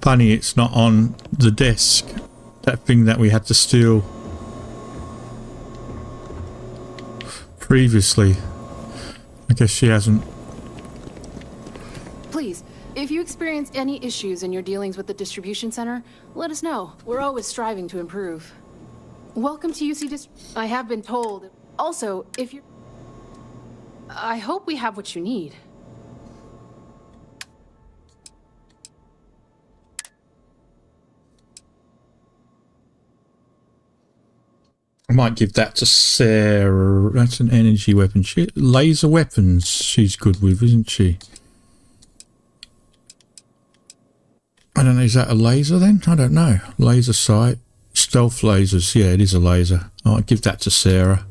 Funny it's not on the desk, that thing that we had to steal previously. I guess she hasn't. Please, if you experience any issues in your dealings with the distribution center, let us know. We're always striving to improve. Welcome to UC I have been told. Also, if you're... I hope we have what you need. I might give that to Sarah. That's an energy weapon. Laser weapons she's good with, isn't she? I don't know, is that a laser then? I don't know. Laser sight. Stealth lasers. Yeah, it is a laser. I'll give that to Sarah.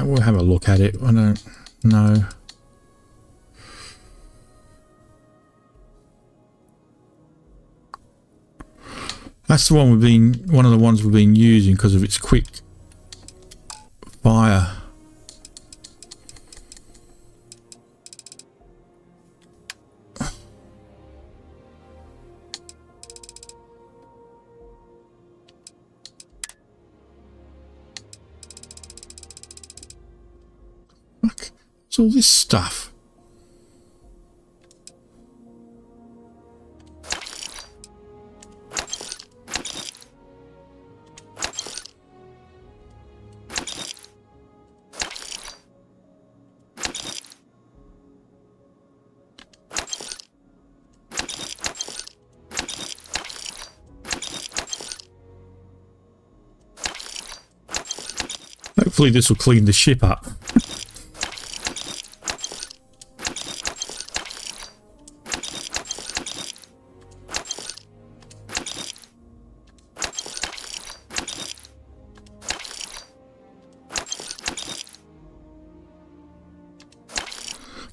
We'll have a look at it. I don't know. That's the one one of the ones we've been using because of its quick fire. What's all this stuff? Hopefully this will clean the ship up.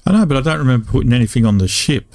I know, but I don't remember putting anything on the ship.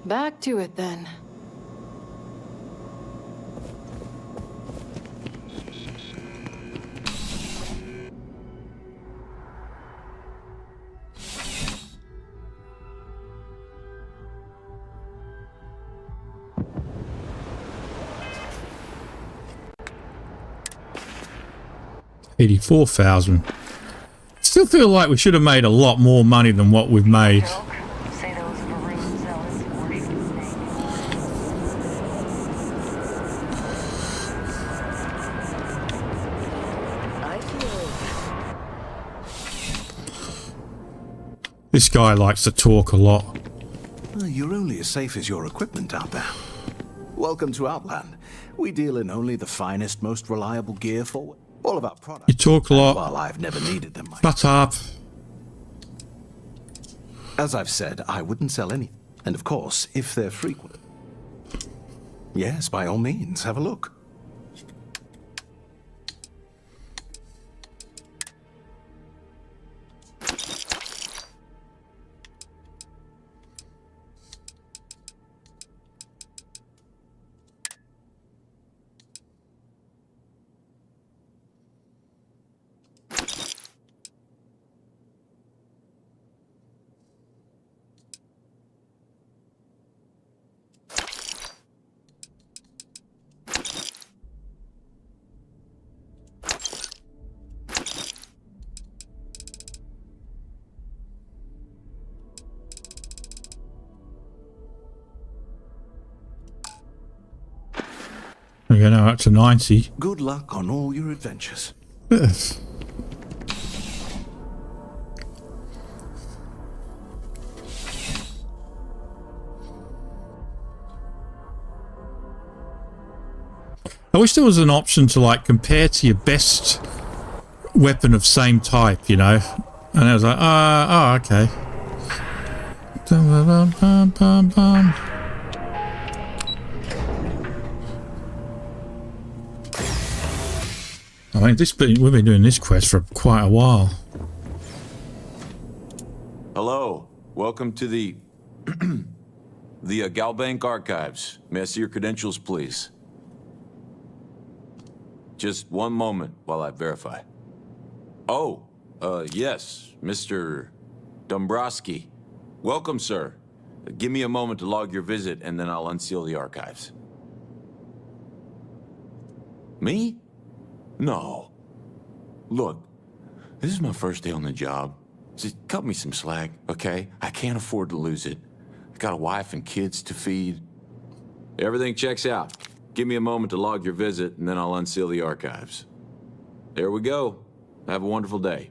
Back to it then. $84,000. Still feel like we should have made a lot more money than what we've made. This guy likes to talk a lot. You're only as safe as your equipment out there. Welcome to Outland. We deal in only the finest, most reliable gear for all of our products. You talk a lot. While I've never needed them, Shut up. As I've said, I wouldn't sell any. And of course, if they're frequent. Yes, by all means, have a look. We're going up to 90. Good luck on all your adventures. Yes. I wish there was an option to like compare to your best weapon of same type, you know. And I was like, oh, okay. I mean, we've been doing this quest for quite a while. Hello, welcome to the Galbank Archives. May I see your credentials, please? Just one moment while I verify. Oh, yes, Mr. Dombrowski. Welcome, sir. Give me a moment to log your visit, and then I'll unseal the archives. Me? No. Look, this is my first day on the job. Just cut me some slack, okay? I can't afford to lose it. I got a wife and kids to feed. Everything checks out. Give me a moment to log your visit, and then I'll unseal the archives. There we go. Have a wonderful day.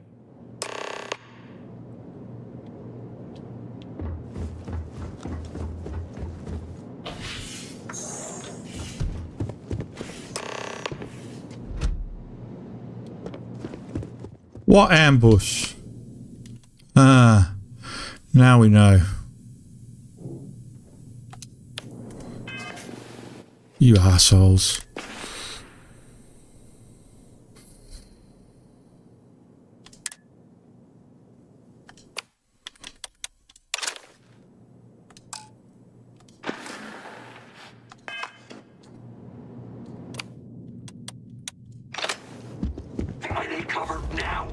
What ambush? Ah, now we know. You assholes. I need cover now.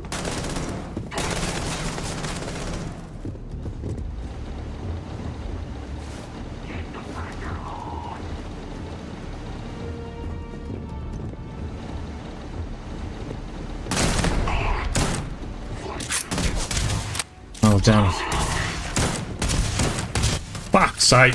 Oh, damn it. Fuck's sake.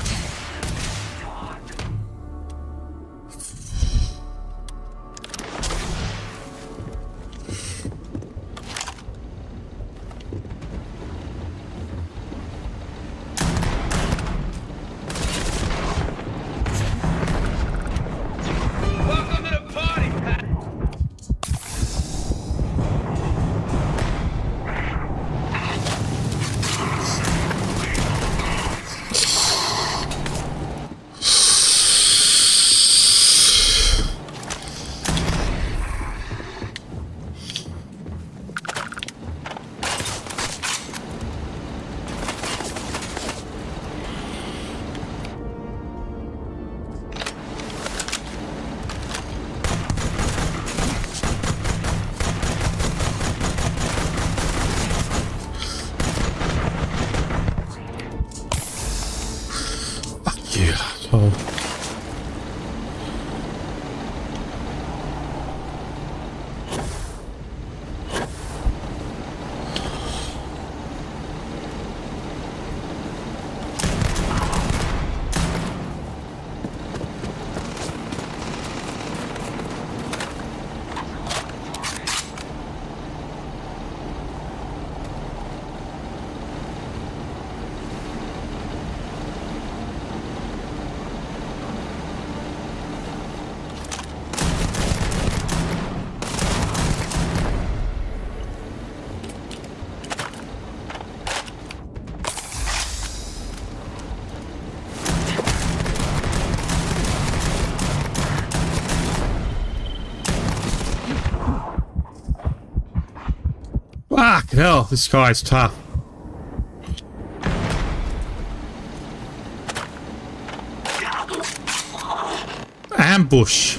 Welcome to the party, Pat. asshole. Fuck hell, this guy's tough. Ambush.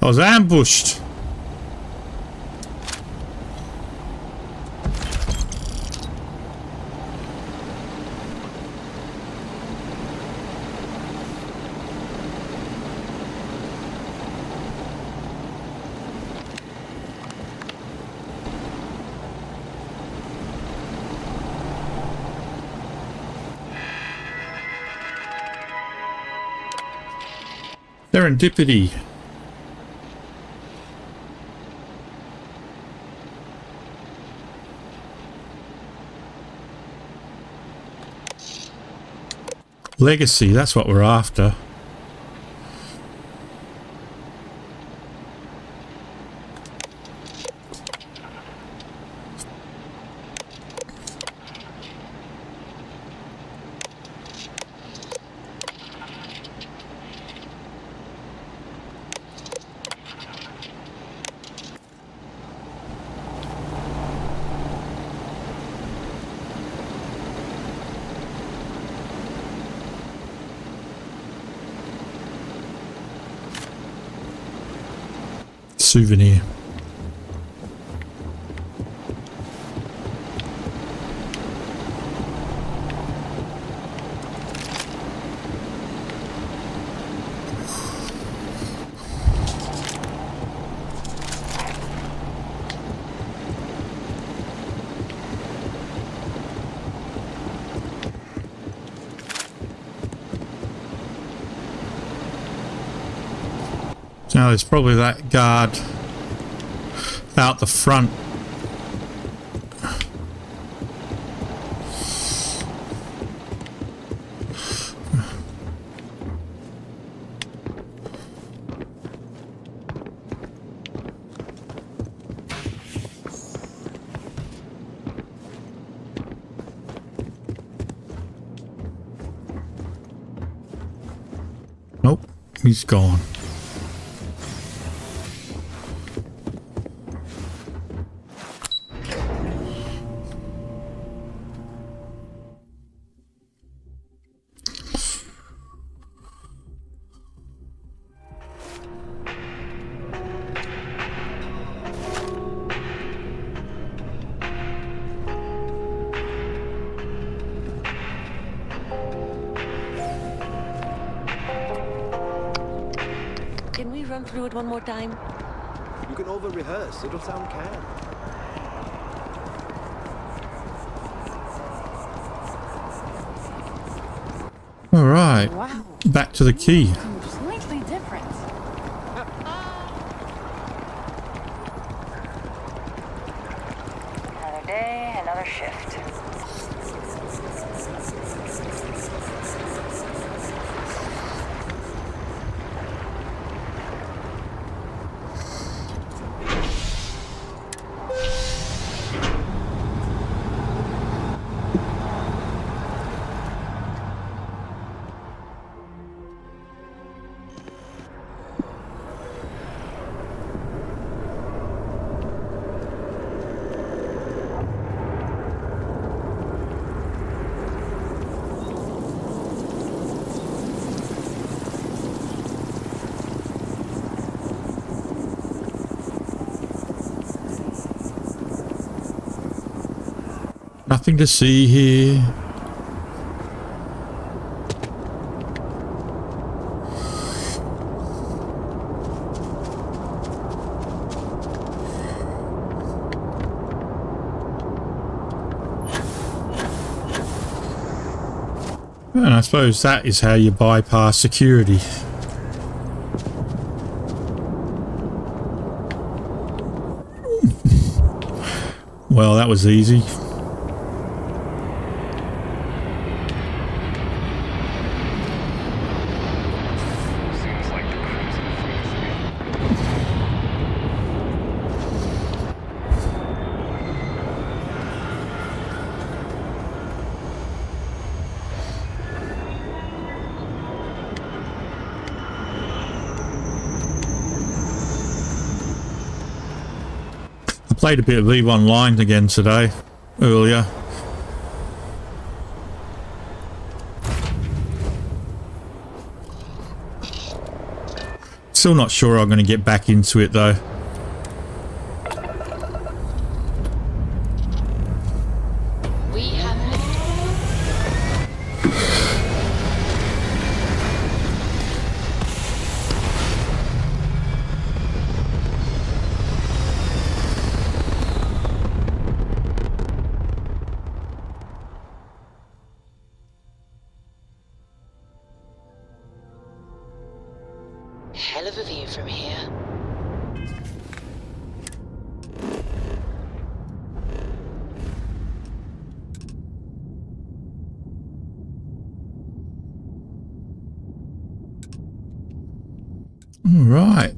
I was ambushed. Serendipity. Legacy, that's what we're after. Souvenir. Now there's probably that guard out the front. Nope, he's gone. Through it one more time. You can over-rehearse. It'll sound calm. All right. Wow. Back to the key. Completely different. Another day, another shift. Nothing to see here. And I suppose that is how you bypass security. Well, that was easy. Played a bit of EVE Online again today, earlier. Still not sure I'm going to get back into it though. Hell of a view from here. All right.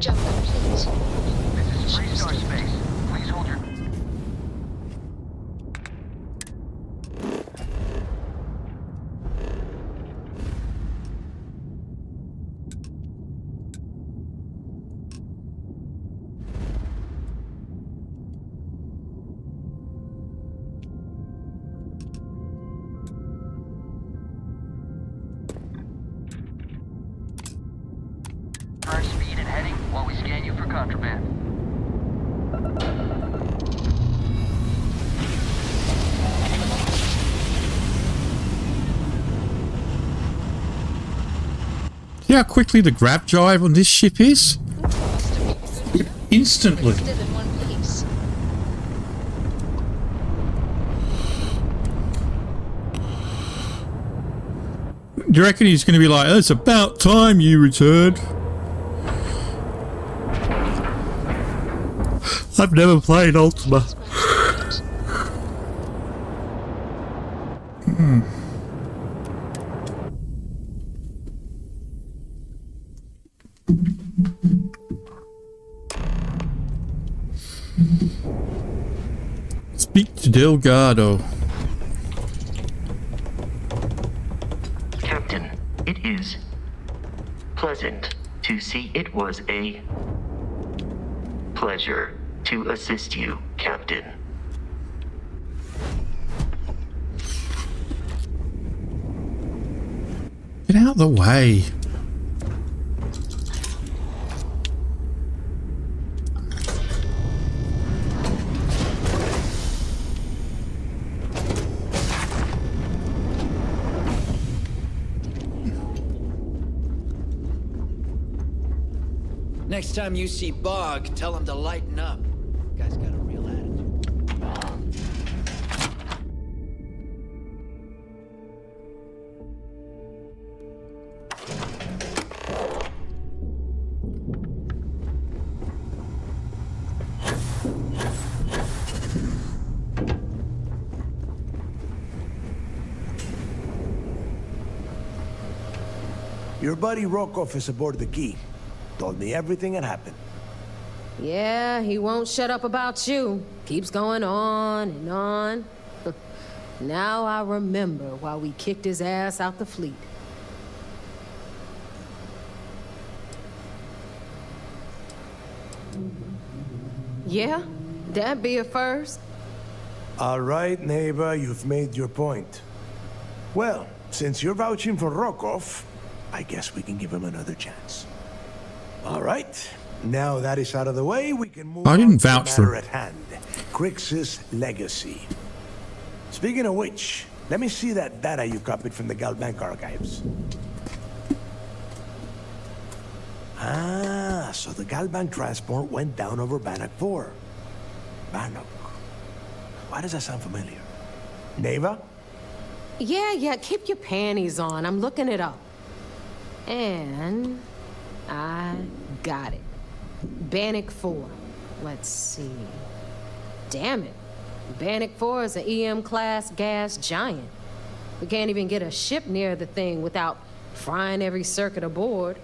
Jump complete. This is Freestar Space. Please hold your... Current speed and heading while we scan you for contraband. See how quickly the grab drive on this ship is? Instantly. Still in one piece. Do you reckon he's going to be like, it's about time you returned? I've never played Ultima. Speak to Delgado. Captain, it is pleasant to see. It was a pleasure to assist you, Captain. Get out of the way. Next time you see Bog, tell him to lighten up. Guy's got a real attitude. Your buddy Rokov is aboard the Key. Told me everything that happened. Yeah, he won't shut up about you. Keeps going on and on. Now I remember why we kicked his ass out the fleet. Yeah? That'd be a first. All right, neighbor, you've made your point. Well, since you're vouching for Rokov, I guess we can give him another chance. All right, now that is out of the way, we can move I on didn't to the vouch for matter at hand. Crix's legacy. Speaking of which, let me see that data you copied from the Galbank archives. Ah, so the Galbank transport went down over Bannock 4. Bannock. Why does that sound familiar? Neva? Yeah, keep your panties on. I'm looking it up. And I got it. Bannock 4. Let's see. Damn it. Bannock 4 is an EM-class gas giant. We can't even get a ship near the thing without frying every circuit aboard.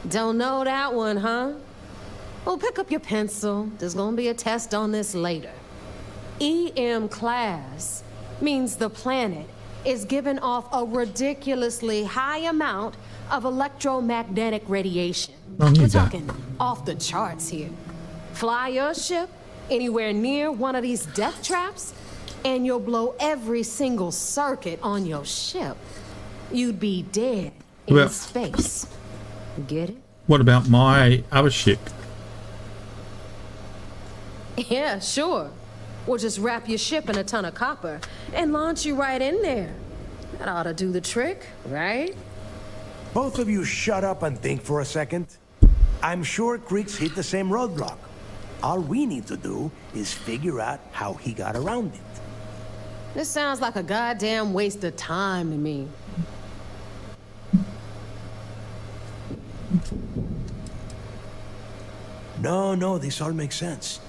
Don't know that one, huh? Well, pick up your pencil. There's gonna be a test on this later. EM class means the planet is giving off a ridiculously high amount of electromagnetic radiation. We're talking off the charts here. Fly your ship anywhere near one of these death traps, and you'll blow every single circuit on your ship. You'd be dead in space. Get it? What about my other ship? Yeah, sure. We'll just wrap your ship in a ton of copper and launch you right in there. That ought to do the trick, right? Both of you shut up and think for a second. I'm sure Crix hit the same roadblock. All we need to do is figure out how he got around it. This sounds like a goddamn waste of time to me. No, this all makes sense.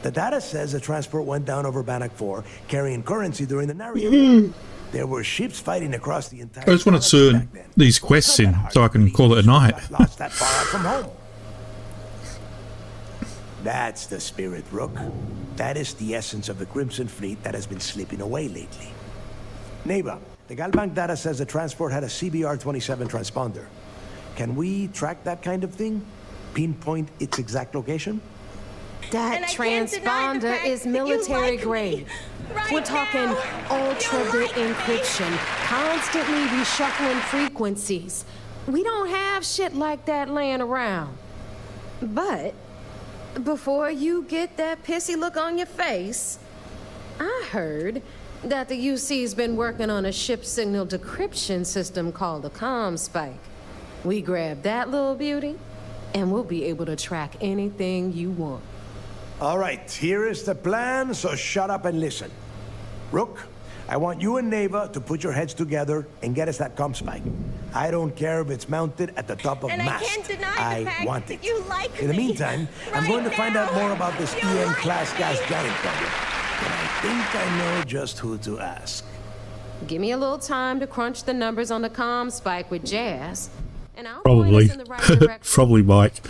The data says the transport went down over Bannock 4, carrying currency during the Narnia. There were ships fighting across the entire... I just want to turn these quests in so I can call it a night. Lost that far out from home. That's the spirit, Rook. That is the essence of the Crimson Fleet that has been slipping away lately. Neighbor, the Galbank data says the transport had a CBR-27 transponder. Can we track that kind of thing? Pinpoint its exact location? That transponder is military grade. We're talking ultra-bit encryption, constantly reshuffling frequencies. We don't have shit like that laying around. But before you get that pissy look on your face, I heard that the UC's been working on a ship signal decryption system called the ComSpike. We grab that little beauty, and we'll be able to track anything you want. All right, here is the plan, so shut up and listen. Rook, I want you and Neva to put your heads together and get us that ComSpike. I don't care if it's mounted at the top of mast. I can't deny the fact want that it. you like In the me. meantime, I'm going to find out more about this EM-class gas giant problem. And I think I know just who to ask. Give me a little time to crunch the numbers on the ComSpike with Jazz, and I'll Probably. point us in the right direction. Probably Mike.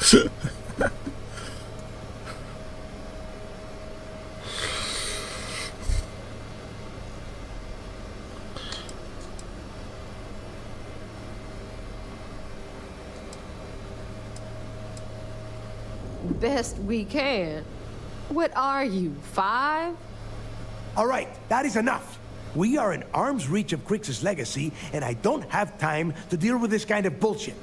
Best we can. What are you, 5? All right, that is enough. We are in arm's reach of Crix's legacy, and I don't have time to deal with this kind of bullshit.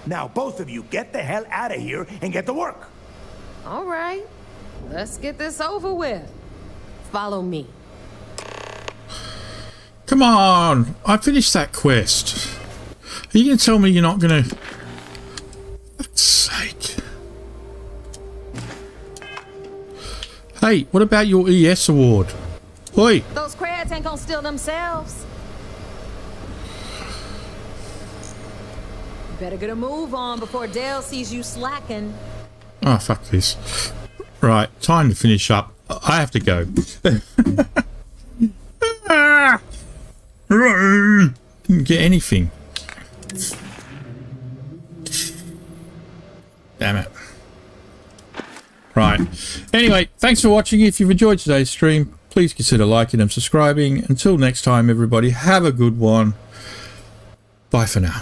Now, both of you, get the hell out of here and get to work. All right, let's get this over with. Follow me. Come on! I finished that quest. Are you going to tell me you're not going to... For fuck's sake. Hey, what about your ES award? Oi! Those crabs ain't gonna steal themselves. Better get a move on before Dale sees you slacking. Oh, fuck this. Right, time to finish up. I have to go. Didn't get anything. Damn it. Right. Anyway, thanks for watching. If you've enjoyed today's stream, please consider liking and subscribing. Until next time, everybody, have a good one. Bye for now.